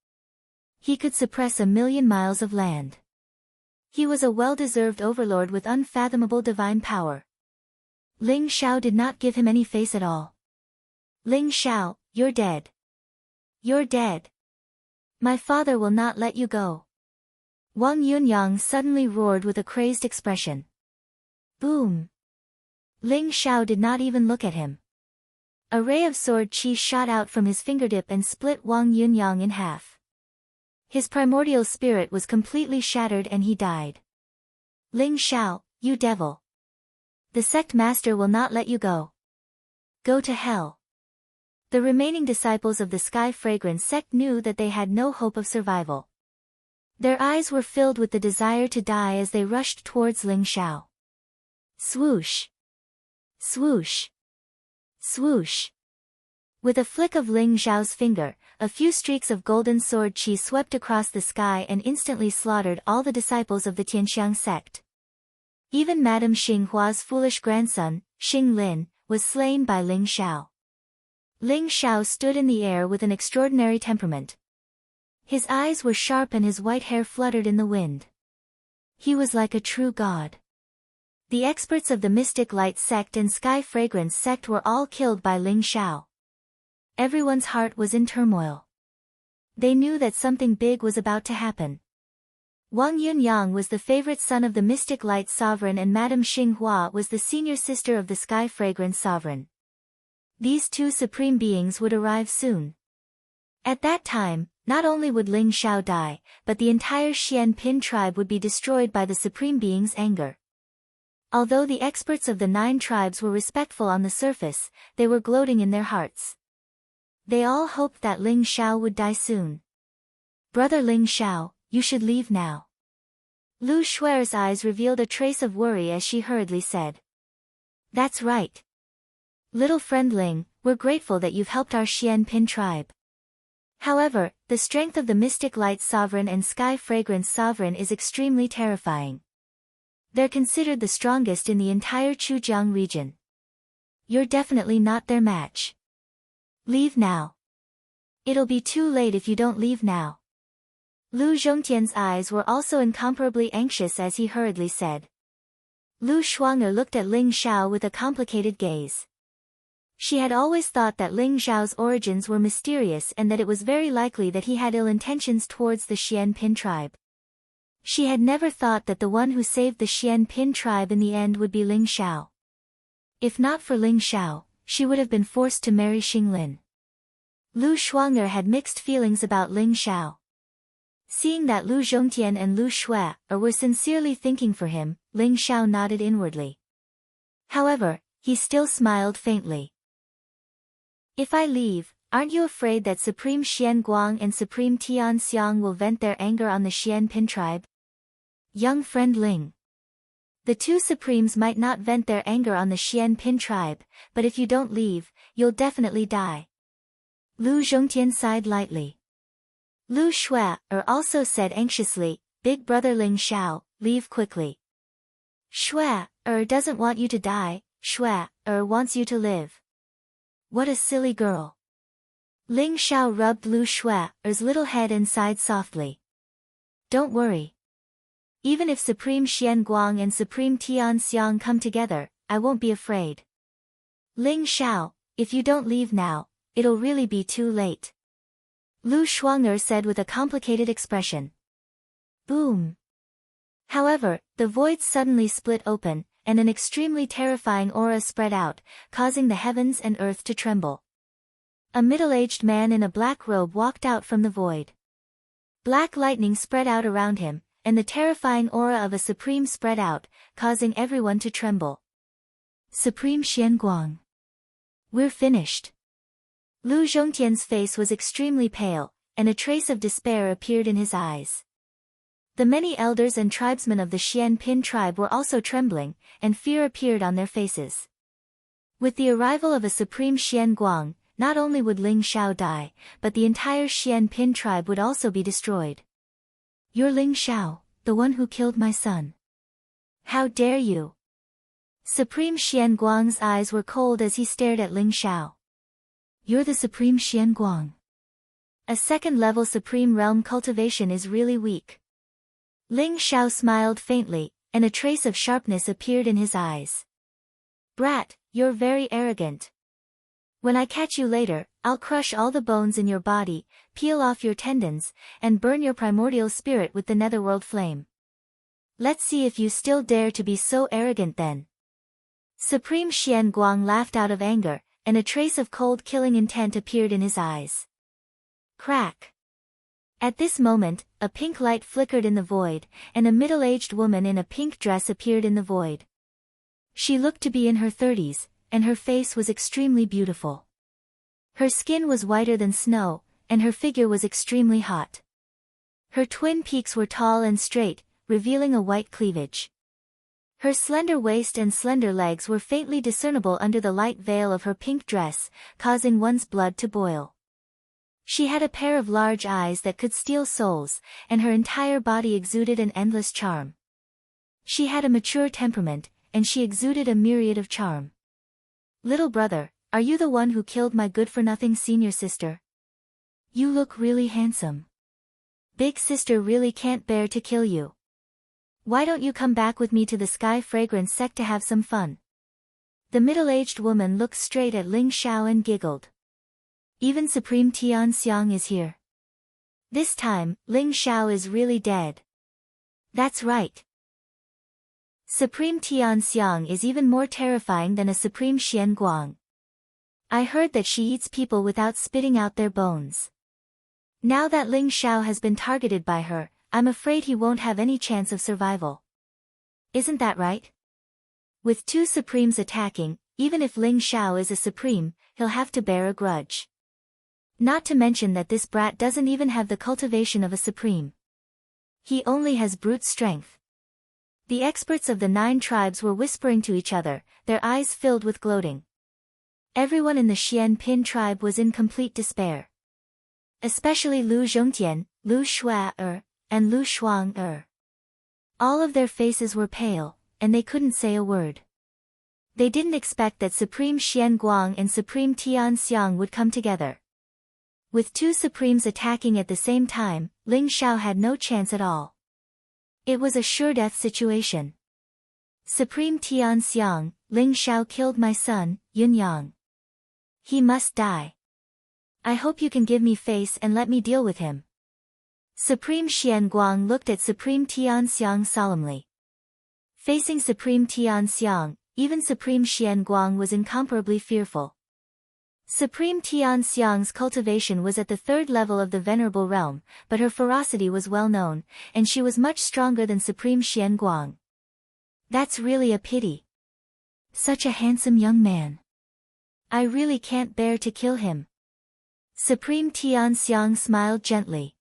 He could suppress 1,000,000 miles of land. He was a well-deserved overlord with unfathomable divine power. Ling Xiao did not give him any face at all. Ling Xiao, you're dead. You're dead. My father will not let you go. Wang Yunyang suddenly roared with a crazed expression. Boom! Ling Xiao did not even look at him. A ray of sword chi shot out from his fingertip and split Wang Yunyang in half. His primordial spirit was completely shattered and he died. Ling Xiao, you devil! The sect master will not let you go. Go to hell. The remaining disciples of the Sky Fragrance sect knew that they had no hope of survival. Their eyes were filled with the desire to die as they rushed towards Ling Xiao. Swoosh! Swoosh! Swoosh! With a flick of Ling Xiao's finger, a few streaks of golden sword chi swept across the sky and instantly slaughtered all the disciples of the Tianxiang sect. Even Madame Xinghua's foolish grandson, Xing Lin, was slain by Ling Xiao. Ling Xiao stood in the air with an extraordinary temperament. His eyes were sharp and his white hair fluttered in the wind. He was like a true god. The experts of the Mystic Light sect and Sky Fragrance sect were all killed by Ling Xiao. Everyone's heart was in turmoil. They knew that something big was about to happen. Wang Yunyang was the favorite son of the Mystic Light Sovereign and Madame Xinghua was the senior sister of the Sky Fragrance Sovereign. These two supreme beings would arrive soon. At that time, not only would Ling Xiao die, but the entire Xian Pin tribe would be destroyed by the supreme being's anger. Although the experts of the 9 tribes were respectful on the surface, they were gloating in their hearts. They all hoped that Ling Xiao would die soon. Brother Ling Xiao, you should leave now. Lu Shuer's eyes revealed a trace of worry as she hurriedly said. That's right. Little friend Ling, we're grateful that you've helped our Xian Pin tribe. However, the strength of the Mystic Light Sovereign and Sky Fragrance Sovereign is extremely terrifying. They're considered the strongest in the entire Chujiang region. You're definitely not their match. Leave now. It'll be too late if you don't leave now. Lu Zhongtian's eyes were also incomparably anxious as he hurriedly said. Lu Shuanger looked at Ling Xiao with a complicated gaze. She had always thought that Ling Xiao's origins were mysterious and that it was very likely that he had ill intentions towards the Xian Pin tribe. She had never thought that the one who saved the Xian Pin tribe in the end would be Ling Xiao. If not for Ling Xiao, she would have been forced to marry Xing Lin. Lu Shuanger had mixed feelings about Ling Xiao. Seeing that Lu Zhongtian and Lu Shui were sincerely thinking for him, Ling Xiao nodded inwardly. However, he still smiled faintly. If I leave, aren't you afraid that Supreme Xian Guang and Supreme Tian Xiang will vent their anger on the Xian Pin tribe? Young friend Ling. The two supremes might not vent their anger on the Xian Pin tribe, but if you don't leave, you'll definitely die. Lu Zhongtian sighed lightly. Lu Shui also said anxiously, Big brother Ling Xiao, leave quickly. Shui doesn't want you to die, Shui wants you to live. What a silly girl. Ling Xiao rubbed Lu Shui's little head and sighed softly. Don't worry. Even if Supreme Xian Guang and Supreme Tian Xiang come together, I won't be afraid. Ling Xiao, if you don't leave now, it'll really be too late. Lu Shuang'er said with a complicated expression. Boom. However, the void suddenly split open, and an extremely terrifying aura spread out, causing the heavens and earth to tremble. A middle-aged man in a black robe walked out from the void. Black lightning spread out around him, and the terrifying aura of a supreme spread out, causing everyone to tremble. Supreme Xian Guang. We're finished. Lu Zhongtian's face was extremely pale, and a trace of despair appeared in his eyes. The many elders and tribesmen of the Xian Pin tribe were also trembling, and fear appeared on their faces. With the arrival of a Supreme Xian Guang, not only would Ling Xiao die, but the entire Xian Pin tribe would also be destroyed. You're Ling Xiao, the one who killed my son. How dare you? Supreme Xian Guang's eyes were cold as he stared at Ling Xiao. You're the Supreme Xian Guang. A second-level Supreme Realm cultivation is really weak. Ling Xiao smiled faintly, and a trace of sharpness appeared in his eyes. Brat, you're very arrogant. When I catch you later, I'll crush all the bones in your body, peel off your tendons, and burn your primordial spirit with the netherworld flame. Let's see if you still dare to be so arrogant then. Supreme Xian Guang laughed out of anger, and a trace of cold killing intent appeared in his eyes. Crack. At this moment, a pink light flickered in the void, and a middle-aged woman in a pink dress appeared in the void. She looked to be in her 30s, and her face was extremely beautiful. Her skin was whiter than snow, and her figure was extremely hot. Her twin peaks were tall and straight, revealing a white cleavage. Her slender waist and slender legs were faintly discernible under the light veil of her pink dress, causing one's blood to boil. She had a pair of large eyes that could steal souls, and her entire body exuded an endless charm. She had a mature temperament, and she exuded a myriad of charm. Little brother, are you the one who killed my good-for-nothing senior sister? You look really handsome. Big sister really can't bear to kill you. Why don't you come back with me to the Sky Fragrance sect to have some fun? The middle-aged woman looked straight at Ling Xiao and giggled. Even Supreme Tian Xiang is here. This time, Ling Xiao is really dead. That's right. Supreme Tian Xiang is even more terrifying than a Supreme Xian Guang. I heard that she eats people without spitting out their bones. Now that Ling Xiao has been targeted by her, I'm afraid he won't have any chance of survival. Isn't that right? With two Supremes attacking, even if Ling Xiao is a Supreme, he'll have to bear a grudge. Not to mention that this brat doesn't even have the cultivation of a Supreme. He only has brute strength. The experts of the 9 tribes were whispering to each other, their eyes filled with gloating. Everyone in the Xian Pin tribe was in complete despair. Especially Lu Zhongtian, Lu Shui and Lu Shuang. All of their faces were pale, and they couldn't say a word. They didn't expect that Supreme Xian Guang and Supreme Tian Xiang would come together. With two Supremes attacking at the same time, Ling Xiao had no chance at all. It was a sure-death situation. Supreme Tian Xiang, Ling Xiao killed my son, Yun Yang. He must die. I hope you can give me face and let me deal with him. Supreme Xian Guang looked at Supreme Tian Xiang solemnly. Facing Supreme Tian Xiang, even Supreme Xian Guang was incomparably fearful. Supreme Tian Xiang's cultivation was at the 3rd level of the Venerable Realm, but her ferocity was well known, and she was much stronger than Supreme Xian Guang. That's really a pity. Such a handsome young man. I really can't bear to kill him. Supreme Tian Xiang smiled gently.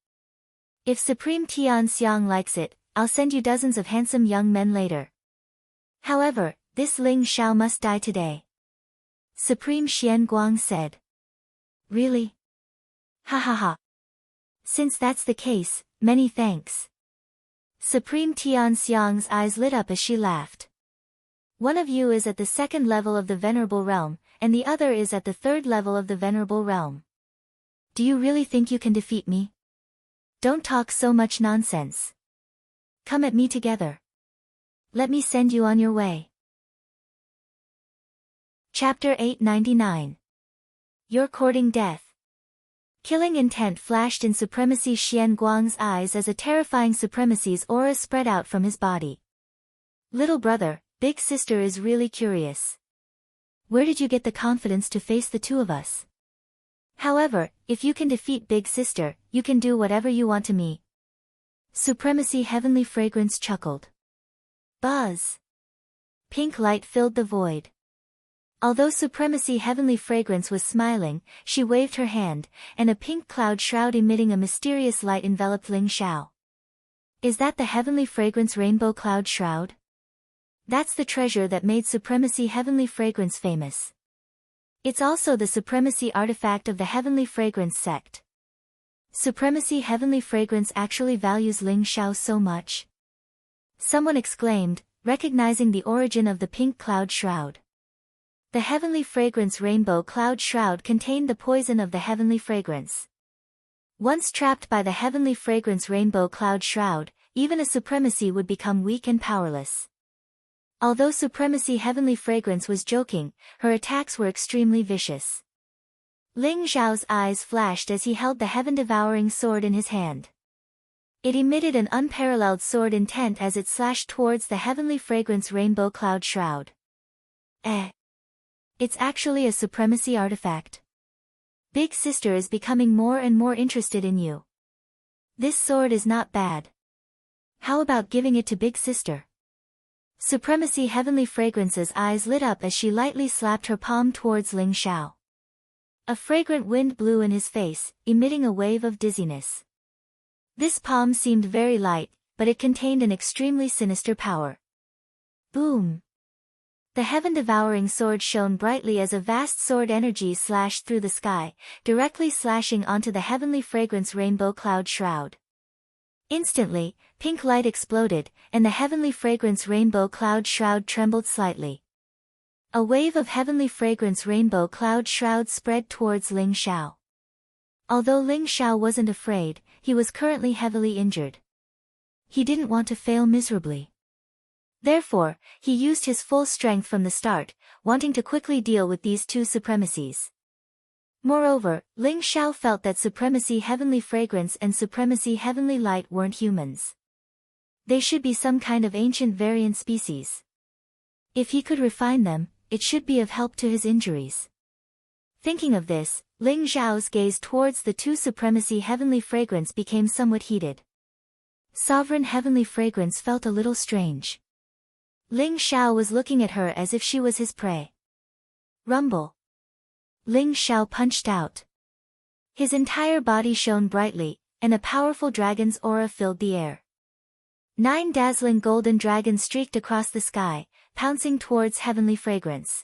If Supreme Tian Xiang likes it, I'll send you dozens of handsome young men later. However, this Ling Xiao must die today. Supreme Xian Guang said. Really? Ha ha ha. Since that's the case, many thanks. Supreme Tian Xiang's eyes lit up as she laughed. One of you is at the second level of the Venerable Realm, and the other is at the third level of the Venerable Realm. Do you really think you can defeat me? Don't talk so much nonsense. Come at me together. Let me send you on your way. Chapter 899. You're courting death. Killing intent flashed in Supremacy Xian Guang's eyes as a terrifying Supremacy's aura spread out from his body. Little brother, big sister is really curious. Where did you get the confidence to face the two of us? However, if you can defeat big sister, you can do whatever you want to me. Supremacy Heavenly Fragrance chuckled. Buzz. Pink light filled the void. Although Supremacy Heavenly Fragrance was smiling, she waved her hand, and a pink cloud shroud emitting a mysterious light enveloped Ling Xiao. Is that the Heavenly Fragrance Rainbow Cloud Shroud? That's the treasure that made Supremacy Heavenly Fragrance famous. It's also the Supremacy artifact of the Heavenly Fragrance sect. Supremacy Heavenly Fragrance actually values Ling Xiao so much. Someone exclaimed, recognizing the origin of the pink cloud shroud. The Heavenly Fragrance Rainbow Cloud Shroud contained the poison of the Heavenly Fragrance. Once trapped by the Heavenly Fragrance Rainbow Cloud Shroud, even a Supremacy would become weak and powerless. Although Supremacy Heavenly Fragrance was joking, her attacks were extremely vicious. Ling Xiao's eyes flashed as he held the heaven-devouring sword in his hand. It emitted an unparalleled sword intent as it slashed towards the Heavenly Fragrance Rainbow Cloud Shroud. It's actually a Supremacy artifact. Big sister is becoming more and more interested in you. This sword is not bad. How about giving it to big sister? Supremacy Heavenly Fragrance's eyes lit up as she lightly slapped her palm towards Ling Xiao. A fragrant wind blew in his face, emitting a wave of dizziness. This palm seemed very light, but it contained an extremely sinister power. Boom! The heaven-devouring sword shone brightly as a vast sword energy slashed through the sky, directly slashing onto the Heavenly Fragrance Rainbow Cloud Shroud. Instantly, pink light exploded, and the Heavenly Fragrance Rainbow Cloud Shroud trembled slightly. A wave of Heavenly Fragrance Rainbow Cloud Shroud spread towards Ling Xiao. Although Ling Xiao wasn't afraid, he was currently heavily injured. He didn't want to fail miserably. Therefore, he used his full strength from the start, wanting to quickly deal with these two Supremacies. Moreover, Ling Xiao felt that Supremacy Heavenly Fragrance and Supremacy Heavenly Light weren't humans. They should be some kind of ancient variant species. If he could refine them, it should be of help to his injuries. Thinking of this, Ling Xiao's gaze towards the two Supremacy Heavenly Fragrance became somewhat heated. Sovereign Heavenly Fragrance felt a little strange. Ling Xiao was looking at her as if she was his prey. Rumble. Ling Xiao punched out. His entire body shone brightly, and a powerful dragon's aura filled the air. 9 dazzling golden dragons streaked across the sky, pouncing towards Heavenly Fragrance.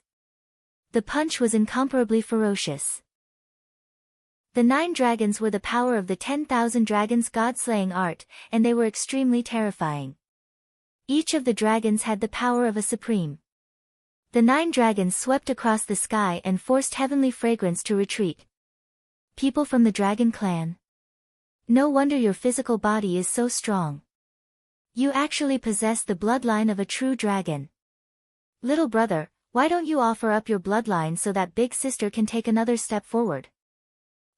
The punch was incomparably ferocious. The 9 dragons were the power of the 10,000 dragons god-slaying art, and they were extremely terrifying. Each of the dragons had the power of a supreme. The 9 dragons swept across the sky and forced Heavenly Fragrance to retreat. People from the Dragon Clan. No wonder your physical body is so strong. You actually possess the bloodline of a true dragon. Little brother, why don't you offer up your bloodline so that big sister can take another step forward?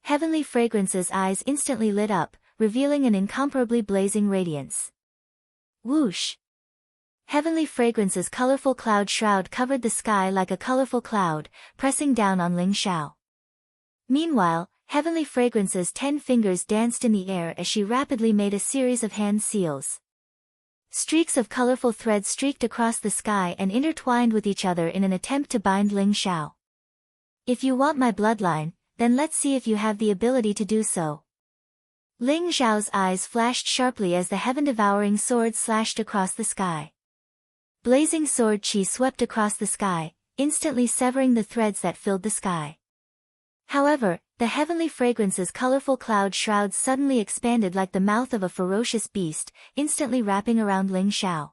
Heavenly Fragrance's eyes instantly lit up, revealing an incomparably blazing radiance. Whoosh! Heavenly Fragrance's colorful cloud shroud covered the sky like a colorful cloud, pressing down on Ling Xiao. Meanwhile, Heavenly Fragrance's 10 fingers danced in the air as she rapidly made a series of hand seals. Streaks of colorful threads streaked across the sky and intertwined with each other in an attempt to bind Ling Xiao. If you want my bloodline, then let's see if you have the ability to do so. Ling Xiao's eyes flashed sharply as the heaven-devouring sword slashed across the sky. Blazing sword chi swept across the sky, instantly severing the threads that filled the sky. However, the heavenly fragrance's colorful cloud shrouds suddenly expanded like the mouth of a ferocious beast, instantly wrapping around Ling Xiao.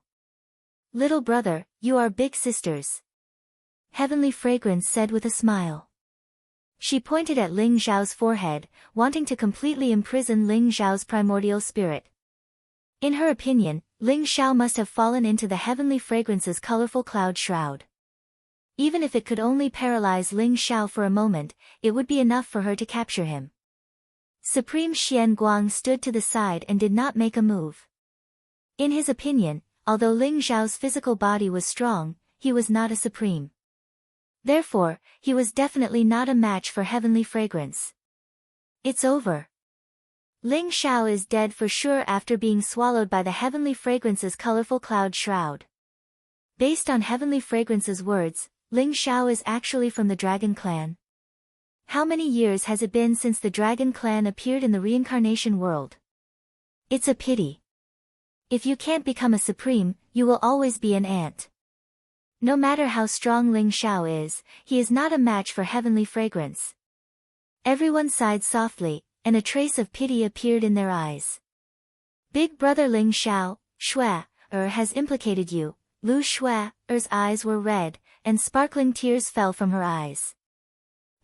"Little brother, you are big sisters," Heavenly Fragrance said with a smile. She pointed at Ling Xiao's forehead, wanting to completely imprison Ling Xiao's primordial spirit. In her opinion, Ling Xiao must have fallen into the Heavenly Fragrance's colorful cloud shroud. Even if it could only paralyze Ling Xiao for a moment, it would be enough for her to capture him. Supreme Xian Guang stood to the side and did not make a move. In his opinion, although Ling Xiao's physical body was strong, he was not a supreme. Therefore, he was definitely not a match for Heavenly Fragrance. It's over. Ling Xiao is dead for sure after being swallowed by the Heavenly Fragrance's colorful cloud shroud. Based on Heavenly Fragrance's words, Ling Xiao is actually from the Dragon Clan. How many years has it been since the Dragon Clan appeared in the reincarnation world? It's a pity. If you can't become a supreme, you will always be an ant. No matter how strong Ling Xiao is, he is not a match for Heavenly Fragrance. Everyone sighed softly, and a trace of pity appeared in their eyes. Big brother Ling Xiao, Shui-er has implicated you. Lu Shui-er's eyes were red, and sparkling tears fell from her eyes.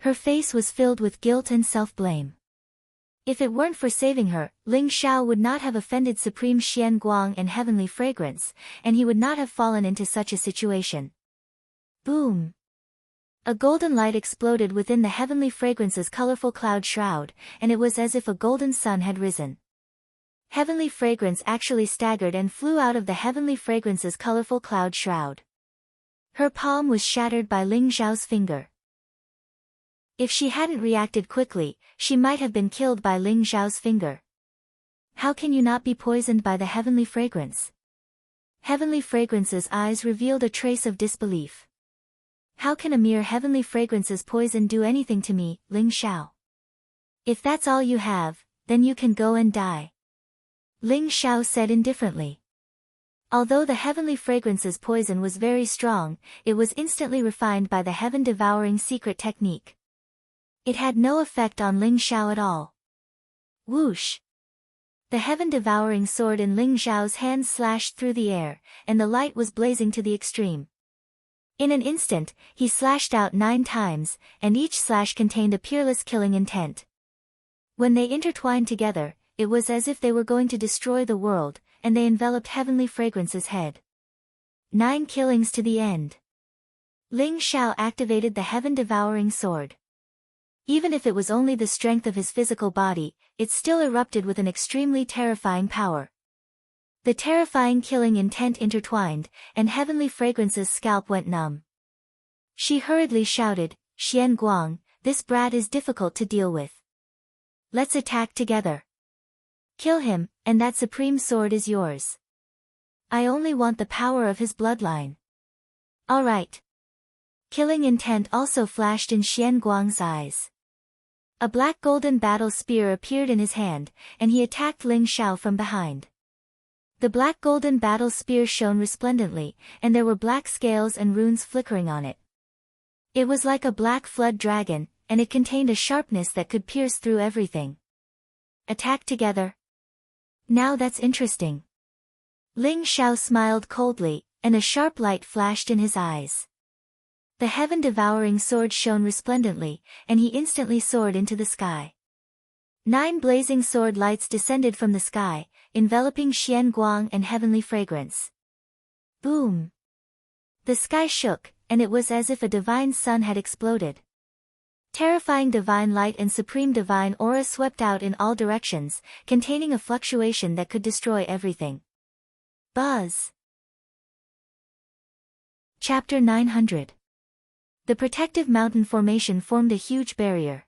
Her face was filled with guilt and self-blame. If it weren't for saving her, Ling Xiao would not have offended Supreme Xian Guang and Heavenly Fragrance, and he would not have fallen into such a situation. Boom! A golden light exploded within the Heavenly Fragrance's colorful cloud shroud, and it was as if a golden sun had risen. Heavenly Fragrance actually staggered and flew out of the Heavenly Fragrance's colorful cloud shroud. Her palm was shattered by Ling Xiao's finger. If she hadn't reacted quickly, she might have been killed by Ling Xiao's finger. How can you not be poisoned by the Heavenly Fragrance? Heavenly Fragrance's eyes revealed a trace of disbelief. How can a mere Heavenly Fragrance's poison do anything to me, Ling Xiao? If that's all you have, then you can go and die. Ling Xiao said indifferently. Although the Heavenly Fragrance's poison was very strong, it was instantly refined by the heaven-devouring secret technique. It had no effect on Ling Xiao at all. Whoosh! The heaven-devouring sword in Ling Xiao's hand slashed through the air, and the light was blazing to the extreme. In an instant, he slashed out 9 times, and each slash contained a peerless killing intent. When they intertwined together, it was as if they were going to destroy the world, and they enveloped Heavenly Fragrance's head. 9 killings to the end. Ling Xiao activated the heaven-devouring sword. Even if it was only the strength of his physical body, it still erupted with an extremely terrifying power. The terrifying killing intent intertwined, and Heavenly Fragrance's scalp went numb. She hurriedly shouted, "Xian Guang, this brat is difficult to deal with. Let's attack together. Kill him, and that supreme sword is yours. I only want the power of his bloodline." All right. Killing intent also flashed in Xian Guang's eyes. A black golden battle spear appeared in his hand, and he attacked Ling Xiao from behind. The black golden battle spear shone resplendently, and there were black scales and runes flickering on it. It was like a black flood dragon, and it contained a sharpness that could pierce through everything. Attack together. Now that's interesting. Ling Xiao smiled coldly, and a sharp light flashed in his eyes. The heaven-devouring sword shone resplendently, and he instantly soared into the sky. 9 blazing sword lights descended from the sky, enveloping Xian Guang and Heavenly Fragrance. Boom! The sky shook, and it was as if a divine sun had exploded. Terrifying divine light and supreme divine aura swept out in all directions, containing a fluctuation that could destroy everything. Buzz! Chapter 900. The protective mountain formation formed a huge barrier.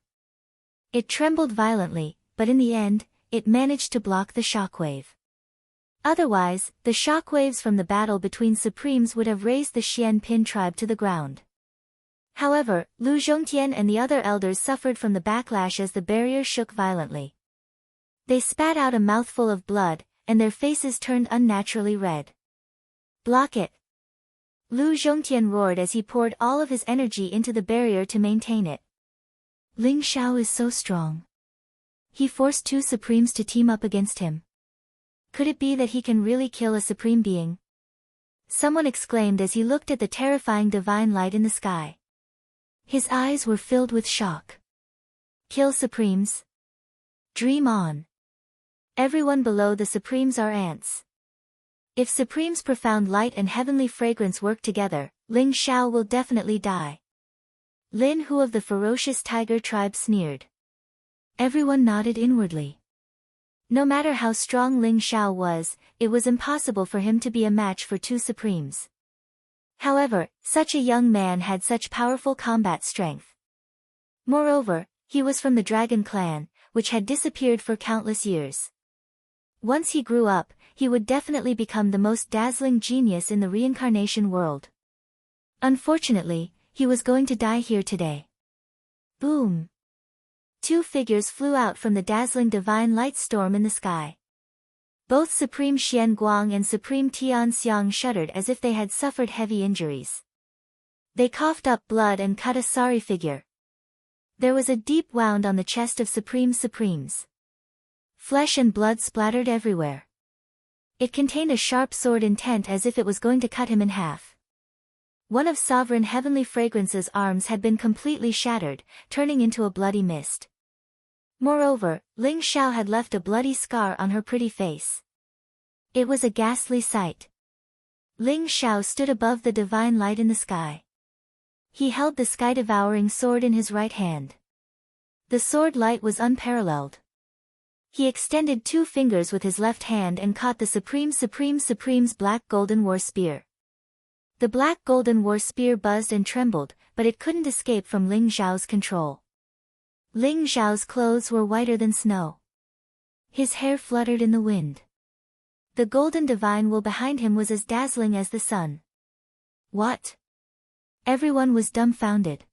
It trembled violently, but in the end, it managed to block the shockwave. Otherwise, the shockwaves from the battle between Supremes would have raised the Xian Pin tribe to the ground. However, Lu Zhongtian and the other elders suffered from the backlash as the barrier shook violently. They spat out a mouthful of blood, and their faces turned unnaturally red. Block it! Lu Zhongtian roared as he poured all of his energy into the barrier to maintain it. Ling Xiao is so strong. He forced two supremes to team up against him. Could it be that he can really kill a supreme being? Someone exclaimed as he looked at the terrifying divine light in the sky. His eyes were filled with shock. Kill supremes? Dream on. Everyone below the supremes are ants. If supreme's profound light and heavenly fragrance work together, Ling Xiao will definitely die. Lin Hu of the ferocious tiger tribe sneered. Everyone nodded inwardly. No matter how strong Ling Xiao was, it was impossible for him to be a match for two supremes. However, such a young man had such powerful combat strength. Moreover, he was from the Dragon Clan, which had disappeared for countless years. Once he grew up, he would definitely become the most dazzling genius in the reincarnation world. Unfortunately, he was going to die here today. Boom! Two figures flew out from the dazzling divine light storm in the sky. Both Supreme Xian Guang and Supreme Tian Xiang shuddered as if they had suffered heavy injuries. They coughed up blood and cut a sorry figure. There was a deep wound on the chest of Supremes. Flesh and blood splattered everywhere. It contained a sharp sword intent as if it was going to cut him in half. One of Sovereign Heavenly Fragrance's arms had been completely shattered, turning into a bloody mist. Moreover, Ling Xiao had left a bloody scar on her pretty face. It was a ghastly sight. Ling Xiao stood above the divine light in the sky. He held the sky-devouring sword in his right hand. The sword light was unparalleled. He extended two fingers with his left hand and caught the Supreme's black golden war spear. The black golden war spear buzzed and trembled, but it couldn't escape from Ling Xiao's control. Ling Xiao's clothes were whiter than snow. His hair fluttered in the wind. The golden divine wool behind him was as dazzling as the sun. What? Everyone was dumbfounded.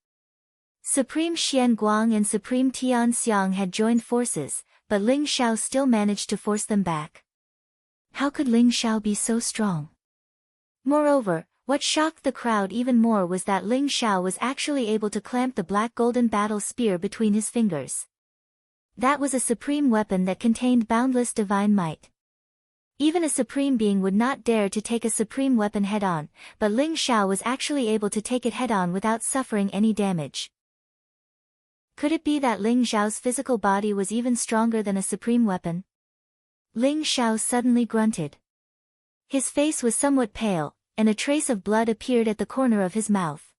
Supreme Xian Guang and Supreme Tian Xiang had joined forces, but Ling Xiao still managed to force them back. How could Ling Xiao be so strong? Moreover, what shocked the crowd even more was that Ling Xiao was actually able to clamp the black golden battle spear between his fingers. That was a supreme weapon that contained boundless divine might. Even a supreme being would not dare to take a supreme weapon head-on, but Ling Xiao was actually able to take it head-on without suffering any damage. Could it be that Ling Xiao's physical body was even stronger than a supreme weapon? Ling Xiao suddenly grunted. His face was somewhat pale, and a trace of blood appeared at the corner of his mouth.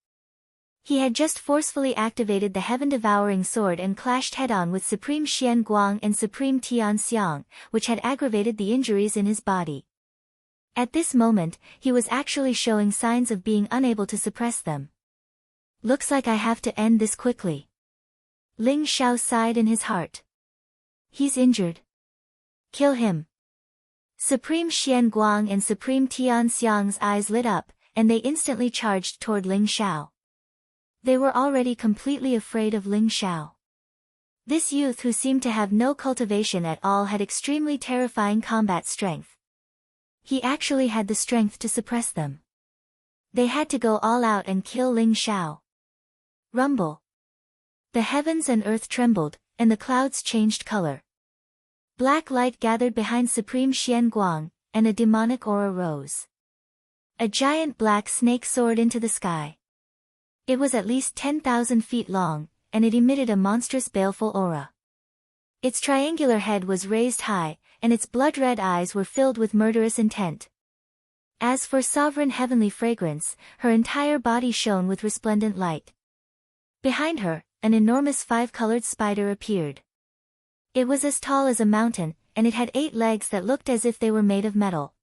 He had just forcefully activated the heaven-devouring sword and clashed head-on with Supreme Xian Guang and Supreme Tian Xiang, which had aggravated the injuries in his body. At this moment, he was actually showing signs of being unable to suppress them. Looks like I have to end this quickly. Ling Xiao sighed in his heart. He's injured. Kill him. Supreme Xian Guang and Supreme Tian Xiang's eyes lit up, and they instantly charged toward Ling Xiao. They were already completely afraid of Ling Xiao. This youth who seemed to have no cultivation at all had extremely terrifying combat strength. He actually had the strength to suppress them. They had to go all out and kill Ling Xiao. Rumble. The heavens and earth trembled, and the clouds changed color. Black light gathered behind Supreme Xian Guang, and a demonic aura rose. A giant black snake soared into the sky. It was at least 10,000 feet long, and it emitted a monstrous baleful aura. Its triangular head was raised high, and its blood-red eyes were filled with murderous intent. As for Sovereign Heavenly Fragrance, her entire body shone with resplendent light. Behind her, an enormous five-colored spider appeared. It was as tall as a mountain, and it had 8 legs that looked as if they were made of metal.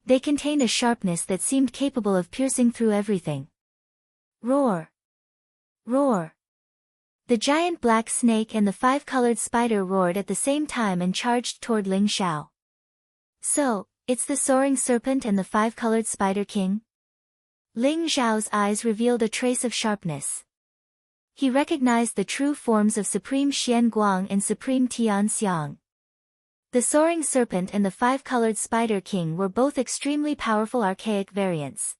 They contained a sharpness that seemed capable of piercing through everything. Roar! Roar! The giant black snake and the 5-colored spider roared at the same time and charged toward Ling Xiao. So, it's the soaring serpent and the 5-colored spider king? Ling Xiao's eyes revealed a trace of sharpness. He recognized the true forms of Supreme Xian Guang and Supreme Tian Xiang. The soaring serpent and the 5-colored spider king were both extremely powerful archaic variants.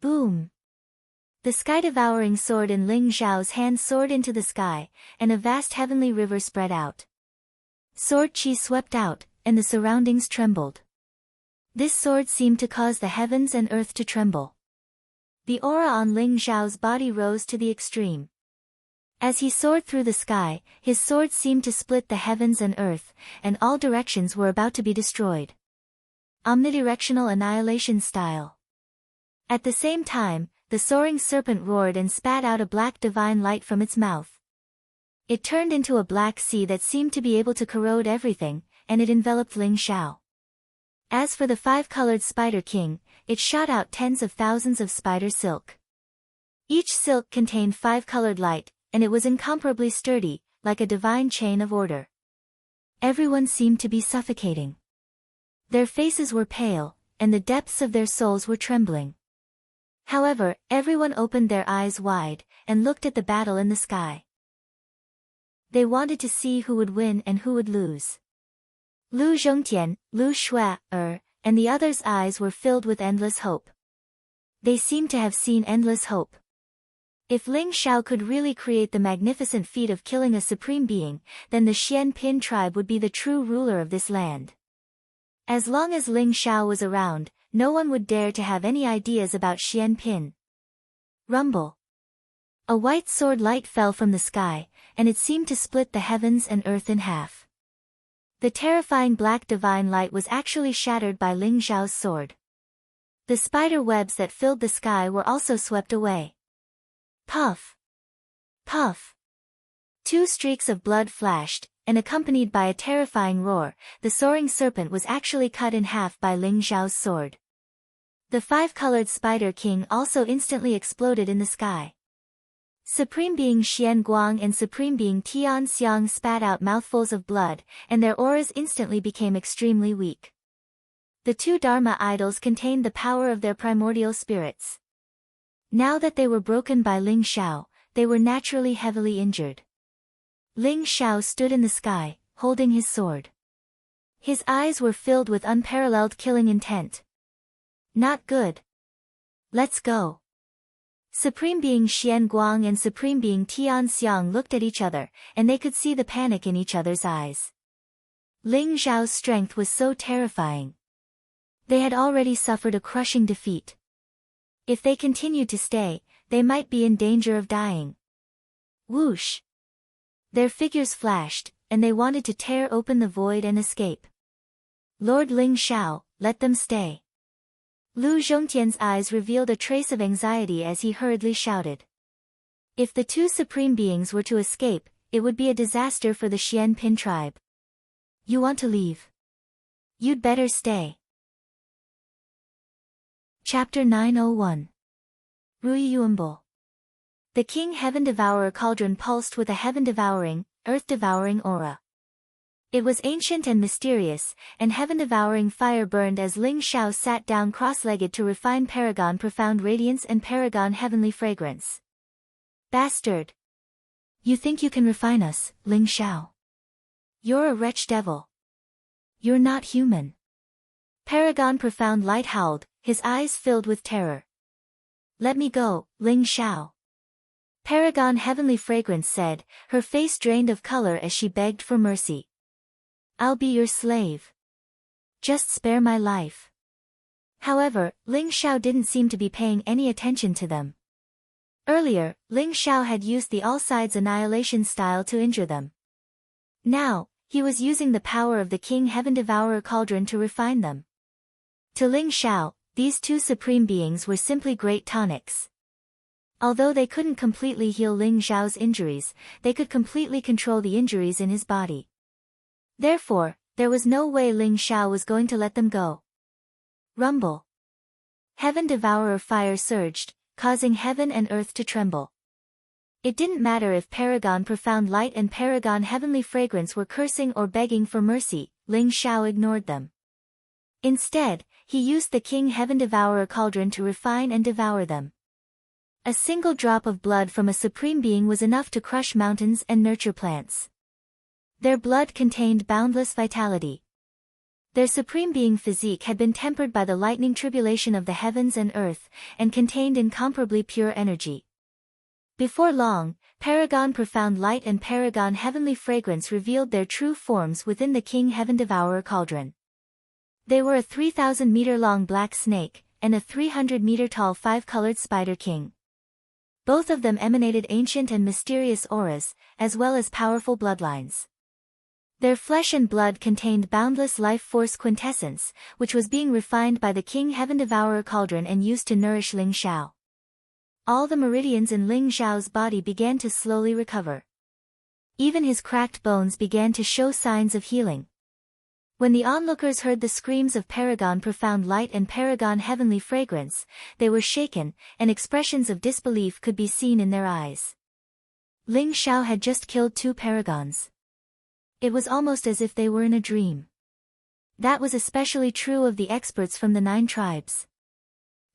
Boom! The sky-devouring sword in Ling Xiao's hand soared into the sky, and a vast heavenly river spread out. Sword chi swept out, and the surroundings trembled. This sword seemed to cause the heavens and earth to tremble. The aura on Ling Xiao's body rose to the extreme. As he soared through the sky, his sword seemed to split the heavens and earth, and all directions were about to be destroyed. Omnidirectional annihilation style. At the same time, the soaring serpent roared and spat out a black divine light from its mouth. It turned into a black sea that seemed to be able to corrode everything, and it enveloped Ling Xiao. As for the five-colored Spider King, it shot out tens of thousands of spider silk. Each silk contained five-colored light, and it was incomparably sturdy, like a divine chain of order. Everyone seemed to be suffocating. Their faces were pale, and the depths of their souls were trembling. However, everyone opened their eyes wide, and looked at the battle in the sky. They wanted to see who would win and who would lose. Lu Zhongtian, Lu Shui, and the others' eyes were filled with endless hope. They seemed to have seen endless hope. If Ling Xiao could really create the magnificent feat of killing a supreme being, then the Xian Pin tribe would be the true ruler of this land. As long as Ling Xiao was around, no one would dare to have any ideas about Xian Pin. Rumble. A white sword light fell from the sky, and it seemed to split the heavens and earth in half. The terrifying black divine light was actually shattered by Ling Xiao's sword. The spider webs that filled the sky were also swept away. Puff! Puff! Two streaks of blood flashed, and accompanied by a terrifying roar, the soaring serpent was actually cut in half by Ling Xiao's sword. The five-colored Spider King also instantly exploded in the sky. Supreme Being Xian Guang and Supreme Being Tian Xiang spat out mouthfuls of blood, and their auras instantly became extremely weak. The two Dharma idols contained the power of their primordial spirits. Now that they were broken by Ling Xiao, they were naturally heavily injured. Ling Xiao stood in the sky, holding his sword. His eyes were filled with unparalleled killing intent. Not good. Let's go. Supreme Being Xian Guang and Supreme Being Tian Xiang looked at each other, and they could see the panic in each other's eyes. Ling Xiao's strength was so terrifying. They had already suffered a crushing defeat. If they continued to stay, they might be in danger of dying. Whoosh! Their figures flashed, and they wanted to tear open the void and escape. Lord Ling Xiao, let them stay. Lu Zhongtian's eyes revealed a trace of anxiety as he hurriedly shouted. If the two supreme beings were to escape, it would be a disaster for the Xian Pin tribe. You want to leave? You'd better stay. Chapter 901. Ruiyuanbo. The King Heaven Devourer cauldron pulsed with a heaven-devouring, earth-devouring aura. It was ancient and mysterious, and heaven-devouring fire burned as Ling Xiao sat down cross-legged to refine Paragon Profound Radiance and Paragon Heavenly Fragrance. Bastard! You think you can refine us, Ling Xiao? You're a wretch devil. You're not human. Paragon Profound Light howled, his eyes filled with terror. Let me go, Ling Xiao. Paragon Heavenly Fragrance said, her face drained of color as she begged for mercy. I'll be your slave. Just spare my life. However, Ling Xiao didn't seem to be paying any attention to them. Earlier, Ling Xiao had used the all-sides annihilation style to injure them. Now, he was using the power of the King Heaven Devourer cauldron to refine them. To Ling Xiao, these two supreme beings were simply great tonics. Although they couldn't completely heal Ling Xiao's injuries, they could completely control the injuries in his body. Therefore, there was no way Ling Xiao was going to let them go. Rumble. Heaven Devourer fire surged, causing heaven and earth to tremble. It didn't matter if Paragon Profound Light and Paragon Heavenly Fragrance were cursing or begging for mercy, Ling Xiao ignored them. Instead, he used the King Heaven Devourer cauldron to refine and devour them. A single drop of blood from a supreme being was enough to crush mountains and nurture plants. Their blood contained boundless vitality. Their supreme being physique had been tempered by the lightning tribulation of the heavens and earth, and contained incomparably pure energy. Before long, Paragon Profound Light and Paragon Heavenly Fragrance revealed their true forms within the King Heaven Devourer cauldron. They were a 3,000-meter-long black snake, and a 300-meter-tall 5-colored spider king. Both of them emanated ancient and mysterious auras, as well as powerful bloodlines. Their flesh and blood contained boundless life force quintessence, which was being refined by the King Heaven Devourer cauldron and used to nourish Ling Xiao. All the meridians in Ling Xiao's body began to slowly recover. Even his cracked bones began to show signs of healing. When the onlookers heard the screams of Paragon Profound Light and Paragon Heavenly Fragrance, they were shaken, and expressions of disbelief could be seen in their eyes. Ling Xiao had just killed 2 paragons. It was almost as if they were in a dream. That was especially true of the experts from the 9 tribes.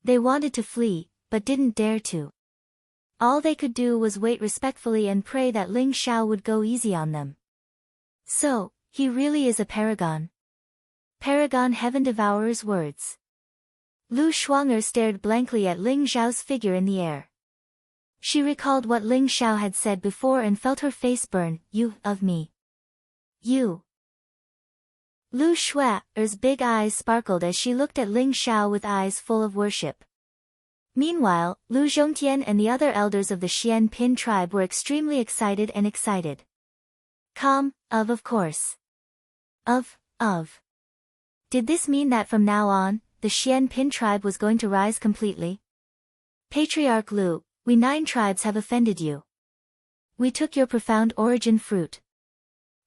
They wanted to flee, but didn't dare to. All they could do was wait respectfully and pray that Ling Xiao would go easy on them. So, he really is a paragon. Paragon Heaven Devourer's words. Lu Shuang'er stared blankly at Ling Xiao's figure in the air. She recalled what Ling Xiao had said before and felt her face burn. You, of me. You. Lu Shuang'er's big eyes sparkled as she looked at Ling Xiao with eyes full of worship. Meanwhile, Lu Zhongtian and the other elders of the Xian Pin tribe were extremely excited. Of course. Did this mean that from now on, the Xian Pin tribe was going to rise completely? Patriarch Lu, we 9 tribes have offended you. We took your profound origin fruit.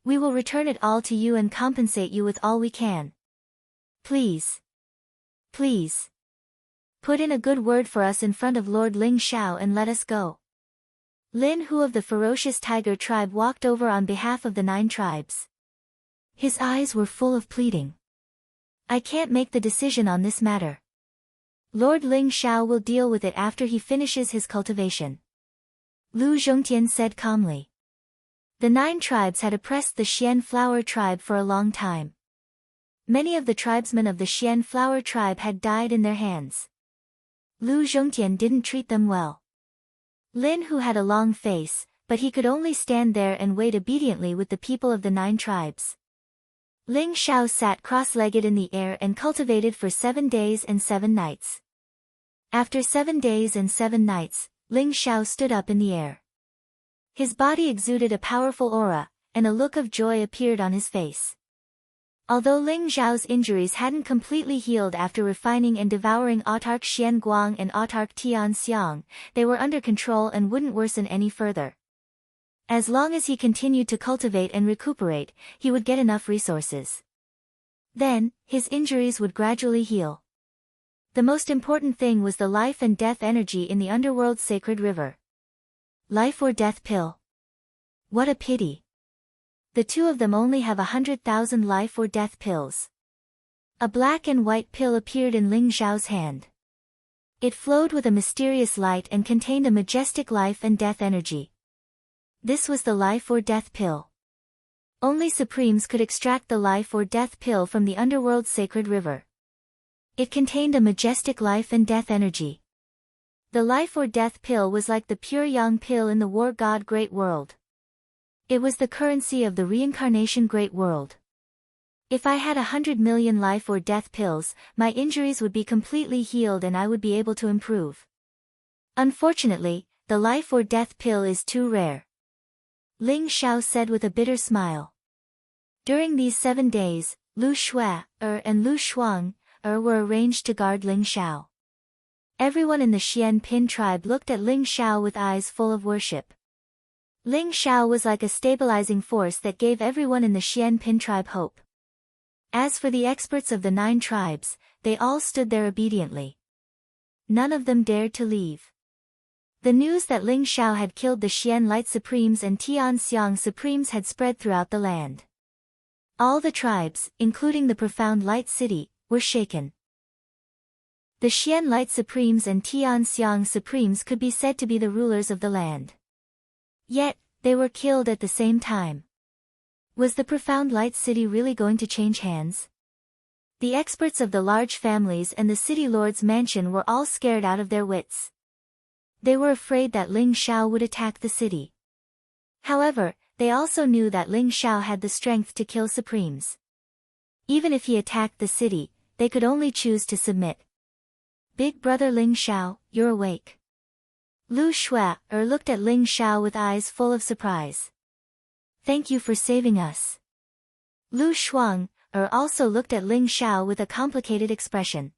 We will return it all to you and compensate you with all we can. Please. Put in a good word for us in front of Lord Ling Xiao and let us go. Lin Hu of the ferocious tiger tribe walked over on behalf of the 9 tribes. His eyes were full of pleading. I can't make the decision on this matter. Lord Ling Xiao will deal with it after he finishes his cultivation. Lu Zhongtian said calmly. The 9 tribes had oppressed the Xian Flower tribe for a long time. Many of the tribesmen of the Xian Flower tribe had died in their hands. Lu Zhongtian didn't treat them well. Lin Hu had a long face, but he could only stand there and wait obediently with the people of the 9 tribes. Ling Xiao sat cross-legged in the air and cultivated for 7 days and 7 nights. After 7 days and 7 nights, Ling Xiao stood up in the air. His body exuded a powerful aura, and a look of joy appeared on his face. Although Ling Xiao's injuries hadn't completely healed after refining and devouring Autark Xian Guang and Autark Tian Xiang, they were under control and wouldn't worsen any further. As long as he continued to cultivate and recuperate, he would get enough resources. Then, his injuries would gradually heal. The most important thing was the life and death energy in the underworld's sacred river. Life or death pill. What a pity. The 2 of them only have 100,000 life or death pills. A black and white pill appeared in Ling Xiao's hand. It flowed with a mysterious light and contained a majestic life and death energy. This was the life or death pill. Only Supremes could extract the life or death pill from the underworld's sacred river. It contained a majestic life and death energy. The life or death pill was like the pure yang pill in the war god Great World. It was the currency of the reincarnation Great World. If I had 100 million life or death pills, my injuries would be completely healed and I would be able to improve. Unfortunately, the life or death pill is too rare. Ling Xiao said with a bitter smile. During these 7 days, Lu Shuang'er and Lu Shuang'er were arranged to guard Ling Xiao. Everyone in the Xian Pin tribe looked at Ling Xiao with eyes full of worship. Ling Xiao was like a stabilizing force that gave everyone in the Xian Pin tribe hope. As for the experts of the 9 tribes, they all stood there obediently. None of them dared to leave. The news that Ling Xiao had killed the Xian Light Supremes and Tian Xiang Supremes had spread throughout the land. All the tribes, including the Profound Light City, were shaken. The Xian Light Supremes and Tian Xiang Supremes could be said to be the rulers of the land. Yet, they were killed at the same time. Was the Profound Light City really going to change hands? The experts of the large families and the city lord's mansion were all scared out of their wits. They were afraid that Ling Xiao would attack the city. However, they also knew that Ling Xiao had the strength to kill supremes. Even if he attacked the city, they could only choose to submit. Big brother Ling Xiao, you're awake. Lu Shui looked at Ling Xiao with eyes full of surprise. Thank you for saving us. Lu Shuang also looked at Ling Xiao with a complicated expression.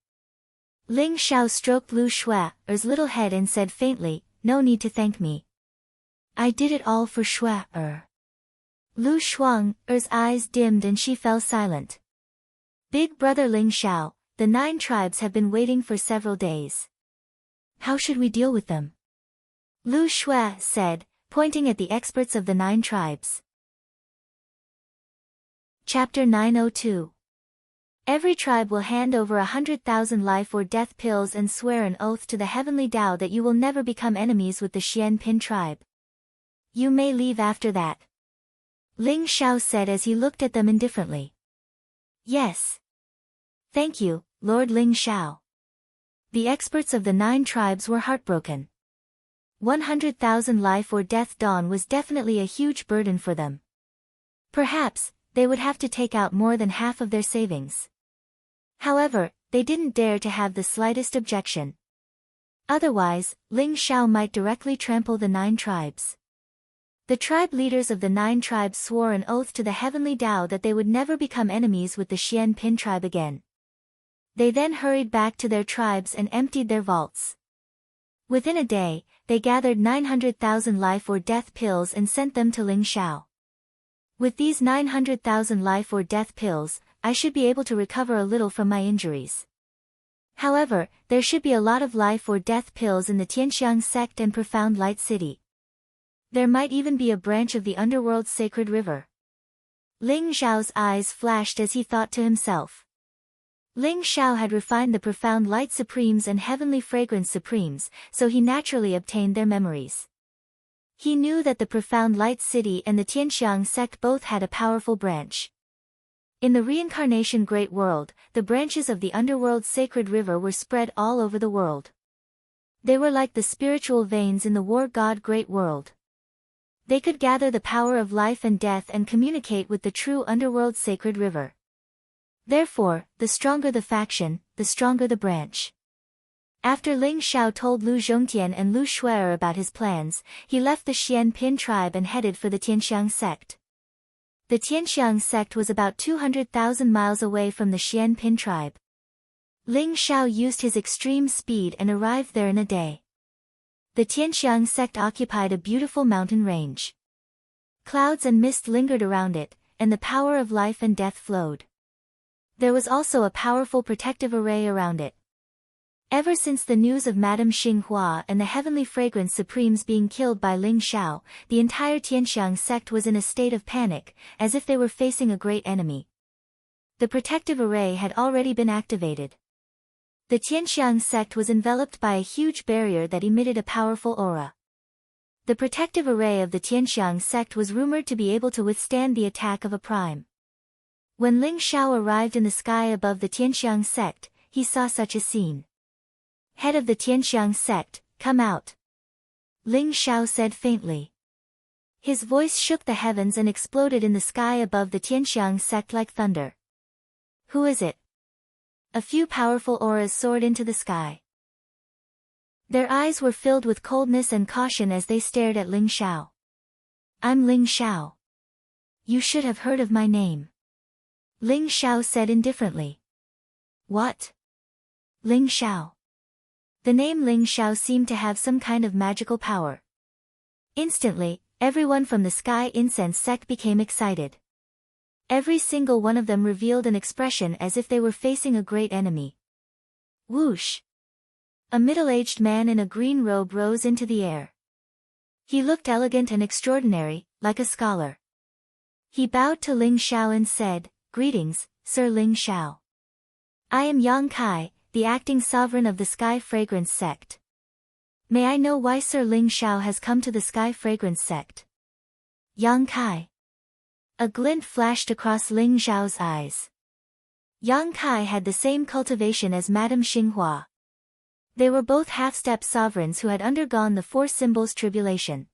Ling Xiao stroked Lu Shui's little head and said faintly, no need to thank me. I did it all for Shui. Lu Shuang's eyes dimmed and she fell silent. Big brother Ling Xiao, the 9 tribes have been waiting for several days. How should we deal with them? Lu Shui said, pointing at the experts of the 9 tribes. Chapter 902. Every tribe will hand over 100,000 life or death pills and swear an oath to the heavenly Tao that you will never become enemies with the Xian Pin tribe. You may leave after that. Ling Xiao said as he looked at them indifferently. Yes. Thank you, Lord Ling Xiao. The experts of the 9 tribes were heartbroken. 100,000 life or death dawn was definitely a huge burden for them. Perhaps, they would have to take out more than half of their savings. However, they didn't dare to have the slightest objection. Otherwise, Ling Xiao might directly trample the 9 tribes. The tribe leaders of the 9 tribes swore an oath to the heavenly Tao that they would never become enemies with the Xian Pin tribe again. They then hurried back to their tribes and emptied their vaults. Within a day, they gathered 900,000 life or death pills and sent them to Ling Xiao. With these 900,000 life or death pills, I should be able to recover a little from my injuries. However, there should be a lot of life or death pills in the Tianxiang sect and Profound Light City. There might even be a branch of the underworld's sacred river. Ling Xiao's eyes flashed as he thought to himself. Ling Xiao had refined the Profound Light Supremes and Heavenly Fragrance Supremes, so he naturally obtained their memories. He knew that the Profound Light City and the Tianxiang sect both had a powerful branch. In the reincarnation Great World, the branches of the underworld's sacred river were spread all over the world. They were like the spiritual veins in the War God Great World. They could gather the power of life and death and communicate with the true underworld sacred river. Therefore, the stronger the faction, the stronger the branch. After Ling Xiao told Lu Zhongtian and Lu Shui about his plans, he left the Xian Pin tribe and headed for the Tianxiang sect. The Tianxiang sect was about 200,000 miles away from the Xian Pin tribe. Ling Xiao used his extreme speed and arrived there in a day. The Tianxiang sect occupied a beautiful mountain range. Clouds and mist lingered around it, and the power of life and death flowed. There was also a powerful protective array around it. Ever since the news of Madame Xinghua and the Heavenly Fragrance Supremes being killed by Ling Xiao, the entire Tianxiang sect was in a state of panic, as if they were facing a great enemy. The protective array had already been activated. The Tianxiang sect was enveloped by a huge barrier that emitted a powerful aura. The protective array of the Tianxiang sect was rumored to be able to withstand the attack of a prime. When Ling Xiao arrived in the sky above the Tianxiang sect, he saw such a scene. Head of the Tianxiang sect, come out. Ling Xiao said faintly. His voice shook the heavens and exploded in the sky above the Tianxiang sect like thunder. Who is it? A few powerful auras soared into the sky. Their eyes were filled with coldness and caution as they stared at Ling Xiao. I'm Ling Xiao. You should have heard of my name. Ling Xiao said indifferently. What? Ling Xiao. The name Ling Xiao seemed to have some kind of magical power. Instantly, everyone from the Sky Incense sect became excited. Every single one of them revealed an expression as if they were facing a great enemy. Whoosh! A middle-aged man in a green robe rose into the air. He looked elegant and extraordinary, like a scholar. He bowed to Ling Xiao and said, Greetings, Sir Ling Xiao. I am Yang Kai, the acting sovereign of the Sky Fragrance sect. May I know why Sir Ling Xiao has come to the Sky Fragrance sect? Yang Kai. A glint flashed across Ling Xiao's eyes. Yang Kai had the same cultivation as Madame Xinghua. They were both half-step sovereigns who had undergone the Four Symbols tribulation.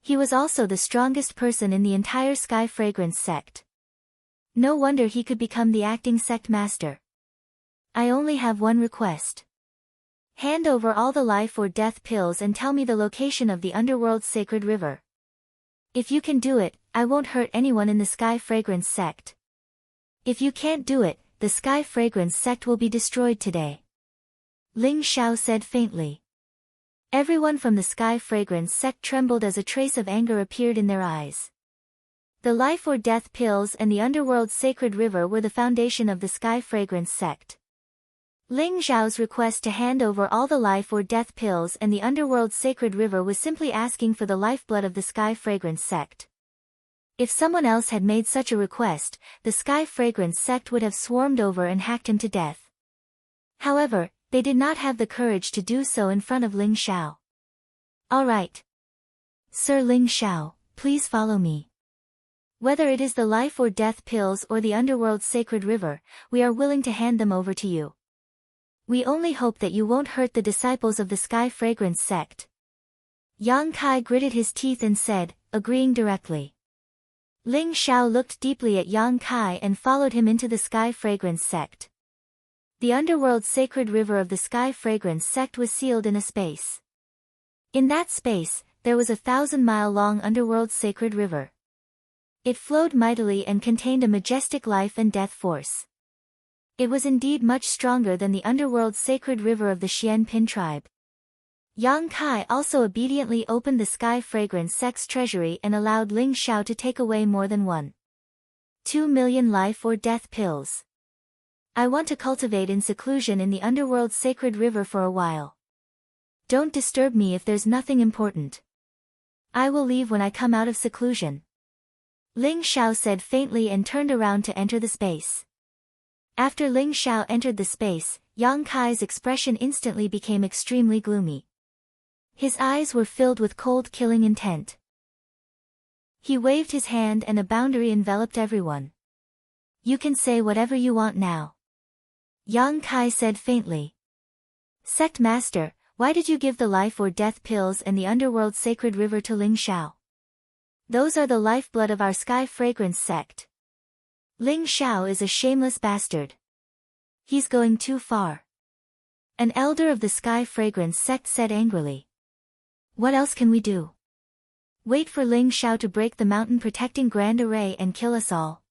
He was also the strongest person in the entire Sky Fragrance sect. No wonder he could become the acting sect master. I only have one request. Hand over all the life or death pills and tell me the location of the underworld's sacred river. If you can do it, I won't hurt anyone in the Sky Fragrance sect. If you can't do it, the Sky Fragrance sect will be destroyed today. Ling Xiao said faintly. Everyone from the Sky Fragrance sect trembled as a trace of anger appeared in their eyes. The life or death pills and the underworld's sacred river were the foundation of the Sky Fragrance sect. Ling Xiao's request to hand over all the life or death pills and the underworld's sacred river was simply asking for the lifeblood of the Sky Fragrance sect. If someone else had made such a request, the Sky Fragrance sect would have swarmed over and hacked him to death. However, they did not have the courage to do so in front of Ling Xiao. All right. Sir Ling Xiao, please follow me. Whether it is the life or death pills or the underworld's sacred river, we are willing to hand them over to you. We only hope that you won't hurt the disciples of the Sky Fragrance sect. Yang Kai gritted his teeth and said, agreeing directly. Ling Xiao looked deeply at Yang Kai and followed him into the Sky Fragrance sect. The underworld's sacred river of the Sky Fragrance sect was sealed in a space. In that space, there was a 1,000-mile-long underworld sacred river. It flowed mightily and contained a majestic life and death force. It was indeed much stronger than the underworld sacred river of the Xianpin tribe. Yang Kai also obediently opened the Sky Fragrance sect's treasury and allowed Ling Xiao to take away more than 1.2 million life or death pills. I want to cultivate in seclusion in the underworld sacred river for a while. Don't disturb me if there's nothing important. I will leave when I come out of seclusion. Ling Xiao said faintly and turned around to enter the space. After Ling Xiao entered the space, Yang Kai's expression instantly became extremely gloomy. His eyes were filled with cold killing intent. He waved his hand and a boundary enveloped everyone. You can say whatever you want now. Yang Kai said faintly. Sect Master, why did you give the life or death pills and the underworld sacred river to Ling Xiao? Those are the lifeblood of our Sky Fragrance sect. Ling Xiao is a shameless bastard. He's going too far. An elder of the Sky Fragrance sect said angrily. What else can we do? Wait for Ling Xiao to break the mountain protecting Grand Array and kill us all.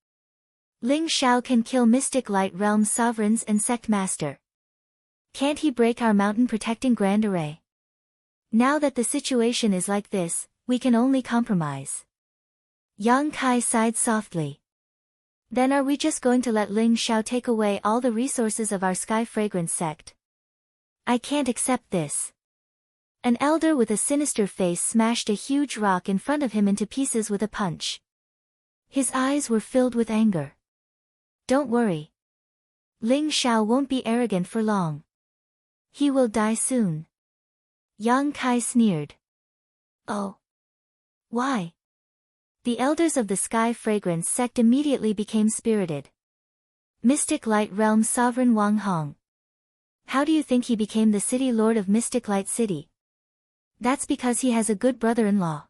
Ling Xiao can kill Mystic Light Realm sovereigns and sect master. Can't he break our mountain protecting Grand Array? Now that the situation is like this, we can only compromise. Yang Kai sighed softly. Then are we just going to let Ling Xiao take away all the resources of our Sky Fragrance sect? I can't accept this. An elder with a sinister face smashed a huge rock in front of him into pieces with a punch. His eyes were filled with anger. Don't worry. Ling Xiao won't be arrogant for long. He will die soon. Yang Kai sneered. Oh. Why? The elders of the Sky Fragrance sect immediately became spirited. Mystic Light Realm Sovereign Wang Hong. How do you think he became the city lord of Mystic Light City? That's because he has a good brother-in-law.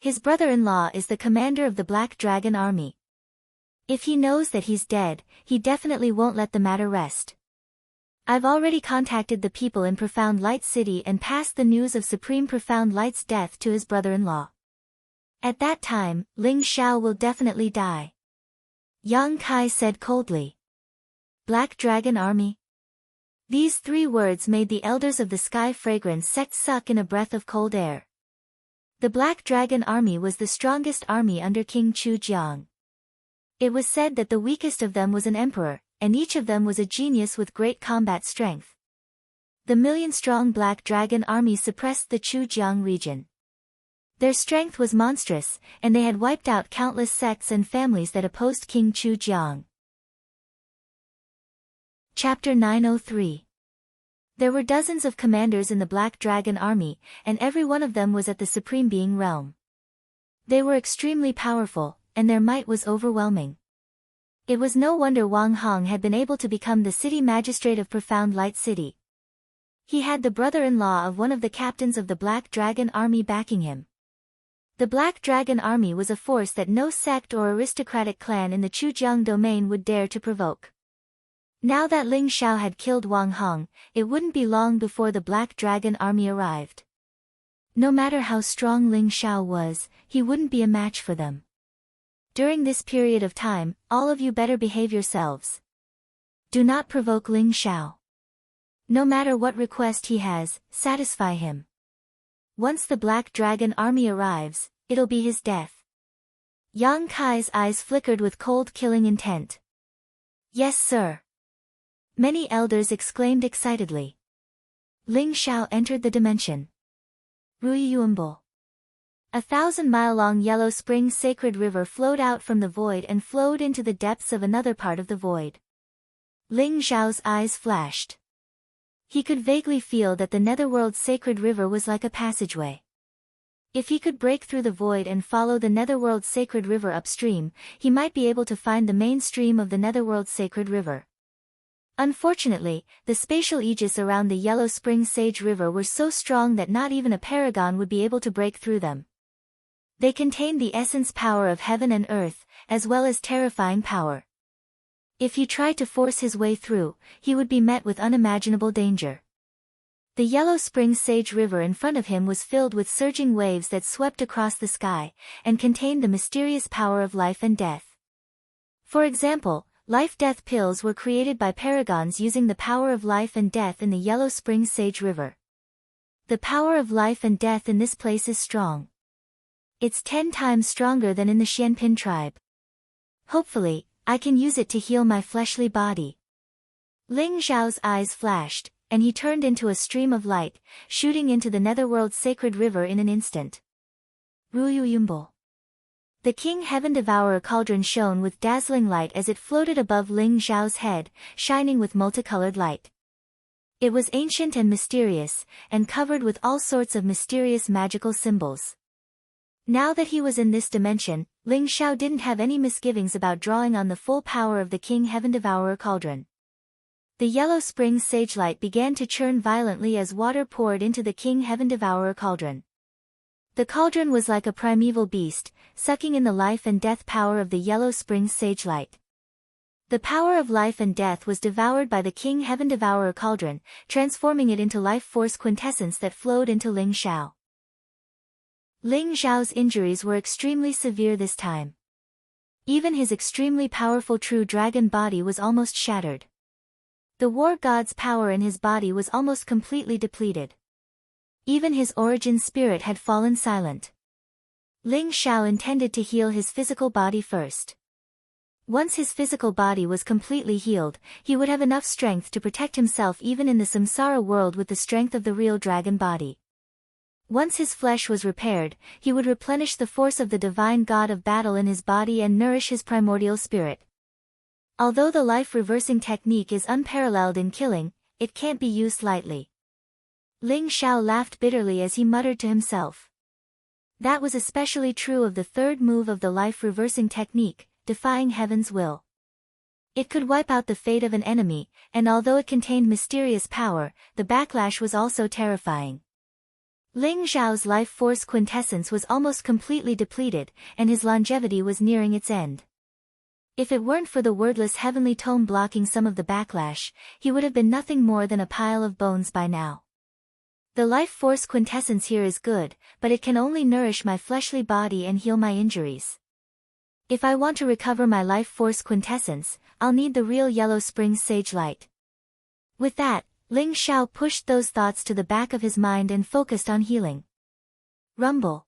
His brother-in-law is the commander of the Black Dragon Army. If he knows that he's dead, he definitely won't let the matter rest. I've already contacted the people in Profound Light City and passed the news of Supreme Profound Light's death to his brother-in-law. At that time, Ling Xiao will definitely die. Yang Kai said coldly. Black Dragon Army? These three words made the elders of the Sky Fragrance sect suck in a breath of cold air. The Black Dragon Army was the strongest army under King Chu Jiang. It was said that the weakest of them was an emperor, and each of them was a genius with great combat strength. The million-strong Black Dragon Army suppressed the Chujiang region. Their strength was monstrous, and they had wiped out countless sects and families that opposed King Chujiang. Chapter 903. There were dozens of commanders in the Black Dragon Army, and every one of them was at the Supreme Being realm. They were extremely powerful, and their might was overwhelming. It was no wonder Wang Hong had been able to become the city magistrate of Profound Light City. He had the brother-in-law of one of the captains of the Black Dragon Army backing him. The Black Dragon Army was a force that no sect or aristocratic clan in the Chujiang domain would dare to provoke. Now that Ling Xiao had killed Wang Hong, it wouldn't be long before the Black Dragon Army arrived. No matter how strong Ling Xiao was, he wouldn't be a match for them. During this period of time, all of you better behave yourselves. Do not provoke Ling Xiao. No matter what request he has, satisfy him. Once the Black Dragon Army arrives, it'll be his death. Yang Kai's eyes flickered with cold killing intent. Yes, sir. Many elders exclaimed excitedly. Ling Xiao entered the dimension. Ruiyuanbo. 1,000-mile-long Yellow Spring sacred river flowed out from the void and flowed into the depths of another part of the void. Ling Xiao's eyes flashed. He could vaguely feel that the Netherworld sacred river was like a passageway. If he could break through the void and follow the Netherworld sacred river upstream, he might be able to find the main stream of the Netherworld sacred river. Unfortunately, the spatial aegis around the Yellow Spring Sage River were so strong that not even a paragon would be able to break through them. They contained the essence power of heaven and earth, as well as terrifying power. If he tried to force his way through, he would be met with unimaginable danger. The Yellow Spring Sage River in front of him was filled with surging waves that swept across the sky, and contained the mysterious power of life and death. For example, life-death pills were created by paragons using the power of life and death in the Yellow Spring Sage River. The power of life and death in this place is strong. It's 10 times stronger than in the Xianpin tribe. Hopefully, I can use it to heal my fleshly body. Ling Xiao's eyes flashed, and he turned into a stream of light, shooting into the Netherworld sacred river in an instant. Ruiyuanbo. The King Heaven Devourer cauldron shone with dazzling light as it floated above Ling Xiao's head, shining with multicolored light. It was ancient and mysterious, and covered with all sorts of mysterious magical symbols. Now that he was in this dimension, Ling Xiao didn't have any misgivings about drawing on the full power of the King Heaven Devourer cauldron. The Yellow Spring Sage light began to churn violently as water poured into the King Heaven Devourer cauldron. The cauldron was like a primeval beast, sucking in the life and death power of the Yellow Spring Sage light. The power of life and death was devoured by the King Heaven Devourer cauldron, transforming it into life force quintessence that flowed into Ling Xiao. Ling Xiao's injuries were extremely severe this time. Even his extremely powerful true dragon body was almost shattered. The war god's power in his body was almost completely depleted. Even his origin spirit had fallen silent. Ling Xiao intended to heal his physical body first. Once his physical body was completely healed, he would have enough strength to protect himself even in the samsara world with the strength of the real dragon body. Once his flesh was repaired, he would replenish the force of the divine god of battle in his body and nourish his primordial spirit. Although the life-reversing technique is unparalleled in killing, it can't be used lightly. Ling Xiao laughed bitterly as he muttered to himself. That was especially true of the third move of the life-reversing technique, defying heaven's will. It could wipe out the fate of an enemy, and although it contained mysterious power, the backlash was also terrifying. Ling Xiao's life force quintessence was almost completely depleted, and his longevity was nearing its end. If it weren't for the wordless heavenly tome blocking some of the backlash, he would have been nothing more than a pile of bones by now. The life force quintessence here is good, but it can only nourish my fleshly body and heal my injuries. If I want to recover my life force quintessence, I'll need the real Yellow Spring Sage light. With that, Ling Xiao pushed those thoughts to the back of his mind and focused on healing. Rumble.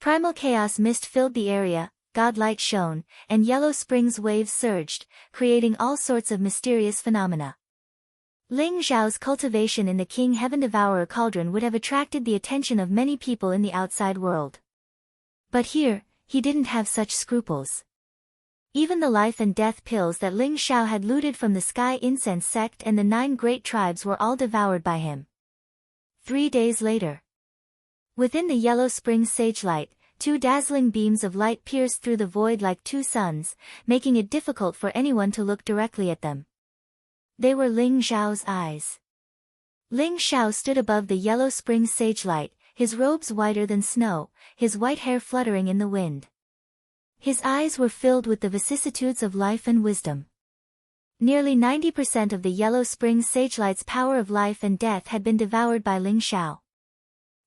Primal chaos mist filled the area, god light shone, and Yellow Spring's waves surged, creating all sorts of mysterious phenomena. Ling Xiao's cultivation in the King Heaven Devourer cauldron would have attracted the attention of many people in the outside world. But here, he didn't have such scruples. Even the life and death pills that Ling Xiao had looted from the Sky Incense sect and the 9 great tribes were all devoured by him. 3 days later. Within the Yellow Spring Sage light, two dazzling beams of light pierced through the void like two suns, making it difficult for anyone to look directly at them. They were Ling Xiao's eyes. Ling Xiao stood above the yellow spring sage light, his robes whiter than snow, his white hair fluttering in the wind. His eyes were filled with the vicissitudes of life and wisdom. Nearly 90% of the yellow spring sagelight's power of life and death had been devoured by Ling Xiao.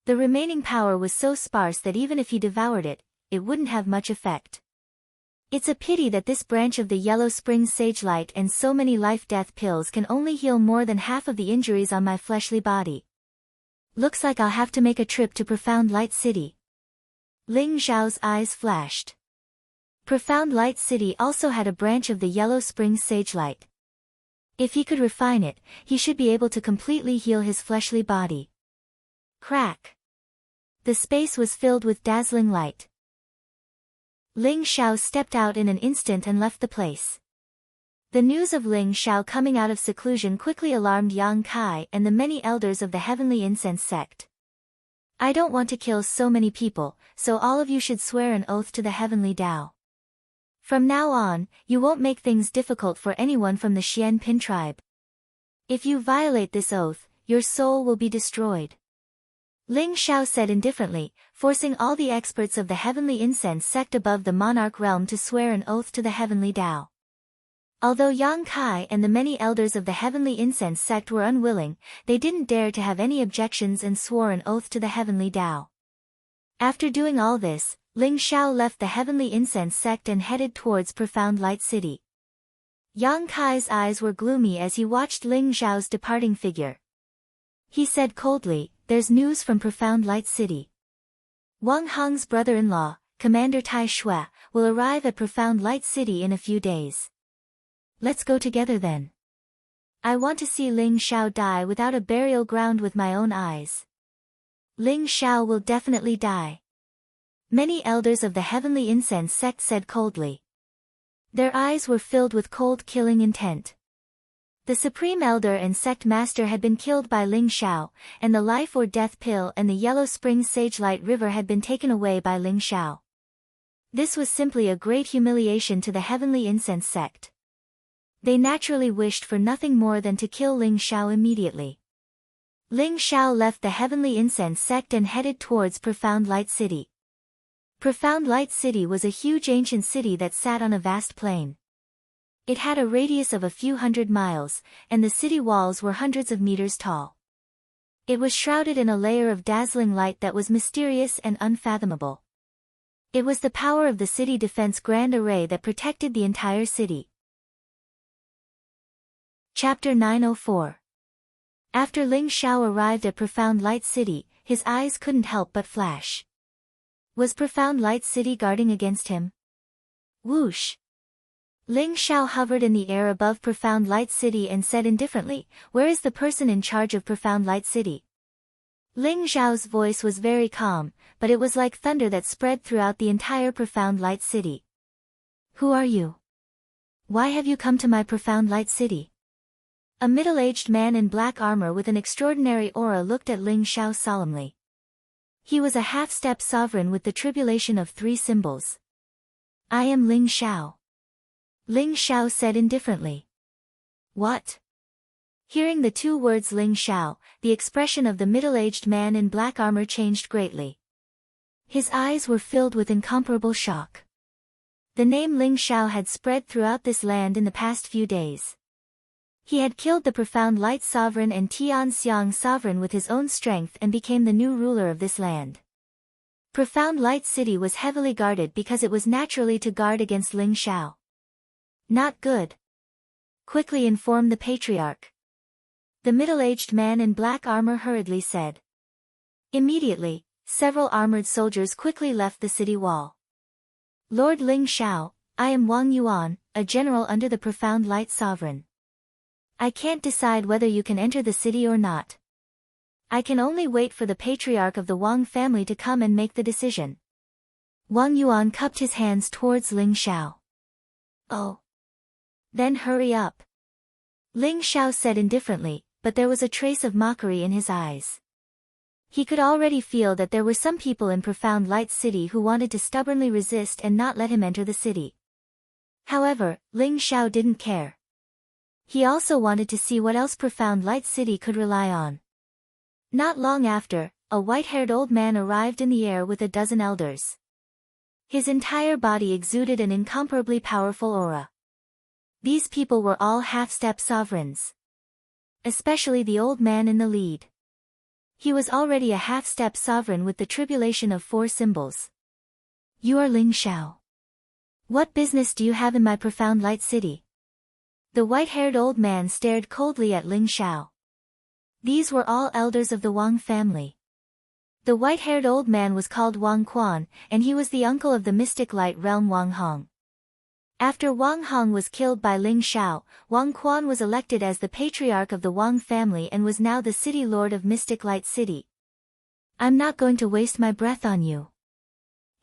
The remaining power was so sparse that even if he devoured it, it wouldn't have much effect. It's a pity that this branch of the yellow spring sagelight and so many life-death pills can only heal more than half of the injuries on my fleshly body. Looks like I'll have to make a trip to Profound Light City. Ling Xiao's eyes flashed. Profound Light City also had a branch of the yellow spring sagelight. If he could refine it, he should be able to completely heal his fleshly body. Crack. The space was filled with dazzling light. Ling Xiao stepped out in an instant and left the place. The news of Ling Xiao coming out of seclusion quickly alarmed Yang Kai and the many elders of the Heavenly Incense sect. I don't want to kill so many people, so all of you should swear an oath to the Heavenly Tao. From now on, you won't make things difficult for anyone from the Xian Pin tribe. If you violate this oath, your soul will be destroyed. Ling Xiao said indifferently, forcing all the experts of the Heavenly Incense sect above the monarch realm to swear an oath to the Heavenly Tao. Although Yang Kai and the many elders of the Heavenly Incense sect were unwilling, they didn't dare to have any objections and swore an oath to the Heavenly Tao. After doing all this, Ling Xiao left the Heavenly Incense sect and headed towards Profound Light City. Yang Kai's eyes were gloomy as he watched Ling Xiao's departing figure. He said coldly, "There's news from Profound Light City. Wang Hong's brother-in-law, Commander Tai Shui, will arrive at Profound Light City in a few days. Let's go together then. I want to see Ling Xiao die without a burial ground with my own eyes." Ling Xiao will definitely die. Many elders of the Heavenly Incense sect said coldly. Their eyes were filled with cold killing intent. The Supreme Elder and Sect Master had been killed by Ling Xiao, and the life or death pill and the Yellow Spring Sagelight River had been taken away by Ling Xiao. This was simply a great humiliation to the Heavenly Incense sect. They naturally wished for nothing more than to kill Ling Xiao immediately. Ling Xiao left the Heavenly Incense sect and headed towards Profound Light City. Profound Light City was a huge ancient city that sat on a vast plain. It had a radius of a few hundred miles, and the city walls were hundreds of meters tall. It was shrouded in a layer of dazzling light that was mysterious and unfathomable. It was the power of the city defense grand array that protected the entire city. Chapter 904. After Ling Xiao arrived at Profound Light City, his eyes couldn't help but flash. Was Profound Light City guarding against him? Whoosh! Ling Xiao hovered in the air above Profound Light City and said indifferently, "Where is the person in charge of Profound Light City?" Ling Xiao's voice was very calm, but it was like thunder that spread throughout the entire Profound Light City. "Who are you? Why have you come to my Profound Light City?" A middle-aged man in black armor with an extraordinary aura looked at Ling Xiao solemnly. He was a half-step sovereign with the tribulation of 3 symbols. "I am Ling Xiao." Ling Xiao said indifferently. "What?" Hearing the 2 words Ling Xiao, the expression of the middle-aged man in black armor changed greatly. His eyes were filled with incomparable shock. The name Ling Xiao had spread throughout this land in the past few days. He had killed the Profound Light Sovereign and Tianxiang Sovereign with his own strength and became the new ruler of this land. Profound Light City was heavily guarded because it was naturally to guard against Ling Xiao. "Not good. Quickly inform the Patriarch," the middle-aged man in black armor hurriedly said. Immediately, several armored soldiers quickly left the city wall. "Lord Ling Xiao, I am Wang Yuan, a general under the Profound Light Sovereign. I can't decide whether you can enter the city or not. I can only wait for the patriarch of the Wang family to come and make the decision." Wang Yuan cupped his hands towards Ling Xiao. "Oh. Then hurry up," Ling Xiao said indifferently, but there was a trace of mockery in his eyes. He could already feel that there were some people in Profound Light City who wanted to stubbornly resist and not let him enter the city. However, Ling Xiao didn't care. He also wanted to see what else Profound Light City could rely on. Not long after, a white-haired old man arrived in the air with a dozen elders. His entire body exuded an incomparably powerful aura. These people were all half-step sovereigns. Especially the old man in the lead. He was already a half-step sovereign with the tribulation of 4 symbols. You are Ling Xiao. What business do you have in my Profound Light City? The white-haired old man stared coldly at Ling Xiao. These were all elders of the Wang family. The white-haired old man was called Wang Quan, and he was the uncle of the mystic light realm Wang Hong. After Wang Hong was killed by Ling Xiao, Wang Quan was elected as the patriarch of the Wang family and was now the city lord of Mystic Light City. I'm not going to waste my breath on you.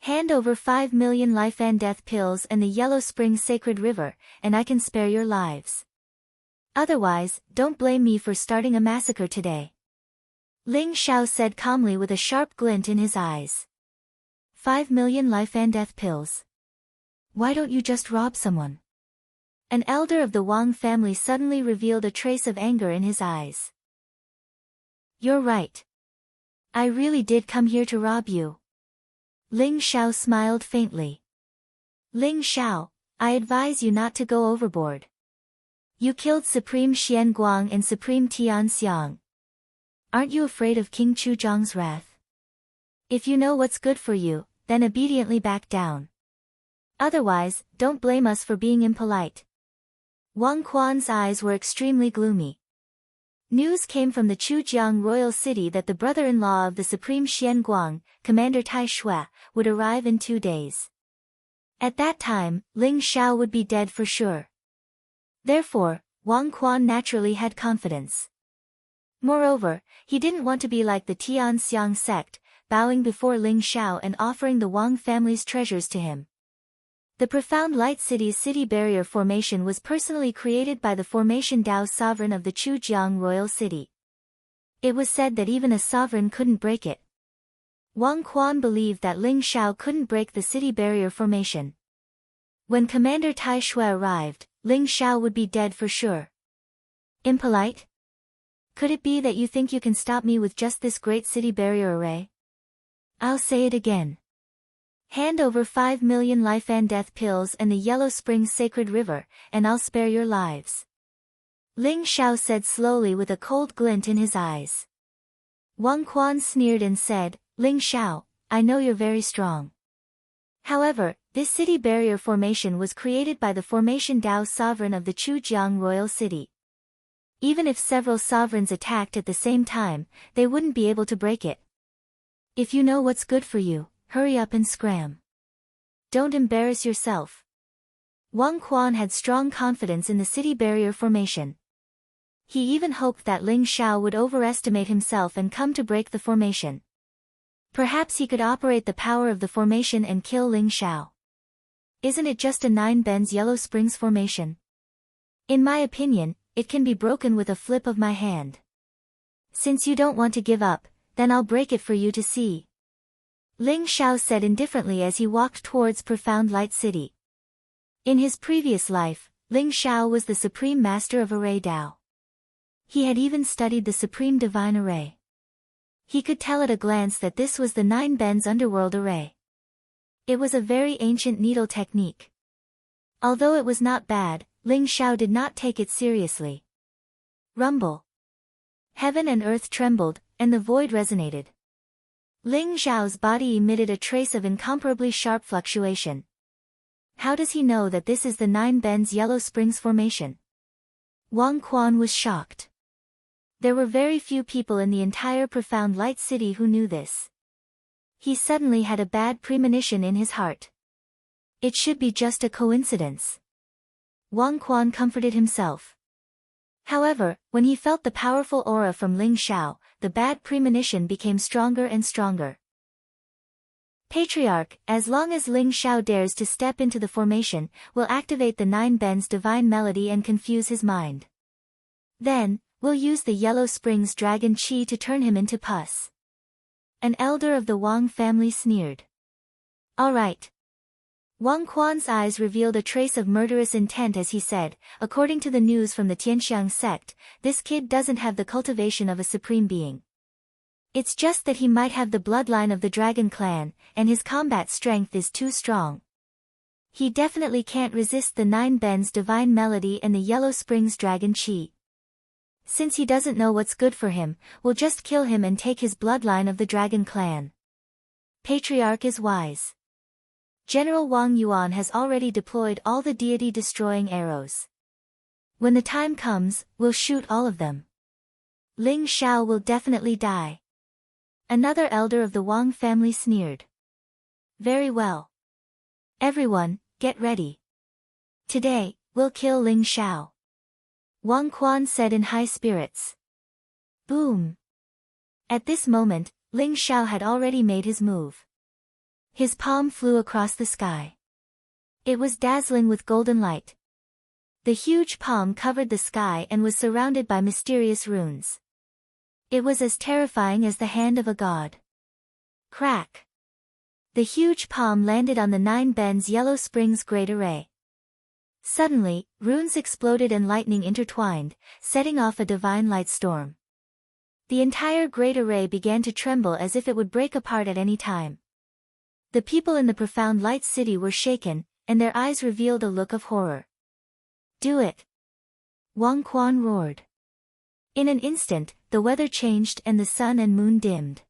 Hand over 5 million life and death pills and the Yellow Spring Sacred River, and I can spare your lives. Otherwise, don't blame me for starting a massacre today. Ling Xiao said calmly with a sharp glint in his eyes. 5 million life and death pills. Why don't you just rob someone? An elder of the Wang family suddenly revealed a trace of anger in his eyes. You're right. I really did come here to rob you. Ling Xiao smiled faintly. Ling Xiao, I advise you not to go overboard. You killed Supreme Xian Guang and Supreme Tian Xiang. Aren't you afraid of King Chu Zhang's wrath? If you know what's good for you, then obediently back down. Otherwise, don't blame us for being impolite. Wang Quan's eyes were extremely gloomy. News came from the Chujiang royal city that the brother-in-law of the Supreme Xian Guang, Commander Tai Shui, would arrive in 2 days. At that time, Ling Xiao would be dead for sure. Therefore, Wang Quan naturally had confidence. Moreover, he didn't want to be like the Tian Xiang sect, bowing before Ling Xiao and offering the Wang family's treasures to him. The Profound Light City's city barrier formation was personally created by the Formation Dao sovereign of the Chujiang royal city. It was said that even a sovereign couldn't break it. Wang Quan believed that Ling Xiao couldn't break the city barrier formation. When Commander Tai Shui arrived, Ling Xiao would be dead for sure. Impolite? Could it be that you think you can stop me with just this great city barrier array? I'll say it again. Hand over 5 million life and death pills and the Yellow Spring Sacred River, and I'll spare your lives. Ling Xiao said slowly with a cold glint in his eyes. Wang Quan sneered and said, Ling Xiao, I know you're very strong. However, this city barrier formation was created by the Formation Dao sovereign of the Chujiang royal city. Even if several sovereigns attacked at the same time, they wouldn't be able to break it. If you know what's good for you, hurry up and scram. Don't embarrass yourself. Wang Quan had strong confidence in the city barrier formation. He even hoped that Ling Xiao would overestimate himself and come to break the formation. Perhaps he could operate the power of the formation and kill Ling Xiao. Isn't it just a 9 bends Yellow Springs formation? In my opinion, it can be broken with a flip of my hand. Since you don't want to give up, then I'll break it for you to see. Ling Xiao said indifferently as he walked towards Profound Light City. In his previous life, Ling Xiao was the Supreme Master of Array Dao. He had even studied the Supreme Divine Array. He could tell at a glance that this was the 9 bends Underworld Array. It was a very ancient needle technique. Although it was not bad, Ling Xiao did not take it seriously. Rumble. Heaven and earth trembled, and the void resonated. Ling Xiao's body emitted a trace of incomparably sharp fluctuation. How does he know that this is the 9 bends Yellow Springs formation? Wang Quan was shocked. There were very few people in the entire Profound Light City who knew this. He suddenly had a bad premonition in his heart. It should be just a coincidence. Wang Quan comforted himself. However, when he felt the powerful aura from Ling Xiao, the bad premonition became stronger and stronger. Patriarch, as long as Ling Xiao dares to step into the formation, will activate the 9 bends divine melody and confuse his mind. Then, we'll use the Yellow Springs Dragon Chi to turn him into pus. An elder of the Wang family sneered. All right. Wang Quan's eyes revealed a trace of murderous intent as he said, according to the news from the Tianxiang sect, this kid doesn't have the cultivation of a supreme being. It's just that he might have the bloodline of the dragon clan, and his combat strength is too strong. He definitely can't resist the Nine Ben's divine melody and the Yellow Springs dragon chi. Since he doesn't know what's good for him, we'll just kill him and take his bloodline of the dragon clan. Patriarch is wise. General Wang Yuan has already deployed all the deity-destroying arrows. When the time comes, we'll shoot all of them. Ling Shao will definitely die. Another elder of the Wang family sneered. Very well. Everyone, get ready. Today, we'll kill Ling Shao. Wang Quan said in high spirits. Boom. At this moment, Ling Shao had already made his move. His palm flew across the sky. It was dazzling with golden light. The huge palm covered the sky and was surrounded by mysterious runes. It was as terrifying as the hand of a god. Crack. The huge palm landed on the Nine Ben's Yellow Springs Great Array. Suddenly, runes exploded and lightning intertwined, setting off a divine light storm. The entire Great Array began to tremble as if it would break apart at any time. The people in the profound light city were shaken, and their eyes revealed a look of horror. Do it! Wang Quan roared. In an instant, the weather changed and the sun and moon dimmed.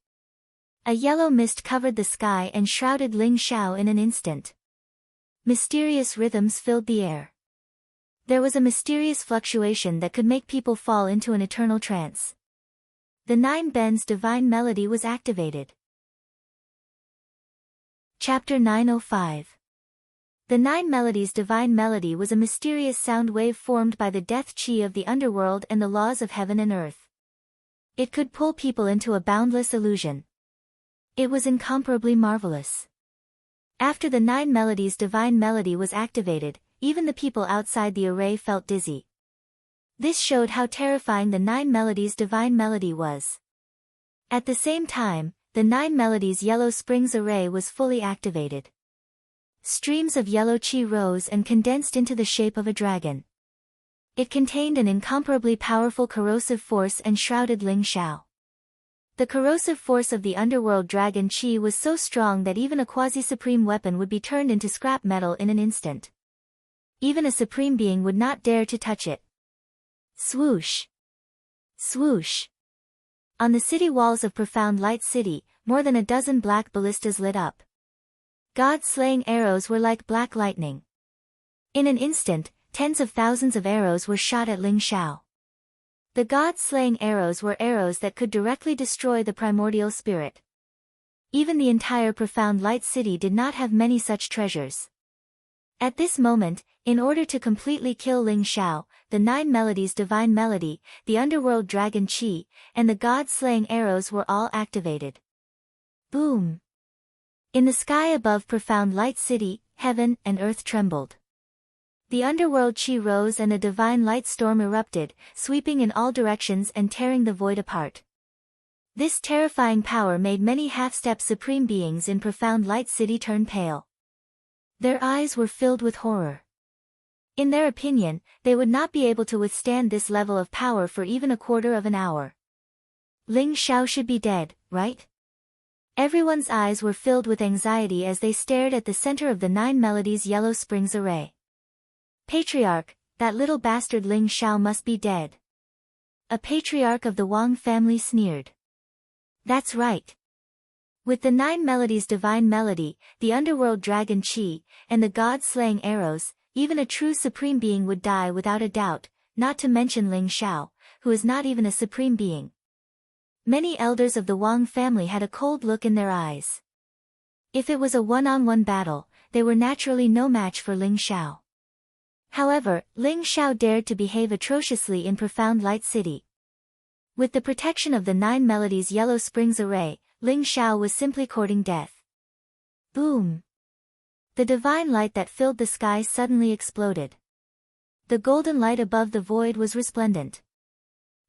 A yellow mist covered the sky and shrouded Ling Shao in an instant. Mysterious rhythms filled the air. There was a mysterious fluctuation that could make people fall into an eternal trance. The Nine Ben's divine melody was activated. Chapter 905. The Nine Melodies' divine melody was a mysterious sound wave formed by the death chi of the underworld and the laws of heaven and earth. It could pull people into a boundless illusion. It was incomparably marvelous. After the Nine Melodies' divine melody was activated, even the people outside the array felt dizzy. This showed how terrifying the Nine Melodies' divine melody was. At the same time, the Nine Melodies' Yellow Springs array was fully activated. Streams of yellow chi rose and condensed into the shape of a dragon. It contained an incomparably powerful corrosive force and shrouded Ling Shao. The corrosive force of the underworld dragon chi was so strong that even a quasi-supreme weapon would be turned into scrap metal in an instant. Even a supreme being would not dare to touch it. Swoosh! Swoosh! On the city walls of Profound Light City, more than a dozen black ballistas lit up. God-slaying arrows were like black lightning. In an instant, tens of thousands of arrows were shot at Ling Shao. The God-slaying arrows were arrows that could directly destroy the primordial spirit. Even the entire Profound Light City did not have many such treasures. At this moment, in order to completely kill Ling Shao, the Nine Melodies' divine melody, the underworld dragon chi, and the God-slaying arrows were all activated. Boom! In the sky above Profound Light City, heaven and earth trembled. The underworld chi rose and a divine light storm erupted, sweeping in all directions and tearing the void apart. This terrifying power made many half-step supreme beings in Profound Light City turn pale. Their eyes were filled with horror. In their opinion, they would not be able to withstand this level of power for even a quarter of an hour. Ling Shao should be dead, right? Everyone's eyes were filled with anxiety as they stared at the center of the Nine Melodies' Yellow Springs array. Patriarch, that little bastard Ling Shao must be dead. A patriarch of the Wang family sneered. That's right. With the Nine Melodies' divine melody, the underworld dragon chi, and the god-slaying arrows, even a true supreme being would die without a doubt, not to mention Ling Shao, who is not even a supreme being. Many elders of the Wang family had a cold look in their eyes. If it was a one-on-one battle, they were naturally no match for Ling Shao. However, Ling Shao dared to behave atrociously in Profound Light City. With the protection of the Nine Melodies' Yellow Springs array, Ling Shao was simply courting death. Boom! The divine light that filled the sky suddenly exploded. The golden light above the void was resplendent.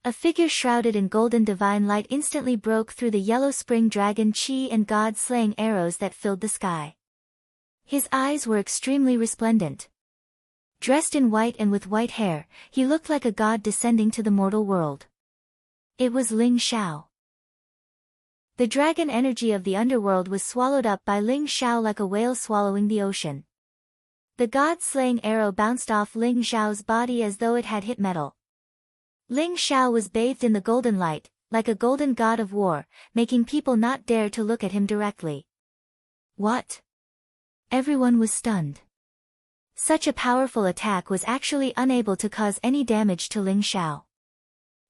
A figure shrouded in golden divine light instantly broke through the yellow spring dragon chi and god-slaying arrows that filled the sky. His eyes were extremely resplendent. Dressed in white and with white hair, he looked like a god descending to the mortal world. It was Ling Xiao. The dragon energy of the underworld was swallowed up by Ling Xiao like a whale swallowing the ocean. The god-slaying arrow bounced off Ling Xiao's body as though it had hit metal. Ling Xiao was bathed in the golden light, like a golden god of war, making people not dare to look at him directly. What? Everyone was stunned. Such a powerful attack was actually unable to cause any damage to Ling Xiao.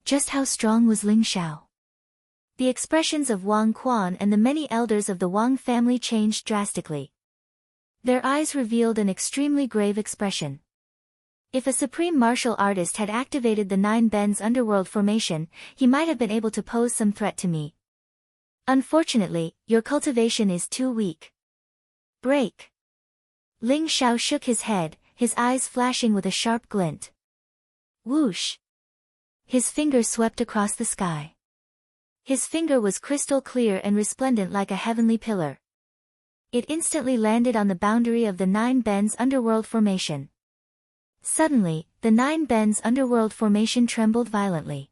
Just how strong was Ling Xiao? The expressions of Wang Quan and the many elders of the Wang family changed drastically. Their eyes revealed an extremely grave expression. If a supreme martial artist had activated the Nine Bends underworld formation, he might have been able to pose some threat to me. Unfortunately, your cultivation is too weak. Break. Ling Xiao shook his head, his eyes flashing with a sharp glint. Whoosh. His finger swept across the sky. His finger was crystal clear and resplendent like a heavenly pillar. It instantly landed on the boundary of the Nine Bends underworld formation. Suddenly, the Nine Bends underworld formation trembled violently.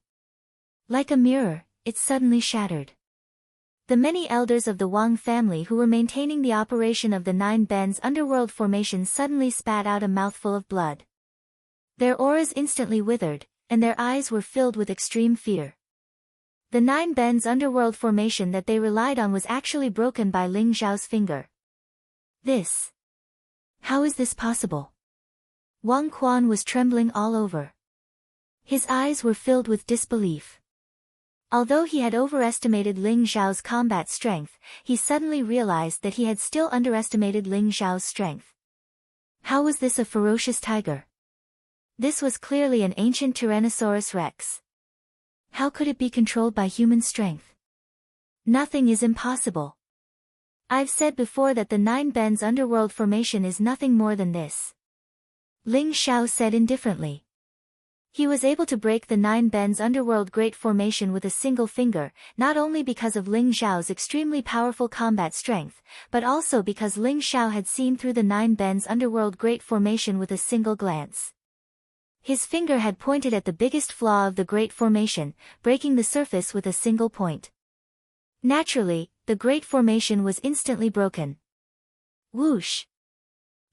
Like a mirror, it suddenly shattered. The many elders of the Wang family who were maintaining the operation of the Nine Bends underworld formation suddenly spat out a mouthful of blood. Their auras instantly withered, and their eyes were filled with extreme fear. The Nine Bends underworld formation that they relied on was actually broken by Ling Xiao's finger. How is this possible? Wang Quan was trembling all over. His eyes were filled with disbelief. Although he had overestimated Ling Xiao's combat strength, he suddenly realized that he had still underestimated Ling Xiao's strength. How was this a ferocious tiger? This was clearly an ancient Tyrannosaurus Rex. How could it be controlled by human strength? Nothing is impossible. I've said before that the Nine Bends underworld formation is nothing more than this. Ling Xiao said indifferently. He was able to break the Nine Bends underworld great formation with a single finger, not only because of Ling Xiao's extremely powerful combat strength, but also because Ling Xiao had seen through the Nine Bends underworld great formation with a single glance. His finger had pointed at the biggest flaw of the great formation, breaking the surface with a single point. Naturally, the great formation was instantly broken. Whoosh!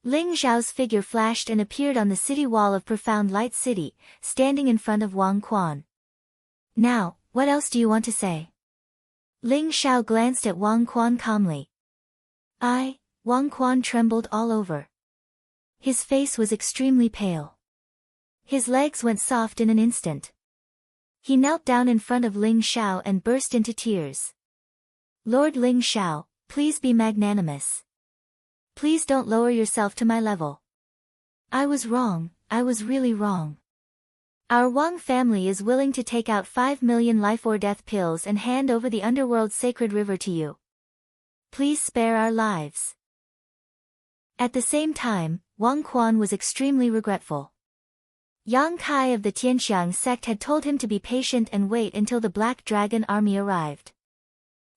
Ling Xiao's figure flashed and appeared on the city wall of Profound Light City, standing in front of Wang Quan. Now, what else do you want to say? Ling Xiao glanced at Wang Quan calmly. Wang Quan trembled all over. His face was extremely pale. His legs went soft in an instant. He knelt down in front of Ling Xiao and burst into tears. Lord Ling Xiao, please be magnanimous. Please don't lower yourself to my level. I was wrong, I was really wrong. Our Wang family is willing to take out 5 million life or death pills and hand over the underworld's sacred river to you. Please spare our lives. At the same time, Wang Quan was extremely regretful. Yang Kai of the Tianxiang sect had told him to be patient and wait until the Black Dragon army arrived.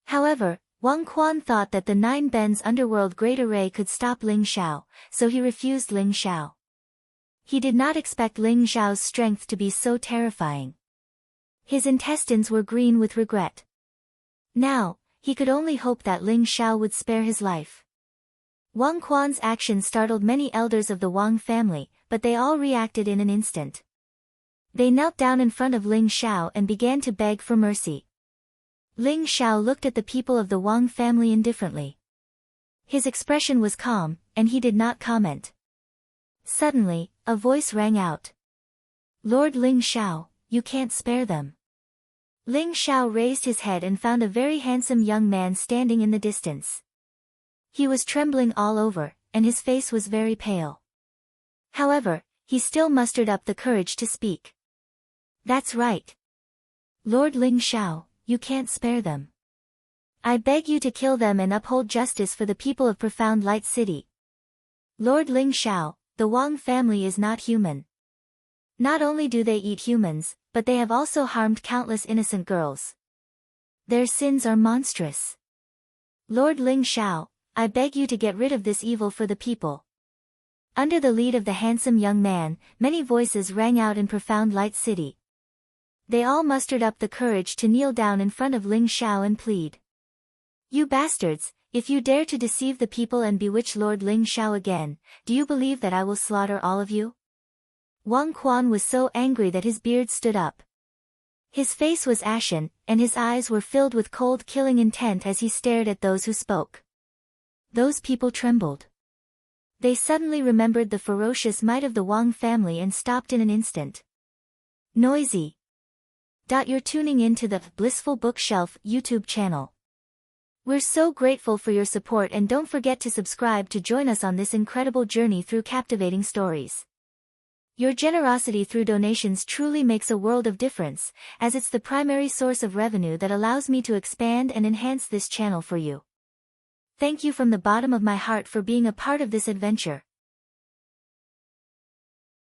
However, Wang Quan thought that the Nine Bends underworld great array could stop Ling Xiao, so he refused Ling Xiao. He did not expect Ling Xiao's strength to be so terrifying. His intestines were green with regret. Now, he could only hope that Ling Xiao would spare his life. Wang Quan's action startled many elders of the Wang family, but they all reacted in an instant. They knelt down in front of Ling Xiao and began to beg for mercy. Ling Xiao looked at the people of the Wang family indifferently. His expression was calm, and he did not comment. Suddenly, a voice rang out. Lord Ling Xiao, you can't spare them. Ling Xiao raised his head and found a very handsome young man standing in the distance. He was trembling all over, and his face was very pale. However, he still mustered up the courage to speak. That's right. Lord Ling Xiao, you can't spare them. I beg you to kill them and uphold justice for the people of Profound Light City. Lord Ling Xiao, the Wang family is not human. Not only do they eat humans, but they have also harmed countless innocent girls. Their sins are monstrous. Lord Ling Shao, I beg you to get rid of this evil for the people. Under the lead of the handsome young man, many voices rang out in profound Light City. They all mustered up the courage to kneel down in front of Ling Shao and plead. You bastards, if you dare to deceive the people and bewitch Lord Ling Shao again, do you believe that I will slaughter all of you? Wang Quan was so angry that his beard stood up. His face was ashen, and his eyes were filled with cold killing intent as he stared at those who spoke. Those people trembled. They suddenly remembered the ferocious might of the Wang family and stopped in an instant. Noisy. You're tuning in to the Blissful Bookshelf YouTube channel. We're so grateful for your support, and don't forget to subscribe to join us on this incredible journey through captivating stories. Your generosity through donations truly makes a world of difference, as it's the primary source of revenue that allows me to expand and enhance this channel for you. Thank you from the bottom of my heart for being a part of this adventure.